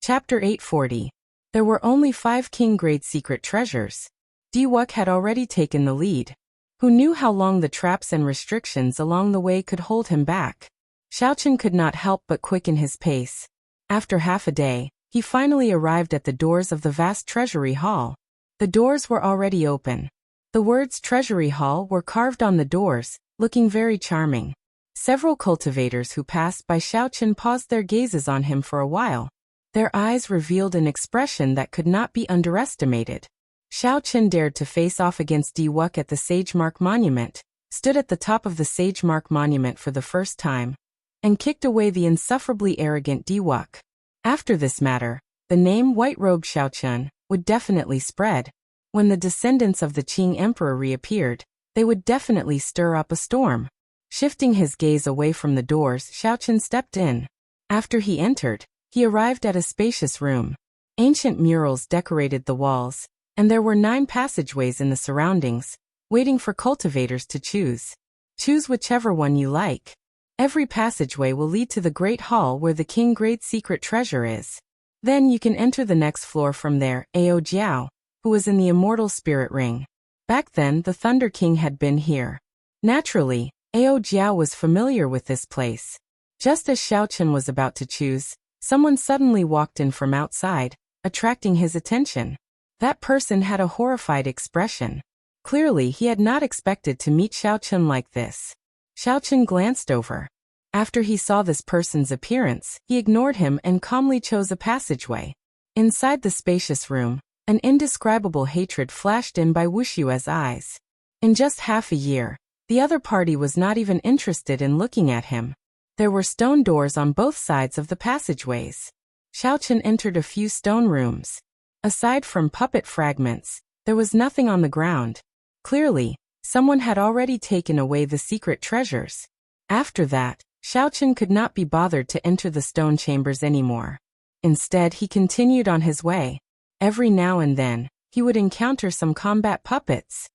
Chapter 840. There were only 5 king-grade secret treasures. Diwuk had already taken the lead. Who knew how long the traps and restrictions along the way could hold him back? Xiaochen could not help but quicken his pace. After half a day, he finally arrived at the doors of the vast treasury hall. The doors were already open. The words Treasury Hall were carved on the doors, looking very charming. Several cultivators who passed by Xiaochen paused their gazes on him for a while. Their eyes revealed an expression that could not be underestimated. Xiaochen dared to face off against Diwuk at the Sage Mark Monument, stood at the top of the Sage Mark Monument for the first time, and kicked away the insufferably arrogant Diwuk. After this matter, the name White Robe Xiaochen would definitely spread. When the descendants of the Qing Emperor reappeared, they would definitely stir up a storm. Shifting his gaze away from the doors, Xiaochen stepped in. After he entered, he arrived at a spacious room. Ancient murals decorated the walls, and there were 9 passageways in the surroundings, waiting for cultivators to choose. Choose whichever one you like. Every passageway will lead to the Great Hall where the king-grade secret treasure is. Then you can enter the next floor from there. Ao Jiao, who was in the immortal spirit ring. Back then, the Thunder King had been here. Naturally, Ao Jiao was familiar with this place. Just as Xiaochen was about to choose, someone suddenly walked in from outside, attracting his attention. That person had a horrified expression. Clearly, he had not expected to meet Xiaochen like this. Xiaochen glanced over. After he saw this person's appearance, he ignored him and calmly chose a passageway. Inside the spacious room, an indescribable hatred flashed in by Wuxia's eyes. In just half a year, the other party was not even interested in looking at him. There were stone doors on both sides of the passageways. Xiaochen entered a few stone rooms. Aside from puppet fragments, there was nothing on the ground. Clearly, someone had already taken away the secret treasures. After that, Xiaochen could not be bothered to enter the stone chambers anymore. Instead, he continued on his way. Every now and then, he would encounter some combat puppets.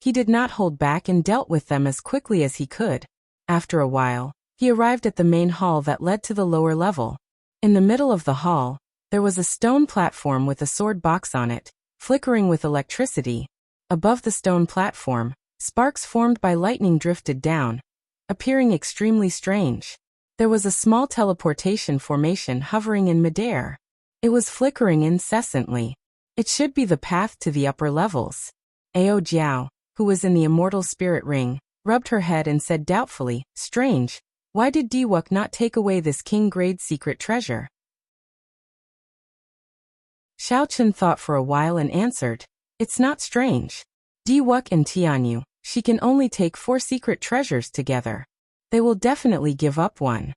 He did not hold back and dealt with them as quickly as he could. After a while, he arrived at the main hall that led to the lower level. In the middle of the hall, there was a stone platform with a sword box on it, flickering with electricity. Above the stone platform, sparks formed by lightning drifted down, appearing extremely strange. There was a small teleportation formation hovering in midair. It was flickering incessantly. It should be the path to the upper levels. Ao Jiao, who was in the immortal spirit ring, rubbed her head and said doubtfully, "Strange, why did Diwuk not take away this king-grade secret treasure?" Xiaochen thought for a while and answered, "It's not strange. Diwuk and Tianyu, she can only take 4 secret treasures together. They will definitely give up one."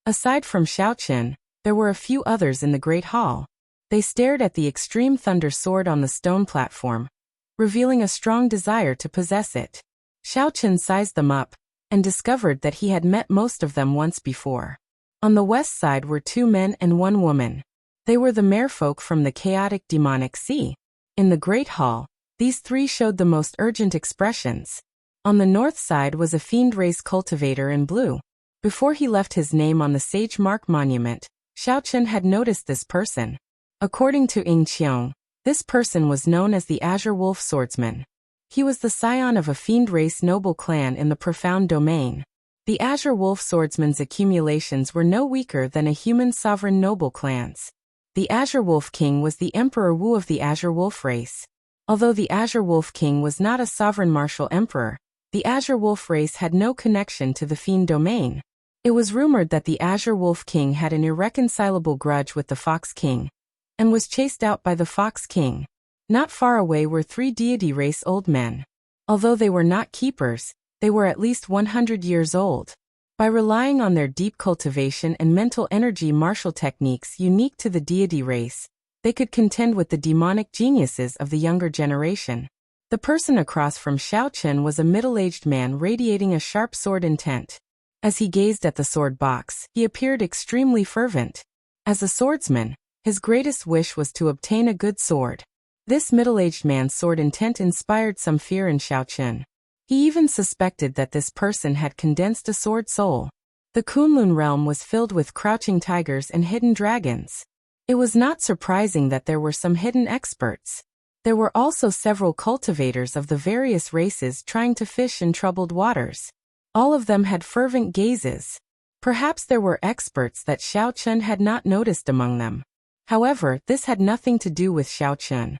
Aside from Xiaochen, there were a few others in the Great Hall. They stared at the extreme thunder sword on the stone platform, revealing a strong desire to possess it. Xiaochen sized them up, and discovered that he had met most of them once before. On the west side were 2 men and 1 woman. They were the merfolk from the chaotic demonic sea. In the Great Hall, these 3 showed the most urgent expressions. On the north side was a fiend race cultivator in blue. Before he left his name on the Sage Mark Monument, Xiaochen had noticed this person. According to Ying Qiong, this person was known as the Azure Wolf Swordsman. He was the scion of a fiend race noble clan in the Profound Domain. The Azure Wolf Swordsman's accumulations were no weaker than a human sovereign noble clans. The Azure Wolf King was the Emperor Wu of the Azure Wolf race. Although the Azure Wolf King was not a sovereign martial emperor, the Azure Wolf race had no connection to the Fiend Domain. It was rumored that the Azure Wolf King had an irreconcilable grudge with the Fox King, and was chased out by the Fox King. Not far away were 3 deity race old men. Although they were not keepers, they were at least 100 years old. By relying on their deep cultivation and mental energy martial techniques unique to the deity race, they could contend with the demonic geniuses of the younger generation. The person across from Xiaochen was a middle-aged man radiating a sharp sword intent. As he gazed at the sword box, he appeared extremely fervent. As a swordsman, his greatest wish was to obtain a good sword. This middle-aged man's sword intent inspired some fear in Xiaochen. He even suspected that this person had condensed a sword soul. The Kunlun realm was filled with crouching tigers and hidden dragons. It was not surprising that there were some hidden experts. There were also several cultivators of the various races trying to fish in troubled waters. All of them had fervent gazes. Perhaps there were experts that Xiao Chun had not noticed among them. However, this had nothing to do with Xiao Chun.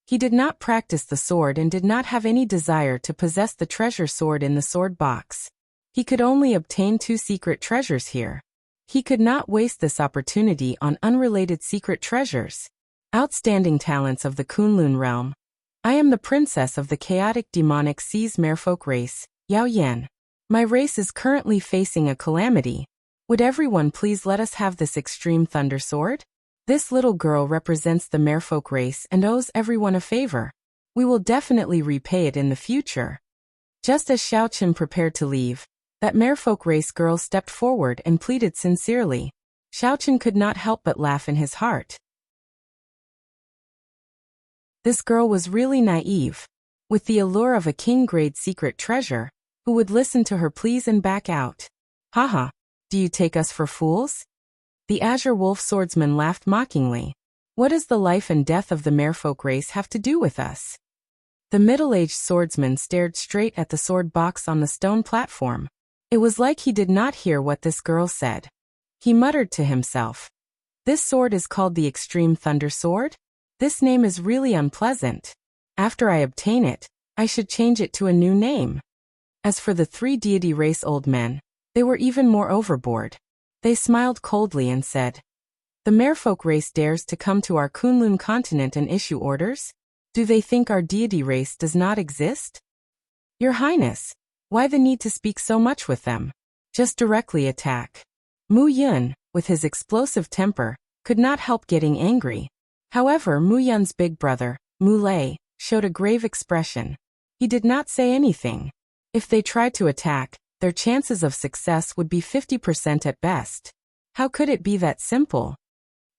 He did not practice the sword and did not have any desire to possess the treasure sword in the sword box. He could only obtain 2 secret treasures here. He could not waste this opportunity on unrelated secret treasures. Outstanding talents of the Kunlun realm. I am the princess of the chaotic demonic seas merfolk race, Yao Yan. My race is currently facing a calamity. Would everyone please let us have this extreme thunder sword? This little girl represents the merfolk race and owes everyone a favor. We will definitely repay it in the future. Just as Xiao Chun prepared to leave, that merfolk race girl stepped forward and pleaded sincerely. Xiao Chun could not help but laugh in his heart. This girl was really naive. With the allure of a king-grade secret treasure, who would listen to her pleas and back out? Haha, do you take us for fools? The Azure Wolf swordsman laughed mockingly. What does the life and death of the merfolk race have to do with us? The middle-aged swordsman stared straight at the sword box on the stone platform. It was like he did not hear what this girl said. He muttered to himself. This sword is called the Extreme Thunder Sword? This name is really unpleasant. After I obtain it, I should change it to a new name. As for the 3 deity race old men, they were even more overboard. They smiled coldly and said, "The merfolk race dares to come to our Kunlun continent and issue orders? Do they think our deity race does not exist? Your Highness, why the need to speak so much with them? Just directly attack." Mu Yun, with his explosive temper, could not help getting angry. However, Mu Yun's big brother, Mu Lei, showed a grave expression. He did not say anything. If they tried to attack, their chances of success would be 50% at best. How could it be that simple?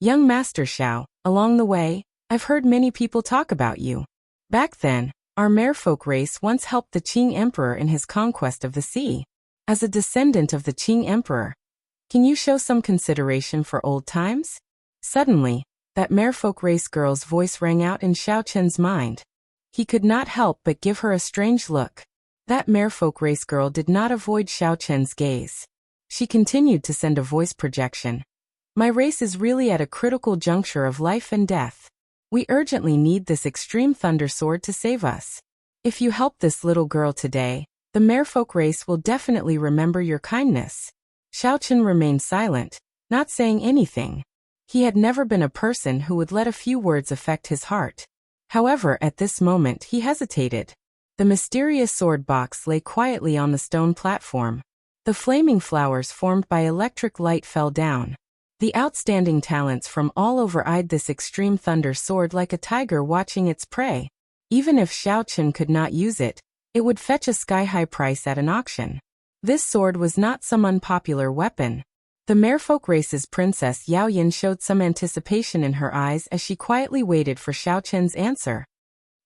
Young Master Xiao, along the way, I've heard many people talk about you. Back then, our merfolk race once helped the Qing Emperor in his conquest of the sea. As a descendant of the Qing Emperor, can you show some consideration for old times? Suddenly, that merfolk race girl's voice rang out in Xiao Chen's mind. He could not help but give her a strange look. That merfolk race girl did not avoid Xiao Chen's gaze. She continued to send a voice projection. My race is really at a critical juncture of life and death. We urgently need this extreme thunder sword to save us. If you help this little girl today, the merfolk race will definitely remember your kindness. Xiao Chen remained silent, not saying anything. He had never been a person who would let a few words affect his heart. However, at this moment he hesitated. The mysterious sword box lay quietly on the stone platform. The flaming flowers formed by electric light fell down. The outstanding talents from all over eyed this extreme thunder sword like a tiger watching its prey. Even if Xiao Chen could not use it, it would fetch a sky-high price at an auction. This sword was not some unpopular weapon. The merfolk race's princess Yao Yin showed some anticipation in her eyes as she quietly waited for Xiao Chen's answer.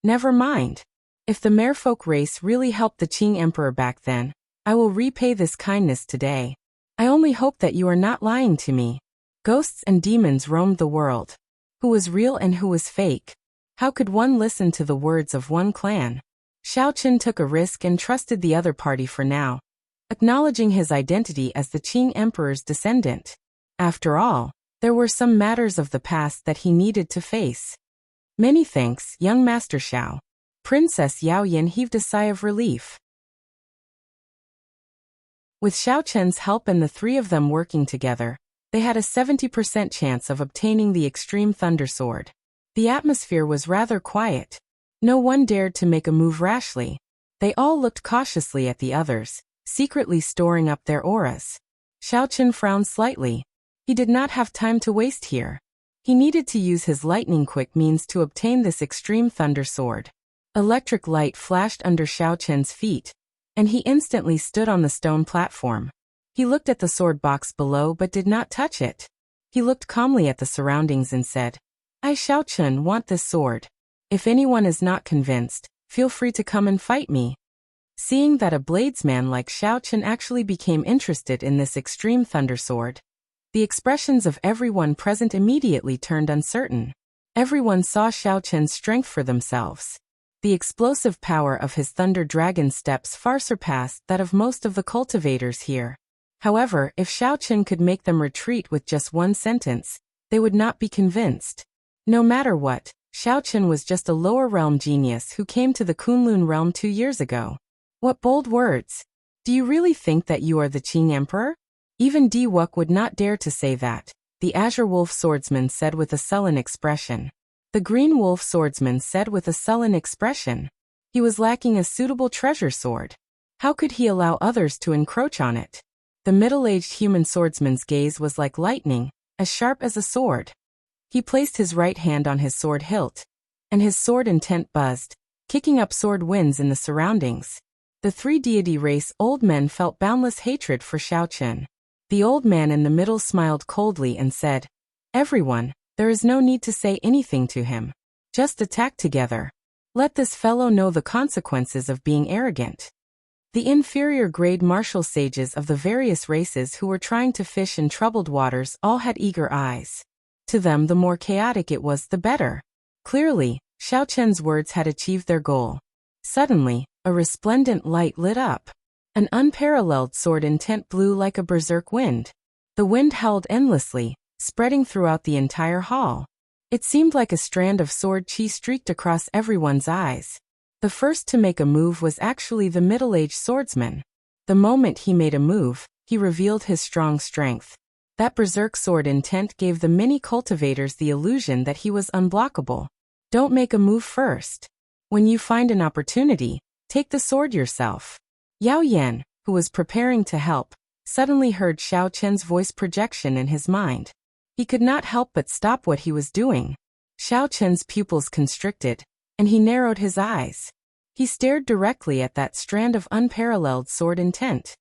Never mind. If the merfolk race really helped the Qing Emperor back then, I will repay this kindness today. I only hope that you are not lying to me. Ghosts and demons roamed the world. Who was real and who was fake? How could one listen to the words of one clan? Xiao Chen took a risk and trusted the other party for now, acknowledging his identity as the Qing Emperor's descendant. After all, there were some matters of the past that he needed to face. Many thanks, young Master Xiao. Princess Yao Yin heaved a sigh of relief. With Xiao Chen's help and the 3 of them working together, they had a 70% chance of obtaining the Extreme Thunder Sword. The atmosphere was rather quiet. No one dared to make a move rashly. They all looked cautiously at the others, secretly storing up their auras. Xiao Chen frowned slightly. He did not have time to waste here. He needed to use his lightning-quick means to obtain this extreme thunder sword. Electric light flashed under Xiao Chen's feet, and he instantly stood on the stone platform. He looked at the sword box below but did not touch it. He looked calmly at the surroundings and said, I Xiao Chen want this sword. If anyone is not convinced, feel free to come and fight me. Seeing that a bladesman like Xiao Chen actually became interested in this extreme thunder sword, The expressions of everyone present immediately turned uncertain. Everyone saw Xiao Chen's strength for themselves. The explosive power of his thunder dragon steps far surpassed that of most of the cultivators here. However, if Xiao Chen could make them retreat with just one sentence, they would not be convinced. No matter what, Xiao Chen was just a lower realm genius who came to the Kunlun realm 2 years ago. What bold words! Do you really think that you are the Qing Emperor? Even Di Wuk would not dare to say that, the Azure Wolf Swordsman said with a sullen expression. The Green Wolf Swordsman said with a sullen expression. He was lacking a suitable treasure sword. How could he allow others to encroach on it? The middle-aged human swordsman's gaze was like lightning, as sharp as a sword. He placed his right hand on his sword hilt, and his sword intent buzzed, kicking up sword winds in the surroundings. The 3 deity race old men felt boundless hatred for Xiao Chen. The old man in the middle smiled coldly and said, "Everyone, there is no need to say anything to him. Just attack together. Let this fellow know the consequences of being arrogant." The inferior grade martial sages of the various races who were trying to fish in troubled waters all had eager eyes. To them, the more chaotic it was, the better. Clearly, Xiao Chen's words had achieved their goal. Suddenly, a resplendent light lit up. An unparalleled sword intent blew like a berserk wind. The wind howled endlessly, spreading throughout the entire hall. It seemed like a strand of sword chi streaked across everyone's eyes. The first to make a move was actually the middle-aged swordsman. The moment he made a move, he revealed his strong strength. That berserk sword intent gave the many cultivators the illusion that he was unblockable. Don't make a move first. When you find an opportunity, take the sword yourself. Yao Yan, who was preparing to help, suddenly heard Xiao Chen's voice projection in his mind. He could not help but stop what he was doing. Xiao Chen's pupils constricted, and he narrowed his eyes. He stared directly at that strand of unparalleled sword intent.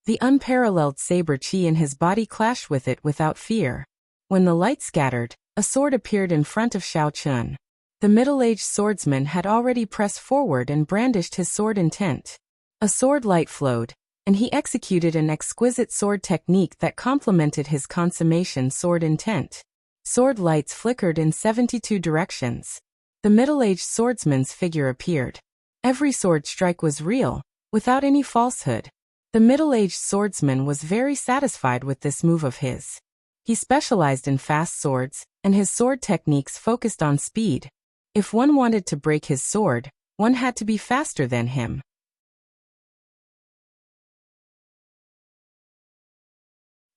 The unparalleled saber chi in his body clashed with it without fear. When the light scattered, a sword appeared in front of Xiao Chen. The middle-aged swordsman had already pressed forward and brandished his sword intent. A sword light flowed, and he executed an exquisite sword technique that complemented his consummation sword intent. Sword lights flickered in 72 directions. The middle-aged swordsman's figure appeared. Every sword strike was real, without any falsehood. The middle-aged swordsman was very satisfied with this move of his. He specialized in fast swords, and his sword techniques focused on speed. If one wanted to break his sword, one had to be faster than him.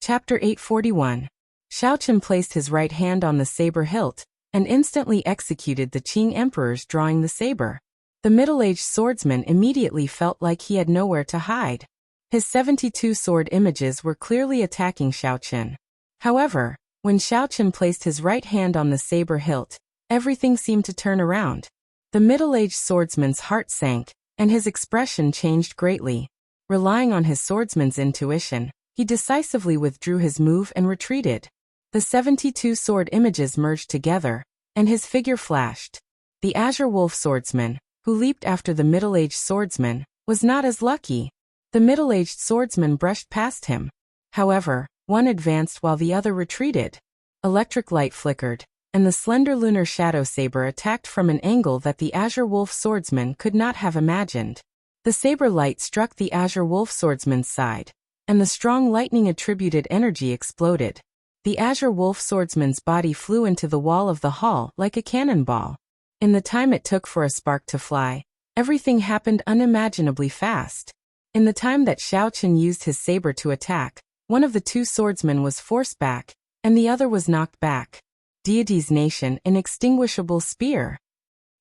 Chapter 841. Xiao Chen placed his right hand on the saber hilt, and instantly executed the Qing Emperor's drawing the saber. The middle-aged swordsman immediately felt like he had nowhere to hide. His 72 sword images were clearly attacking Xiao Chen. However, when Xiao Chen placed his right hand on the saber hilt, everything seemed to turn around. The middle-aged swordsman's heart sank, and his expression changed greatly. Relying on his swordsman's intuition, he decisively withdrew his move and retreated. The 72 sword images merged together, and his figure flashed. The Azure Wolf Swordsman, who leaped after the middle-aged swordsman, was not as lucky. The middle-aged swordsman brushed past him. However, one advanced while the other retreated. Electric light flickered, and the slender lunar shadow saber attacked from an angle that the Azure Wolf Swordsman could not have imagined. The saber light struck the Azure Wolf Swordsman's side, and the strong lightning-attributed energy exploded. The Azure Wolf Swordsman's body flew into the wall of the hall like a cannonball. In the time it took for a spark to fly, everything happened unimaginably fast. In the time that Xiao Chen used his saber to attack, one of the two swordsmen was forced back, and the other was knocked back. Deity's Nation, inextinguishable spear.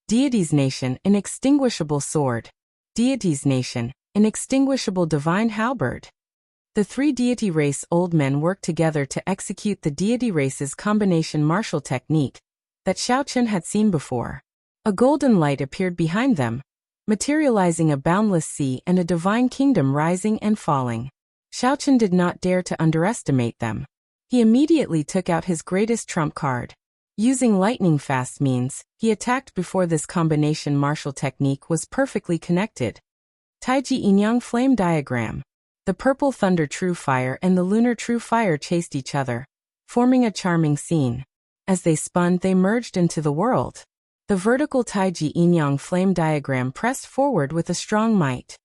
Deity's Nation, inextinguishable sword. Deity's Nation, inextinguishable divine halberd. The 3 deity race old men worked together to execute the deity race's combination martial technique that Xiao Chen had seen before. A golden light appeared behind them, materializing a boundless sea and a divine kingdom rising and falling. Xiao Chen did not dare to underestimate them. He immediately took out his greatest trump card. Using lightning-fast means, he attacked before this combination martial technique was perfectly connected. Taiji Inyang Flame Diagram. The purple thunder true fire and the lunar true fire chased each other, forming a charming scene. As they spun, they merged into the world. The vertical Taiji yin-yang flame diagram pressed forward with a strong might.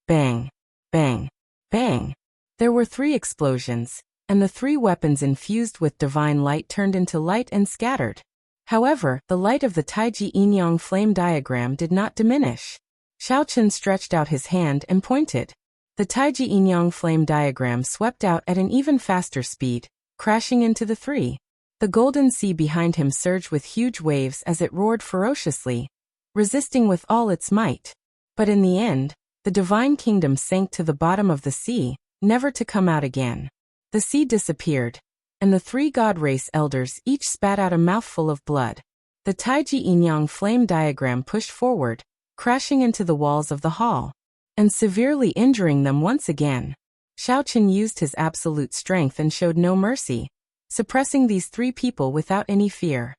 Bang! Bang! Bang! There were 3 explosions, and the 3 weapons infused with divine light turned into light and scattered. However, the light of the Taiji yin-yang flame diagram did not diminish. Xiaochen stretched out his hand and pointed. The Taiji yin-yang flame diagram swept out at an even faster speed, crashing into the 3. The golden sea behind him surged with huge waves as it roared ferociously, resisting with all its might. But in the end, the divine kingdom sank to the bottom of the sea, never to come out again. The sea disappeared, and the 3 god race elders each spat out a mouthful of blood. The Taiji yin-yang flame diagram pushed forward, crashing into the walls of the hall, and severely injuring them once again. Xiaochen used his absolute strength and showed no mercy, suppressing these 3 people without any fear.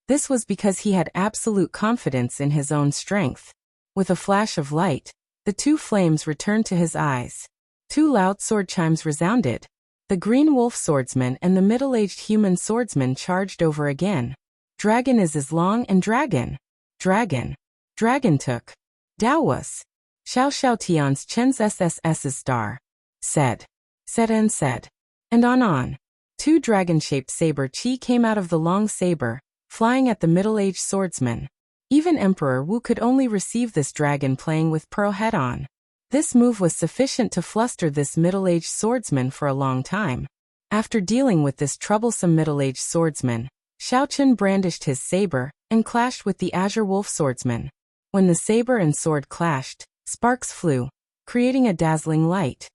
This was because he had absolute confidence in his own strength. With a flash of light, the 2 flames returned to his eyes. 2 loud sword chimes resounded. The green wolf swordsman and the middle-aged human swordsman charged over again. Dragon is as long and dragon. Dragon. Dragon took. Dawas. Xiao Xiao Tian's Chen's SSS's star. Said. Said and said. And on. 2 dragon-shaped saber chi came out of the long saber, flying at the middle-aged swordsman. Even Emperor Wu could only receive this dragon playing with pearl head-on. This move was sufficient to fluster this middle-aged swordsman for a long time. After dealing with this troublesome middle-aged swordsman, Xiaochen brandished his saber and clashed with the azure wolf swordsman. When the saber and sword clashed, sparks flew, creating a dazzling light.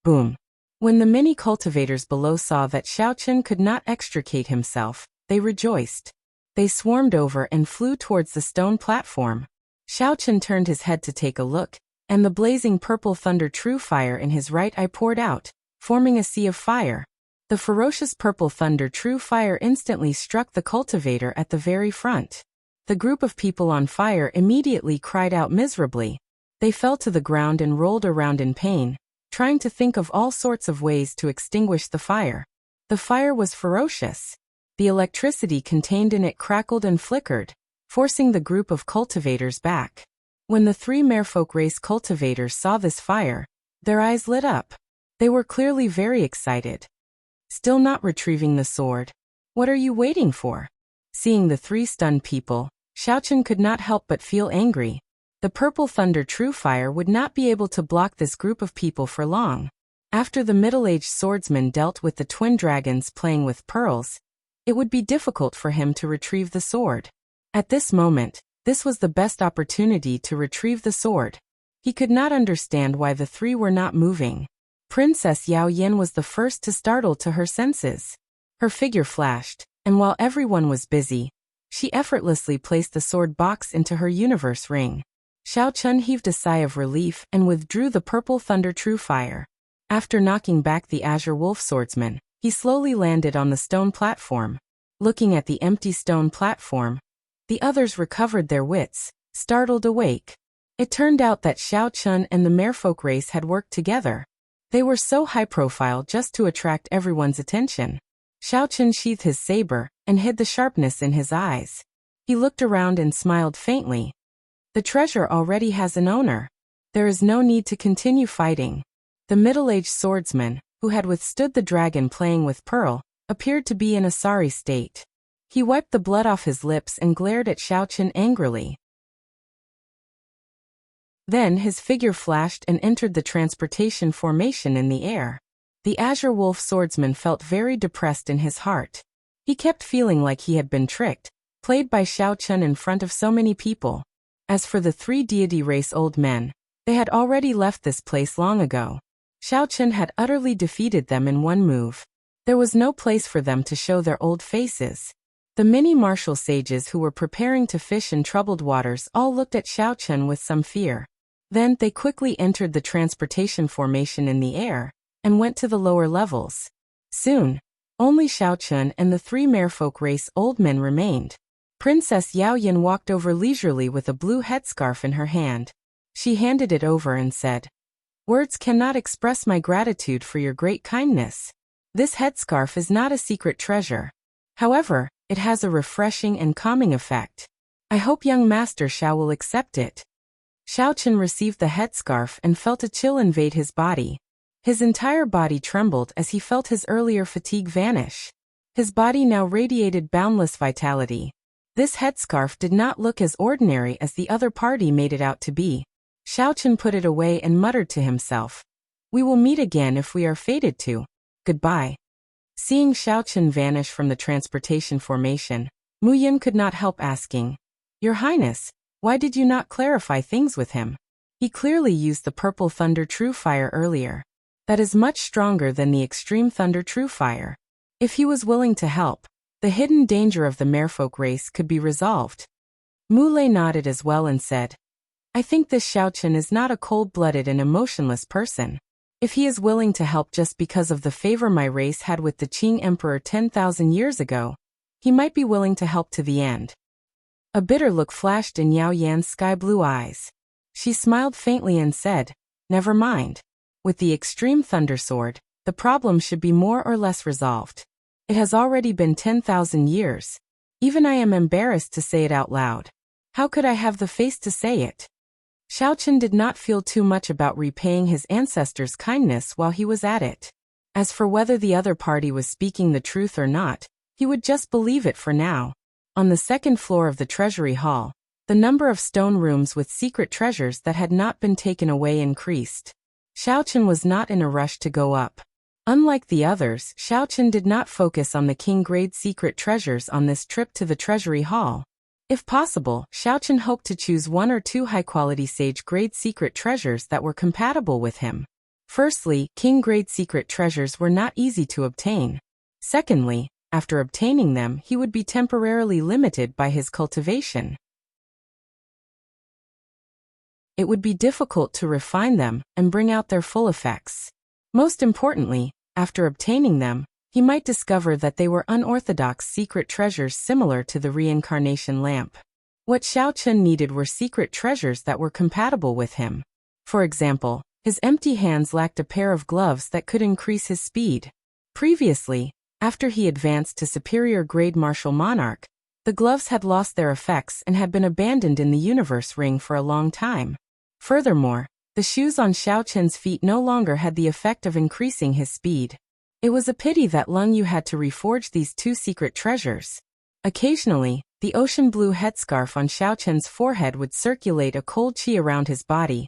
Boom! When the many cultivators below saw that Xiaochen could not extricate himself, they rejoiced. They swarmed over and flew towards the stone platform. Xiaochen turned his head to take a look, and the blazing purple thunder true fire in his right eye poured out, forming a sea of fire. The ferocious purple thunder true fire instantly struck the cultivator at the very front. The group of people on fire immediately cried out miserably. They fell to the ground and rolled around in pain, trying to think of all sorts of ways to extinguish the fire. The fire was ferocious. The electricity contained in it crackled and flickered, forcing the group of cultivators back. When the 3 merfolk race cultivators saw this fire, their eyes lit up. They were clearly very excited. Still not retrieving the sword? What are you waiting for? Seeing the 3 stunned people, Xiaochen could not help but feel angry. The purple thunder true fire would not be able to block this group of people for long. After the middle-aged swordsman dealt with the twin dragons playing with pearls, it would be difficult for him to retrieve the sword. At this moment, this was the best opportunity to retrieve the sword. He could not understand why the 3 were not moving. Princess Yao Yin was the first to startle to her senses. Her figure flashed, and while everyone was busy, she effortlessly placed the sword box into her universe ring. Xiaochen heaved a sigh of relief and withdrew the purple thunder true fire. After knocking back the azure wolf swordsman, he slowly landed on the stone platform. Looking at the empty stone platform, the others recovered their wits, startled awake. It turned out that Xiaochen and the merfolk race had worked together. They were so high-profile just to attract everyone's attention. Xiaochen sheathed his saber and hid the sharpness in his eyes. He looked around and smiled faintly. The treasure already has an owner. There is no need to continue fighting. The middle-aged swordsman, who had withstood the dragon playing with pearl, appeared to be in a sorry state. He wiped the blood off his lips and glared at Xiaochen angrily. Then his figure flashed and entered the transportation formation in the air. The azure wolf swordsman felt very depressed in his heart. He kept feeling like he had been tricked, played by Xiaochen in front of so many people. As for the 3 deity race old men, they had already left this place long ago. Xiaochen had utterly defeated them in one move. There was no place for them to show their old faces. The many martial sages who were preparing to fish in troubled waters all looked at Xiaochen with some fear. Then they quickly entered the transportation formation in the air, and went to the lower levels. Soon, only Xiaochen and the 3 merfolk race old men remained. Princess Yao Yin walked over leisurely with a blue headscarf in her hand. She handed it over and said, "Words cannot express my gratitude for your great kindness. This headscarf is not a secret treasure. However, it has a refreshing and calming effect. I hope young Master Xiao will accept it." Xiaochen received the headscarf and felt a chill invade his body. His entire body trembled as he felt his earlier fatigue vanish. His body now radiated boundless vitality. This headscarf did not look as ordinary as the other party made it out to be. Xiaochen put it away and muttered to himself, "We will meet again if we are fated to. Goodbye." Seeing Xiaochen vanish from the transportation formation, Mu Yin could not help asking, "Your Highness, why did you not clarify things with him? He clearly used the Purple Thunder True Fire earlier. That is much stronger than the Extreme Thunder True Fire. If he was willing to help, the hidden danger of the merfolk race could be resolved." Mu Lei nodded as well and said, "I think this Xiaochen is not a cold-blooded and emotionless person. If he is willing to help just because of the favor my race had with the Qing Emperor 10,000 years ago, he might be willing to help to the end." A bitter look flashed in Yao Yan's sky-blue eyes. She smiled faintly and said, "Never mind. With the Extreme Thunder Sword, the problem should be more or less resolved. It has already been 10,000 years. Even I am embarrassed to say it out loud. How could I have the face to say it?" Xiaochen did not feel too much about repaying his ancestors' kindness while he was at it. As for whether the other party was speaking the truth or not, he would just believe it for now. On the second floor of the treasury hall, the number of stone rooms with secret treasures that had not been taken away increased. Xiaochen was not in a rush to go up. Unlike the others, Xiaochen did not focus on the king-grade secret treasures on this trip to the treasury hall. If possible, Xiaochen hoped to choose one or two high-quality sage-grade secret treasures that were compatible with him. Firstly, king-grade secret treasures were not easy to obtain. Secondly, after obtaining them, he would be temporarily limited by his cultivation. It would be difficult to refine them and bring out their full effects. Most importantly, after obtaining them, he might discover that they were unorthodox secret treasures similar to the reincarnation lamp. What Xiaochen needed were secret treasures that were compatible with him. For example, his empty hands lacked a pair of gloves that could increase his speed. Previously, after he advanced to superior grade martial monarch, the gloves had lost their effects and had been abandoned in the universe ring for a long time. Furthermore, the shoes on Xiaochen's feet no longer had the effect of increasing his speed. It was a pity that Lung Yu had to reforge these two secret treasures. Occasionally, the ocean blue headscarf on Xiaochen's forehead would circulate a cold qi around his body,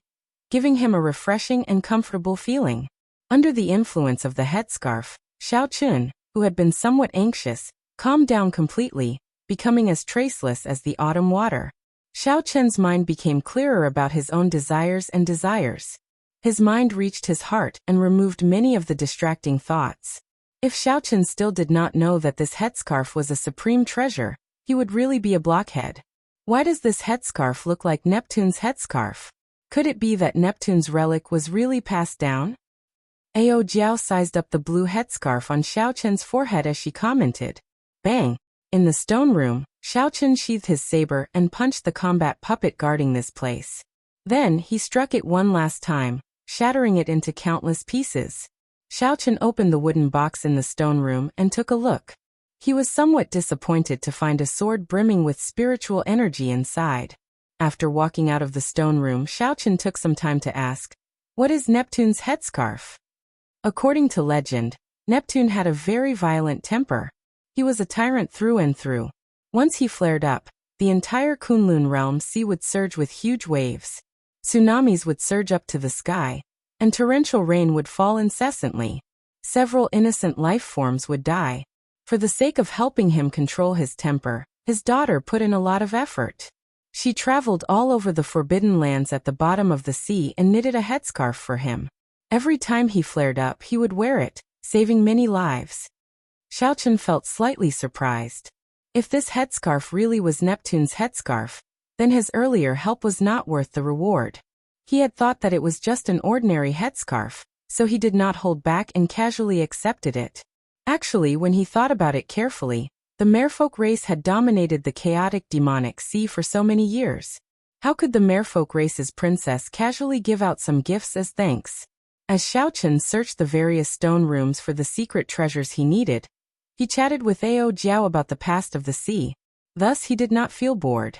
giving him a refreshing and comfortable feeling. Under the influence of the headscarf, Xiaochen, who had been somewhat anxious, calmed down completely, becoming as traceless as the autumn water. Xiaochen's mind became clearer about his own desires and desires. His mind reached his heart and removed many of the distracting thoughts. If Xiaochen still did not know that this headscarf was a supreme treasure, he would really be a blockhead. Why does this headscarf look like Neptune's headscarf? Could it be that Neptune's relic was really passed down? Ao Jiao sized up the blue headscarf on Xiaochen's forehead as she commented. Bang! In the stone room, Xiaochen sheathed his saber and punched the combat puppet guarding this place. Then he struck it one last time, shattering it into countless pieces. Xiaochen opened the wooden box in the stone room and took a look. He was somewhat disappointed to find a sword brimming with spiritual energy inside. After walking out of the stone room, Xiaochen took some time to ask, "What is Neptune's headscarf?" According to legend, Neptune had a very violent temper. He was a tyrant through and through. Once he flared up, the entire Kunlun realm sea would surge with huge waves. Tsunamis would surge up to the sky, and torrential rain would fall incessantly. Several innocent life forms would die. For the sake of helping him control his temper, his daughter put in a lot of effort. She traveled all over the forbidden lands at the bottom of the sea and knitted a headscarf for him. Every time he flared up, he would wear it, saving many lives. Xiaochen felt slightly surprised. If this headscarf really was Neptune's headscarf, then his earlier help was not worth the reward. He had thought that it was just an ordinary headscarf, so he did not hold back and casually accepted it. Actually, when he thought about it carefully, the merfolk race had dominated the chaotic demonic sea for so many years. How could the merfolk race's princess casually give out some gifts as thanks? As Xiaochen searched the various stone rooms for the secret treasures he needed, he chatted with Ao Jiao about the past of the sea. Thus he did not feel bored.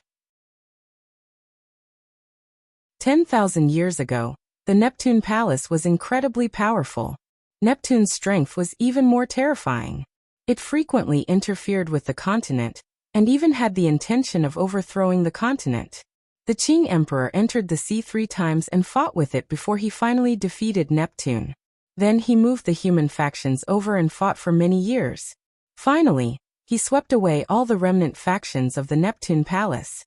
10,000 years ago, the Neptune Palace was incredibly powerful. Neptune's strength was even more terrifying. It frequently interfered with the continent, and even had the intention of overthrowing the continent. The Qing Emperor entered the sea 3 times and fought with it before he finally defeated Neptune. Then he moved the human factions over and fought for many years. Finally, he swept away all the remnant factions of the Neptune Palace.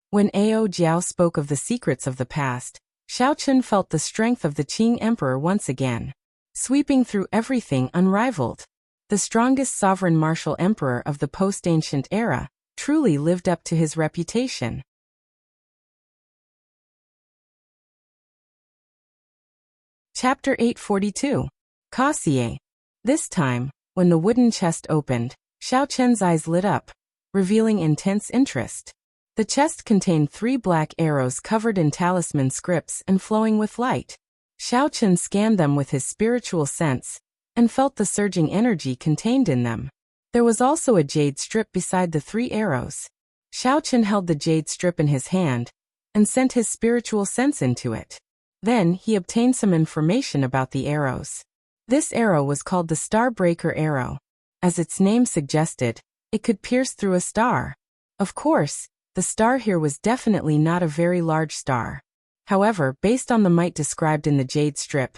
When Ao Jiao spoke of the secrets of the past, Xiaochen felt the strength of the Qing Emperor once again. Sweeping through everything unrivaled. The strongest sovereign martial emperor of the post-ancient era, truly lived up to his reputation. Chapter 842. Kassier. This time, when the wooden chest opened, Xiaochen's eyes lit up, revealing intense interest. The chest contained 3 black arrows covered in talisman scripts and flowing with light. Xiaochen scanned them with his spiritual sense, and felt the surging energy contained in them. There was also a jade strip beside the 3 arrows. Xiaochen held the jade strip in his hand, and sent his spiritual sense into it. Then he obtained some information about the arrows. This arrow was called the Starbreaker arrow. As its name suggested, it could pierce through a star. Of course, the star here was definitely not a very large star. However, based on the might described in the jade strip,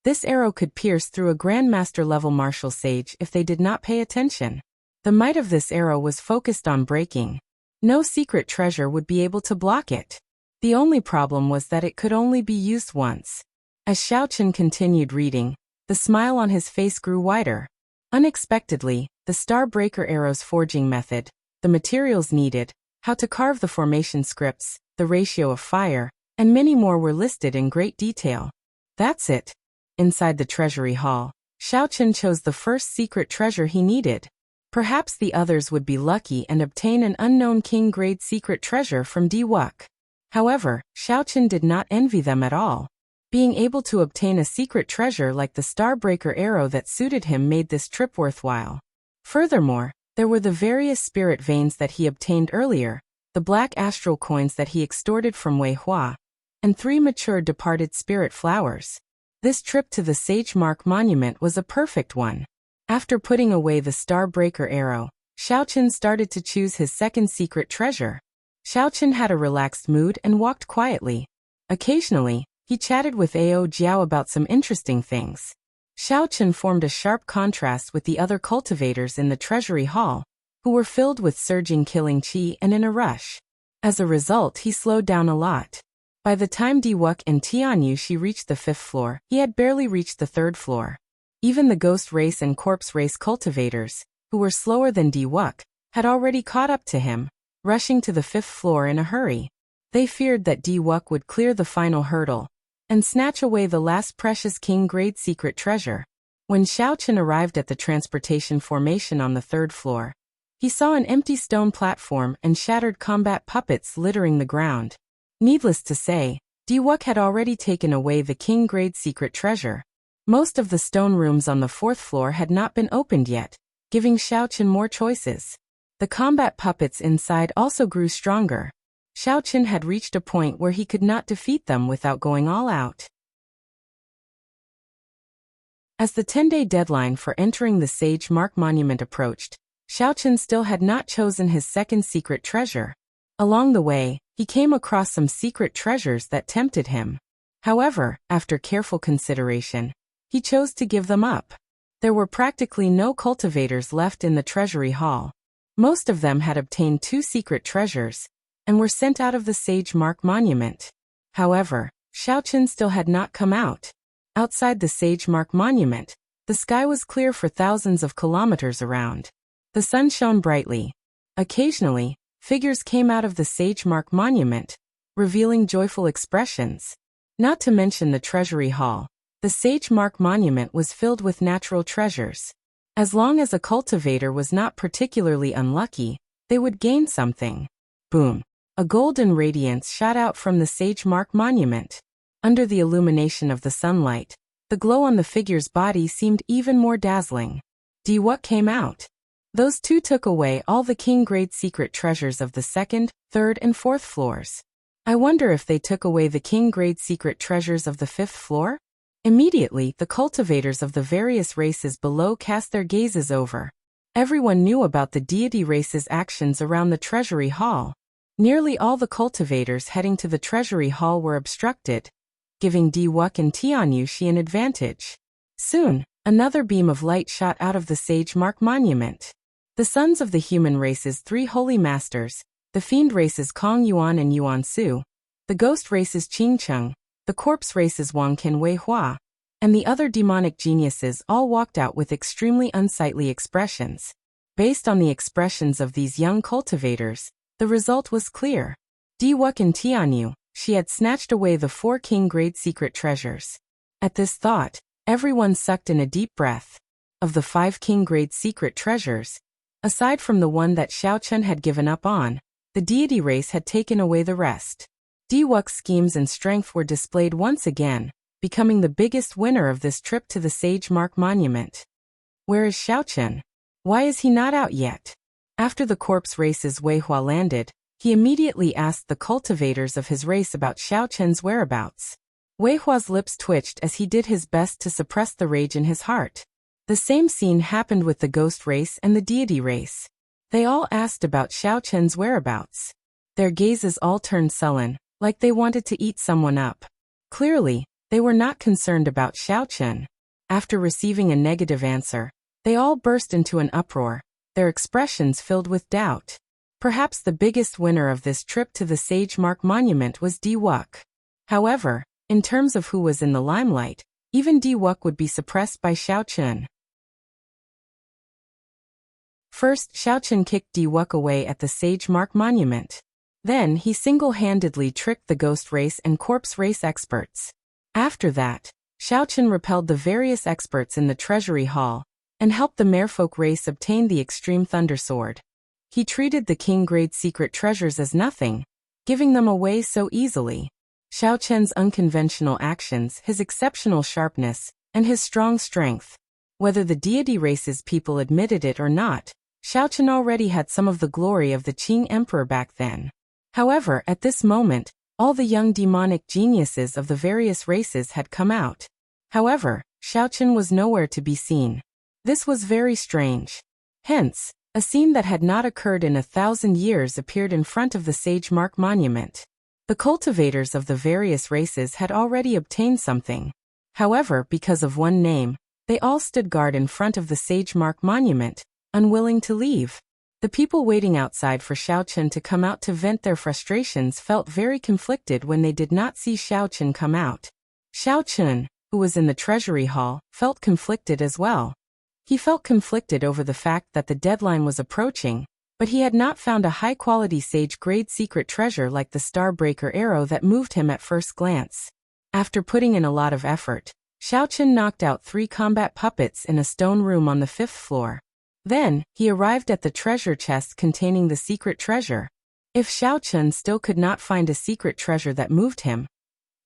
this arrow could pierce through a Grandmaster-level martial sage if they did not pay attention. The might of this arrow was focused on breaking. No secret treasure would be able to block it. The only problem was that it could only be used once. As Xiaochen continued reading, the smile on his face grew wider. Unexpectedly, the Starbreaker arrow's forging method, the materials needed, how to carve the formation scripts, the ratio of fire, and many more were listed in great detail. That's it. Inside the treasury hall, Xiaochen chose the first secret treasure he needed. Perhaps the others would be lucky and obtain an unknown king-grade secret treasure from Wuxia. However, Xiaochen did not envy them at all. Being able to obtain a secret treasure like the Starbreaker arrow that suited him made this trip worthwhile. Furthermore, there were the various spirit veins that he obtained earlier, the black astral coins that he extorted from Wei Hua, and 3 mature departed spirit flowers. This trip to the Sage Mark Monument was a perfect one. After putting away the Starbreaker arrow, Xiaochen started to choose his second secret treasure. Xiaochen had a relaxed mood and walked quietly. Occasionally, he chatted with Ao Jiao about some interesting things. Xiaochen formed a sharp contrast with the other cultivators in the treasury hall, who were filled with surging killing qi and in a rush. As a result, he slowed down a lot. By the time Wuxia and Tianyushi reached the 5th floor, he had barely reached the 3rd floor. Even the ghost race and corpse race cultivators, who were slower than Wuxia, had already caught up to him, rushing to the 5th floor in a hurry. They feared that Wuxia would clear the final hurdle and snatch away the last precious king-grade secret treasure. When Xiaochen arrived at the transportation formation on the 3rd floor, he saw an empty stone platform and shattered combat puppets littering the ground. Needless to say, Wuxia had already taken away the king-grade secret treasure. Most of the stone rooms on the 4th floor had not been opened yet, giving Xiaochen more choices. The combat puppets inside also grew stronger. Xiaochen had reached a point where he could not defeat them without going all out. As the 10-day deadline for entering the Sage Mark Monument approached, Xiaochen still had not chosen his second secret treasure. Along the way, he came across some secret treasures that tempted him. However, after careful consideration, he chose to give them up. There were practically no cultivators left in the treasury hall. Most of them had obtained 2 secret treasures, and were sent out of the Sage Mark Monument. However, Xiaochen still had not come out. Outside the Sage Mark Monument, the sky was clear for thousands of kilometers around. The sun shone brightly. Occasionally, figures came out of the Sage Mark Monument, revealing joyful expressions. Not to mention the treasury hall, the Sage Mark Monument was filled with natural treasures. As long as a cultivator was not particularly unlucky, they would gain something. Boom. A golden radiance shot out from the sage mark monument. Under the illumination of the sunlight, the glow on the figure's body seemed even more dazzling. What came out? Those two took away all the king-grade secret treasures of the second, third, and fourth floors. I wonder if they took away the king-grade secret treasures of the fifth floor? Immediately, the cultivators of the various races below cast their gazes over. Everyone knew about the deity race's actions around the treasury hall. Nearly all the cultivators heading to the treasury hall were obstructed, giving Diwuk and Tianyushi an advantage. Soon, another beam of light shot out of the sage mark monument. The sons of the human race's three holy masters, the fiend race's Kong Yuan and Yuan Su, the ghost race's Qing Cheng, the corpse race's Wang Qin Wei Hua, and the other demonic geniuses all walked out with extremely unsightly expressions. Based on the expressions of these young cultivators, the result was clear. Diwuk and Tianyu, she had snatched away the 4 king-grade secret treasures. At this thought, everyone sucked in a deep breath. Of the 5 king-grade secret treasures, aside from the one that Xiaochen had given up on, the deity race had taken away the rest. Diwuk's schemes and strength were displayed once again, becoming the biggest winner of this trip to the Sage Mark Monument. Where is Xiaochen? Why is he not out yet? After the corpse race's Wei Hua landed, he immediately asked the cultivators of his race about Xiaochen's whereabouts. Wei Hua's lips twitched as he did his best to suppress the rage in his heart. The same scene happened with the ghost race and the deity race. They all asked about Xiaochen's whereabouts. Their gazes all turned sullen, like they wanted to eat someone up. Clearly, they were not concerned about Xiaochen. After receiving a negative answer, they all burst into an uproar, their expressions filled with doubt. Perhaps the biggest winner of this trip to the Sage Mark Monument was Diwuk. However, in terms of who was in the limelight, even Diwuk would be suppressed by Xiaochen. First, Xiaochen kicked Diwuk away at the Sage Mark Monument. Then he single-handedly tricked the ghost race and corpse race experts. After that, Xiaochen repelled the various experts in the treasury hall, and helped the merfolk race obtain the extreme thunder sword. He treated the king-grade secret treasures as nothing, giving them away so easily. Xiaochen's unconventional actions, his exceptional sharpness, and his strong strength. Whether the deity race's people admitted it or not, Xiaochen already had some of the glory of the Qing Emperor back then. However, at this moment, all the young demonic geniuses of the various races had come out. However, Xiaochen was nowhere to be seen. This was very strange. Hence, a scene that had not occurred in 1,000 years appeared in front of the Sage Mark Monument. The cultivators of the various races had already obtained something. However, because of one name, they all stood guard in front of the Sage Mark Monument, unwilling to leave. The people waiting outside for Xiaochen to come out to vent their frustrations felt very conflicted when they did not see Xiaochen come out. Xiaochen, who was in the treasury hall, felt conflicted as well. He felt conflicted over the fact that the deadline was approaching, but he had not found a high-quality sage-grade secret treasure like the Starbreaker arrow that moved him at first glance. After putting in a lot of effort, Xiaochen knocked out 3 combat puppets in a stone room on the 5th floor. Then, he arrived at the treasure chest containing the secret treasure. If Xiaochen still could not find a secret treasure that moved him,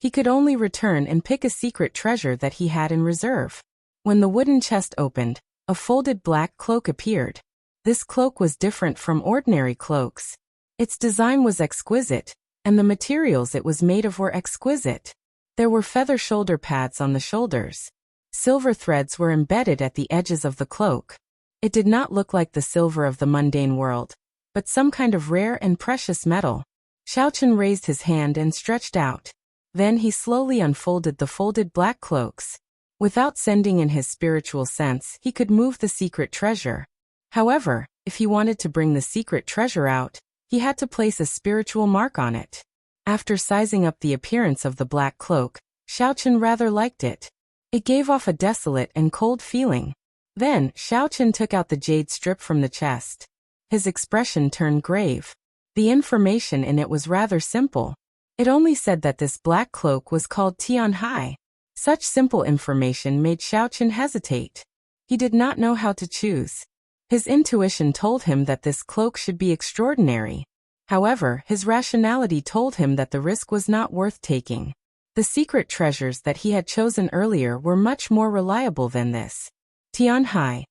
he could only return and pick a secret treasure that he had in reserve. When the wooden chest opened, a folded black cloak appeared. This cloak was different from ordinary cloaks. Its design was exquisite, and the materials it was made of were exquisite. There were feather shoulder pads on the shoulders. Silver threads were embedded at the edges of the cloak. It did not look like the silver of the mundane world, but some kind of rare and precious metal. Xiaochen raised his hand and stretched out. Then he slowly unfolded the folded black cloaks. Without sending in his spiritual sense, he could move the secret treasure. However, if he wanted to bring the secret treasure out, he had to place a spiritual mark on it. After sizing up the appearance of the black cloak, Xiaochen rather liked it. It gave off a desolate and cold feeling. Then, Xiaochen took out the jade strip from the chest. His expression turned grave. The information in it was rather simple. It only said that this black cloak was called Tian Hai. Such simple information made Xiaochen hesitate. He did not know how to choose. His intuition told him that this cloak should be extraordinary. However, his rationality told him that the risk was not worth taking. The secret treasures that he had chosen earlier were much more reliable than this. Tianhai.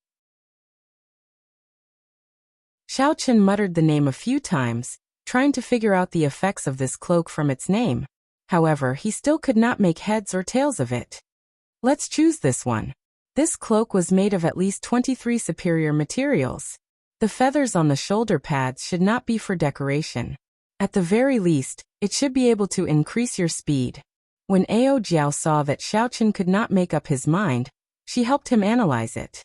Xiao Chen muttered the name a few times, trying to figure out the effects of this cloak from its name. However, he still could not make heads or tails of it. Let's choose this one. This cloak was made of at least 23 superior materials. The feathers on the shoulder pads should not be for decoration. At the very least, it should be able to increase your speed. When Ao Jiao saw that Xiao Chen could not make up his mind, she helped him analyze it.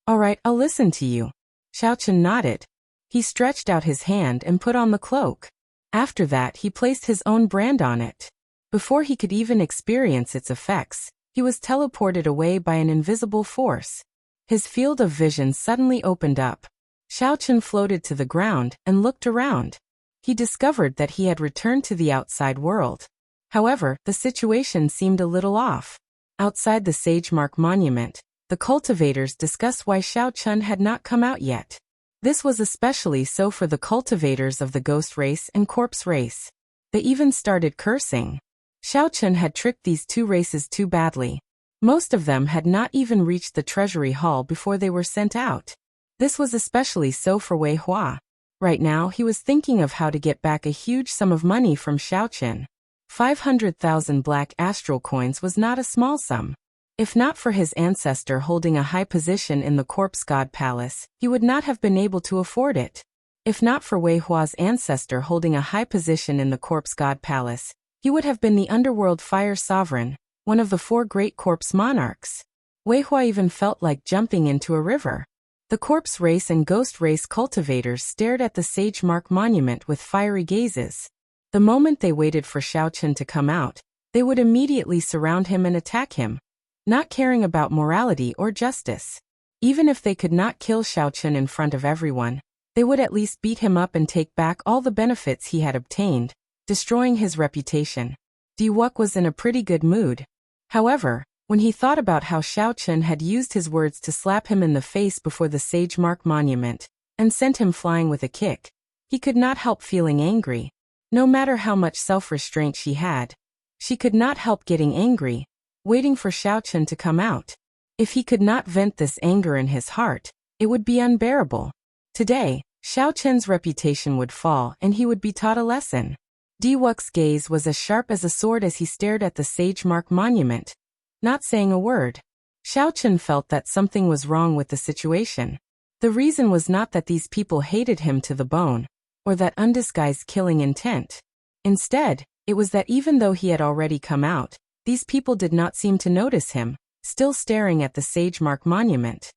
Alright, I'll listen to you. Xiao Chen nodded. He stretched out his hand and put on the cloak. After that, he placed his own brand on it. Before he could even experience its effects, he was teleported away by an invisible force. His field of vision suddenly opened up. Xiao Chen floated to the ground and looked around. He discovered that he had returned to the outside world. However, the situation seemed a little off. Outside the Sagemark Monument, the cultivators discussed why Xiao Chen had not come out yet. This was especially so for the cultivators of the ghost race and corpse race. They even started cursing. Xiao Chen had tricked these two races too badly. Most of them had not even reached the treasury hall before they were sent out. This was especially so for Wei Hua. Right now he was thinking of how to get back a huge sum of money from Xiao Chen. 500,000 black astral coins was not a small sum. If not for his ancestor holding a high position in the Corpse God Palace, he would not have been able to afford it. If not for Wei Hua's ancestor holding a high position in the Corpse God Palace, he would have been the underworld fire sovereign, one of the 4 great corpse monarchs. Wei Hua even felt like jumping into a river. The corpse race and ghost race cultivators stared at the Sagemark Monument with fiery gazes. The moment they waited for Xiao Chen to come out, they would immediately surround him and attack him, not caring about morality or justice. Even if they could not kill Xiao Chen in front of everyone, they would at least beat him up and take back all the benefits he had obtained, destroying his reputation. Diwuk was in a pretty good mood. However, when he thought about how Xiao Chen had used his words to slap him in the face before the Sagemark Monument, and sent him flying with a kick, he could not help feeling angry. No matter how much self-restraint she had, she could not help getting angry, waiting for Xiao Chen to come out. If he could not vent this anger in his heart, it would be unbearable. Today, Xiao Chen's reputation would fall and he would be taught a lesson. Diwuk's gaze was as sharp as a sword as he stared at the Sagemark Monument, not saying a word. Xiao Chen felt that something was wrong with the situation. The reason was not that these people hated him to the bone, or that undisguised killing intent. Instead, it was that even though he had already come out, these people did not seem to notice him, still staring at the Sagemark Monument.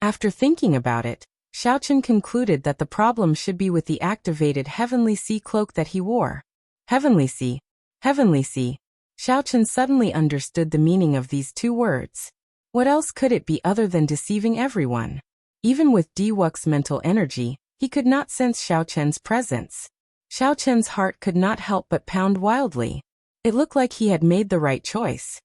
After thinking about it, Xiao Chen concluded that the problem should be with the activated Heavenly Sea cloak that he wore. Heavenly Sea. Heavenly Sea. Xiao Chen suddenly understood the meaning of these 2 words. What else could it be other than deceiving everyone? Even with Diwuk's mental energy, he could not sense Xiao Chen's presence. Xiao Chen's heart could not help but pound wildly. It looked like he had made the right choice.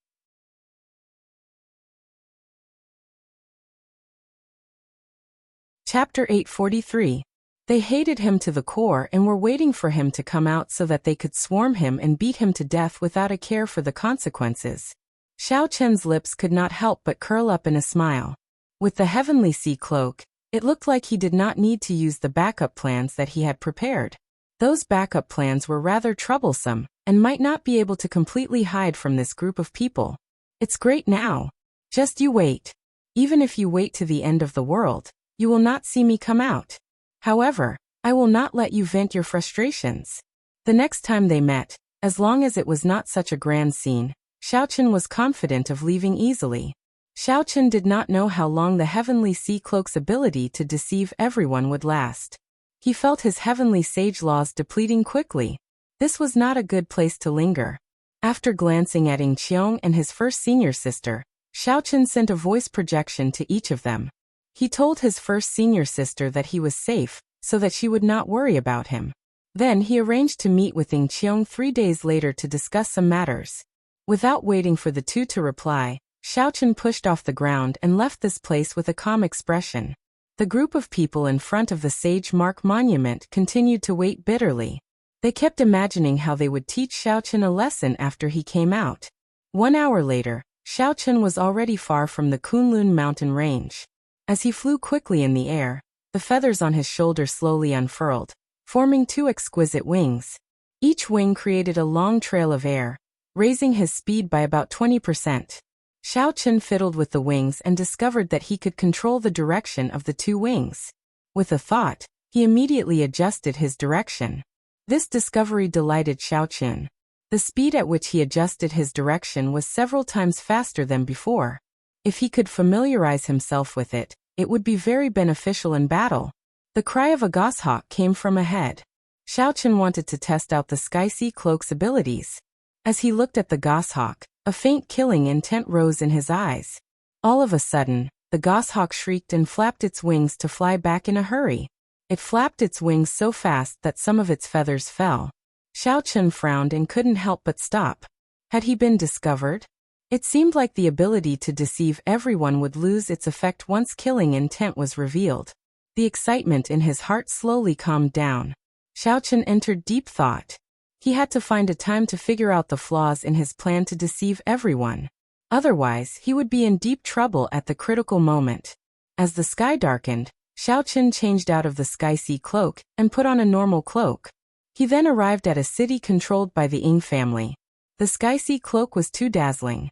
Chapter 843. They hated him to the core and were waiting for him to come out so that they could swarm him and beat him to death without a care for the consequences. Xiao Chen's lips could not help but curl up in a smile. With the Heavenly Sea cloak, it looked like he did not need to use the backup plans that he had prepared. Those backup plans were rather troublesome, and might not be able to completely hide from this group of people. It's great now. Just you wait. Even if you wait to the end of the world, you will not see me come out. However, I will not let you vent your frustrations. The next time they met, as long as it was not such a grand scene, Xiao Chen was confident of leaving easily. Xiao Chen did not know how long the Heavenly Sea cloak's ability to deceive everyone would last. He felt his heavenly sage laws depleting quickly. This was not a good place to linger. After glancing at Ying Qiong and his first senior sister, Xiao Chen sent a voice projection to each of them. He told his first senior sister that he was safe, so that she would not worry about him. Then he arranged to meet with Ying Qiong 3 days later to discuss some matters. Without waiting for the two to reply, Xiao Chen pushed off the ground and left this place with a calm expression. The group of people in front of the Sage Mark monument continued to wait bitterly. They kept imagining how they would teach Xiaochen a lesson after he came out. 1 hour later, Xiaochen was already far from the Kunlun mountain range. As he flew quickly in the air, the feathers on his shoulder slowly unfurled, forming 2 exquisite wings. Each wing created a long trail of air, raising his speed by about 20%. Xiaochen fiddled with the wings and discovered that he could control the direction of the 2 wings. With a thought, he immediately adjusted his direction. This discovery delighted Xiaochen. The speed at which he adjusted his direction was several times faster than before. If he could familiarize himself with it, it would be very beneficial in battle. The cry of a goshawk came from ahead. Xiaochen wanted to test out the Sky Sea Cloak's abilities. As he looked at the goshawk, a faint killing intent rose in his eyes. All of a sudden, the goshawk shrieked and flapped its wings to fly back in a hurry. It flapped its wings so fast that some of its feathers fell. Xiaochen frowned and couldn't help but stop. Had he been discovered? It seemed like the ability to deceive everyone would lose its effect once killing intent was revealed. The excitement in his heart slowly calmed down. Xiaochen entered deep thought. He had to find a time to figure out the flaws in his plan to deceive everyone. Otherwise, he would be in deep trouble at the critical moment. As the sky darkened, Xiaochen changed out of the Sky Sea Cloak and put on a normal cloak. He then arrived at a city controlled by the Ying family. The Sky Sea Cloak was too dazzling.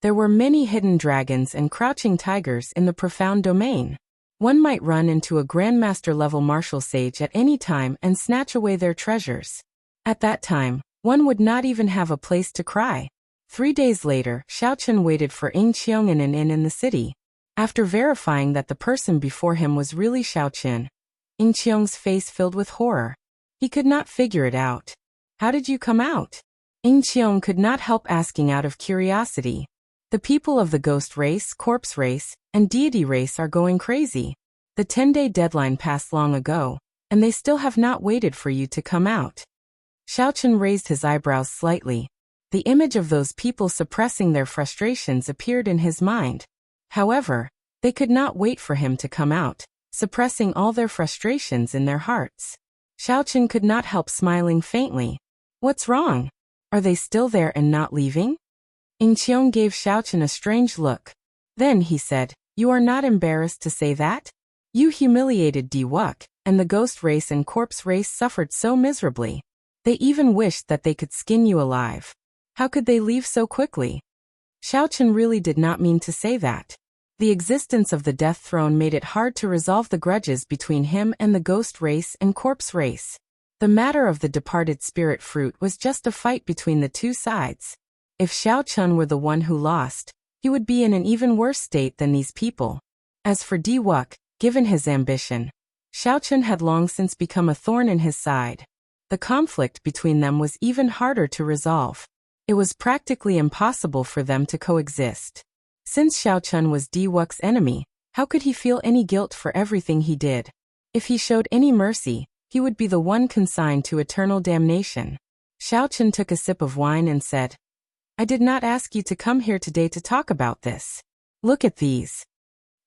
There were many hidden dragons and crouching tigers in the profound domain. One might run into a Grandmaster-level martial sage at any time and snatch away their treasures. At that time, one would not even have a place to cry. 3 days later, Xiaochen waited for Ying Qiong in an inn in the city. After verifying that the person before him was really Xiaochen, Ying Qiong's face filled with horror. He could not figure it out. How did you come out? Ying Qiong could not help asking out of curiosity. The people of the ghost race, corpse race, and deity race are going crazy. The 10-day deadline passed long ago, and they still have not waited for you to come out. Xiaochen raised his eyebrows slightly. The image of those people suppressing their frustrations appeared in his mind. However, they could not wait for him to come out, suppressing all their frustrations in their hearts. Xiaochen could not help smiling faintly. What's wrong? Are they still there and not leaving? Ying Qiong gave Xiaochen a strange look. Then he said, "You are not embarrassed to say that? You humiliated Diwuk, and the ghost race and corpse race suffered so miserably. They even wished that they could skin you alive. How could they leave so quickly?" Xiaochen really did not mean to say that. The existence of the death throne made it hard to resolve the grudges between him and the ghost race and corpse race. The matter of the departed spirit fruit was just a fight between the two sides. If Xiaochen were the one who lost, he would be in an even worse state than these people. As for Diwuk, given his ambition, Xiaochen had long since become a thorn in his side. The conflict between them was even harder to resolve. It was practically impossible for them to coexist. Since Xiaochen was Diwuk's enemy, how could he feel any guilt for everything he did? If he showed any mercy, he would be the one consigned to eternal damnation. Xiaochen took a sip of wine and said, "I did not ask you to come here today to talk about this. Look at these."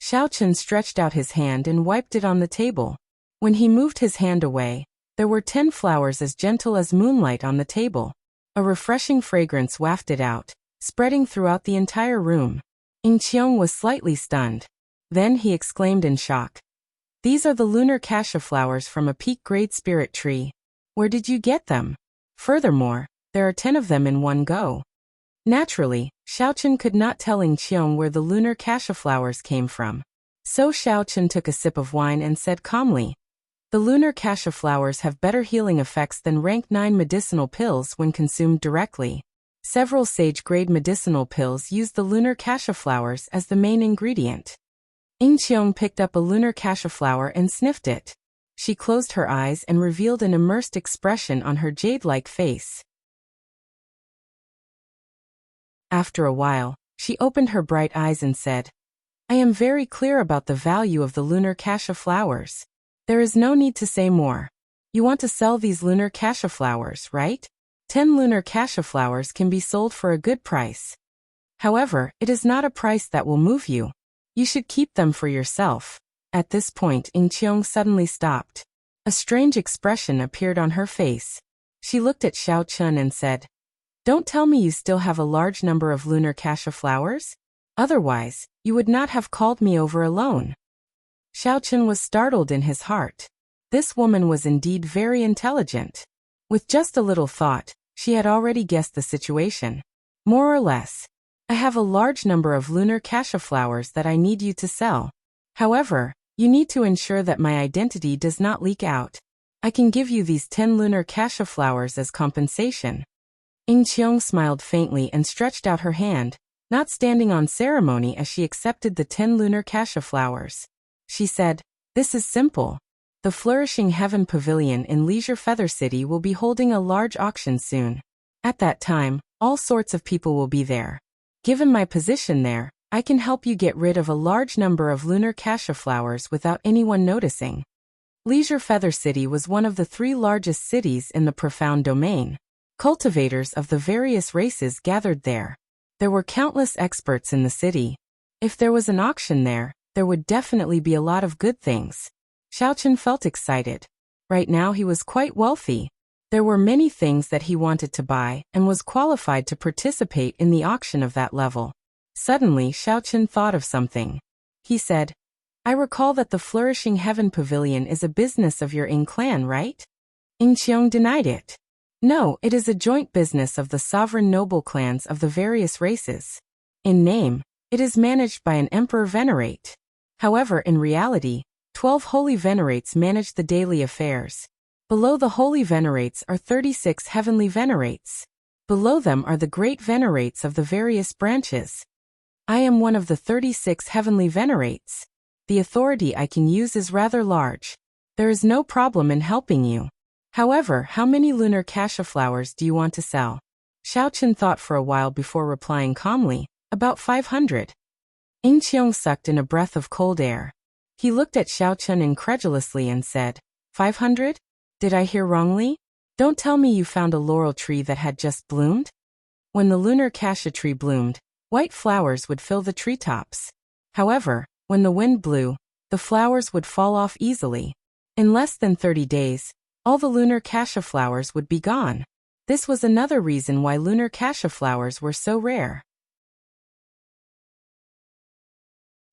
Xiaochen stretched out his hand and wiped it on the table. When he moved his hand away, there were 10 flowers as gentle as moonlight on the table. A refreshing fragrance wafted out, spreading throughout the entire room. Ying Qiong was slightly stunned. Then he exclaimed in shock, "These are the lunar cassia flowers from a peak-grade spirit tree. Where did you get them? Furthermore, there are 10 of them in one go." Naturally, Xiaochen could not tell Ying Qiong where the lunar cassia flowers came from. So Xiaochen took a sip of wine and said calmly, "The lunar cassia flowers have better healing effects than rank 9 medicinal pills when consumed directly. Several sage-grade medicinal pills use the lunar cassia flowers as the main ingredient." Ying Qiong picked up a lunar cassia flower and sniffed it. She closed her eyes and revealed an immersed expression on her jade-like face. After a while, she opened her bright eyes and said, "I am very clear about the value of the lunar cassia flowers. There is no need to say more. You want to sell these lunar cassia flowers, right? 10 lunar cassia flowers can be sold for a good price. However, it is not a price that will move you. You should keep them for yourself. At this point, Ing Qiong suddenly stopped. A strange expression appeared on her face. She looked at Xiao Chun and said, "Don't tell me you still have a large number of lunar cassia flowers? Otherwise, you would not have called me over alone." Xiao Chun was startled in his heart. This woman was indeed very intelligent. With just a little thought, she had already guessed the situation. More or less. I have a large number of lunar cassia flowers that I need you to sell. However, you need to ensure that my identity does not leak out. I can give you these 10 lunar cassia flowers as compensation. Ing Qiong smiled faintly and stretched out her hand, not standing on ceremony as she accepted the 10 lunar cassia flowers. She said, "This is simple. The Flourishing Heaven Pavilion in Leisure Feather City will be holding a large auction soon. At that time, all sorts of people will be there. Given my position there, I can help you get rid of a large number of lunar cassia flowers without anyone noticing." Leisure Feather City was one of the 3 largest cities in the Profound Domain. Cultivators of the various races gathered there. There were countless experts in the city. If there was an auction there would definitely be a lot of good things. Xiao Chun felt excited. Right now he was quite wealthy. There were many things that he wanted to buy and was qualified to participate in the auction of that level. Suddenly, Xiao Chun thought of something. He said, "I recall that the Flourishing Heaven Pavilion is a business of your Ing clan, right?" Ing Qiong denied it. "No, it is a joint business of the sovereign noble clans of the various races. In name, it is managed by an Emperor Venerate. However, in reality, 12 Holy Venerates manage the daily affairs. Below the Holy Venerates are 36 Heavenly Venerates. Below them are the Great Venerates of the various branches. I am one of the 36 Heavenly Venerates. The authority I can use is rather large. There is no problem in helping you. However, how many lunar cassia flowers do you want to sell?" Xiao Chun thought for a while before replying calmly, "About 500. Ing Qiong sucked in a breath of cold air. He looked at Xiao Chun incredulously and said, 500? Did I hear wrongly? Don't tell me you found a laurel tree that had just bloomed? When the lunar cassia tree bloomed, white flowers would fill the treetops. However, when the wind blew, the flowers would fall off easily. In less than 30 days, all the lunar cassia flowers would be gone. This was another reason why lunar cassia flowers were so rare.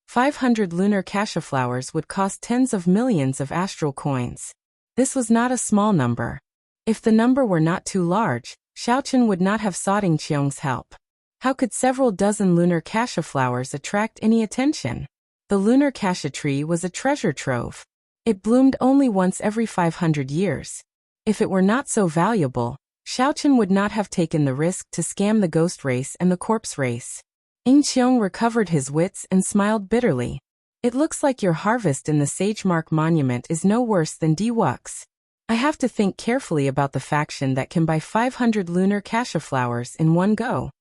500 lunar cassia flowers would cost tens of millions of astral coins. This was not a small number. If the number were not too large, Xiao Chun would not have sought Ing Qiong's help. How could several dozen lunar cassia flowers attract any attention? The lunar cassia tree was a treasure trove. It bloomed only once every 500 years. If it were not so valuable, Xiao Chun would not have taken the risk to scam the ghost race and the corpse race. Ing Qiong recovered his wits and smiled bitterly. "It looks like your harvest in the Sagemark Monument is no worse than Wuxia. I have to think carefully about the faction that can buy 500 lunar cassia flowers in one go."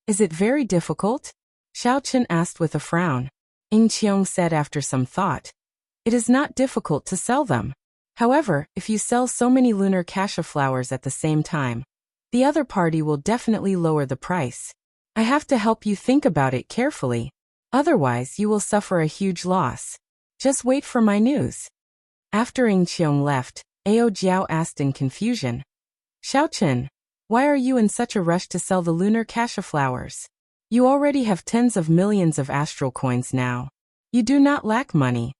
"Is it very difficult?" Xiao Chun asked with a frown. Ing Qiong said after some thought, "It is not difficult to sell them. However, if you sell so many lunar cassia flowers at the same time, the other party will definitely lower the price. I have to help you think about it carefully. Otherwise, you will suffer a huge loss. Just wait for my news." After Ing Qiong left, Ao Jiao asked in confusion, "Xiao Chun, why are you in such a rush to sell the lunar cassia flowers? You already have tens of millions of astral coins now. You do not lack money."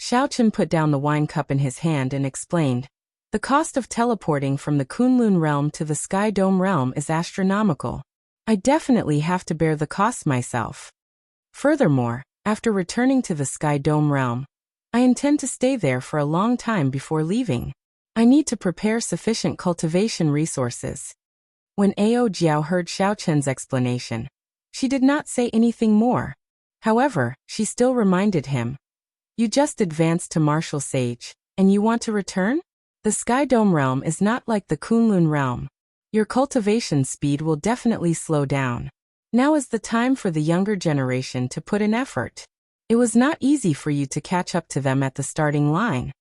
Xiao Chun put down the wine cup in his hand and explained, "The cost of teleporting from the Kunlun realm to the Sky Dome realm is astronomical. I definitely have to bear the cost myself. Furthermore, after returning to the Sky Dome realm, I intend to stay there for a long time before leaving. I need to prepare sufficient cultivation resources." When Ao Jiao heard Xiao Chun's explanation, she did not say anything more. However, she still reminded him, "You just advanced to Martial Sage, and you want to return? The Sky Dome realm is not like the Kunlun realm. Your cultivation speed will definitely slow down. Now is the time for the younger generation to put in effort. It was not easy for you to catch up to them at the starting line."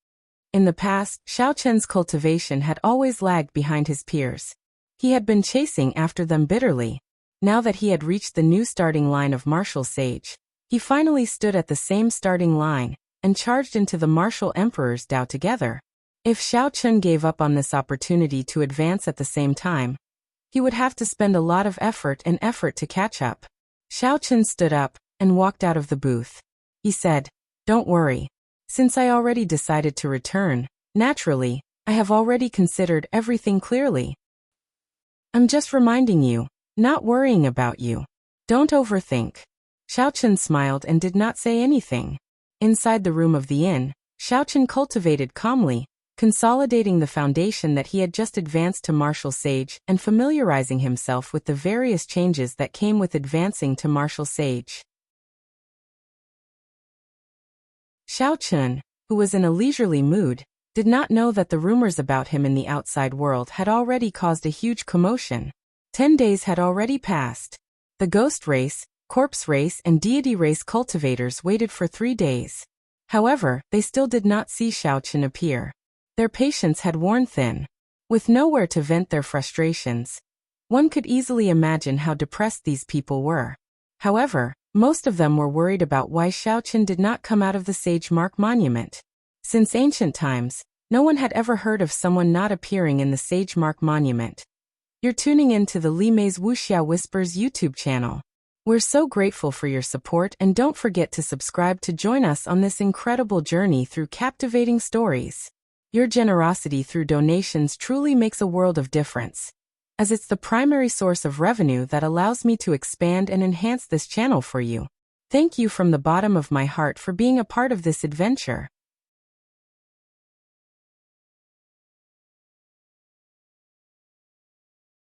In the past, Xiao Chun's cultivation had always lagged behind his peers. He had been chasing after them bitterly. Now that he had reached the new starting line of Martial Sage, He finally stood at the same starting line and charged into the martial emperor's Dao together. If Xiao Chun gave up on this opportunity to advance at the same time, he would have to spend a lot of effort to catch up. Xiao Chun stood up and walked out of the booth. He said, "Don't worry. Since I already decided to return, naturally, I have already considered everything clearly. I'm just reminding you, not worrying about you. Don't overthink." Xiao Chun smiled and did not say anything. Inside the room of the inn, Xiao Chun cultivated calmly, consolidating the foundation that he had just advanced to martial sage and familiarizing himself with the various changes that came with advancing to martial sage. Xiao Chun, who was in a leisurely mood, did not know that the rumors about him in the outside world had already caused a huge commotion. 10 days had already passed. The ghost race, corpse race and deity race cultivators waited for 3 days. However, they still did not see Xiao Chun appear. Their patience had worn thin. With nowhere to vent their frustrations, one could easily imagine how depressed these people were. However, most of them were worried about why Xiao Chun did not come out of the Sage Mark Monument. Since ancient times, no one had ever heard of someone not appearing in the Sage Mark Monument. You're tuning in to the Li Mei's Wuxia Whispers YouTube channel. We're so grateful for your support, and don't forget to subscribe to join us on this incredible journey through captivating stories. Your generosity through donations truly makes a world of difference, as it's the primary source of revenue that allows me to expand and enhance this channel for you. Thank you from the bottom of my heart for being a part of this adventure.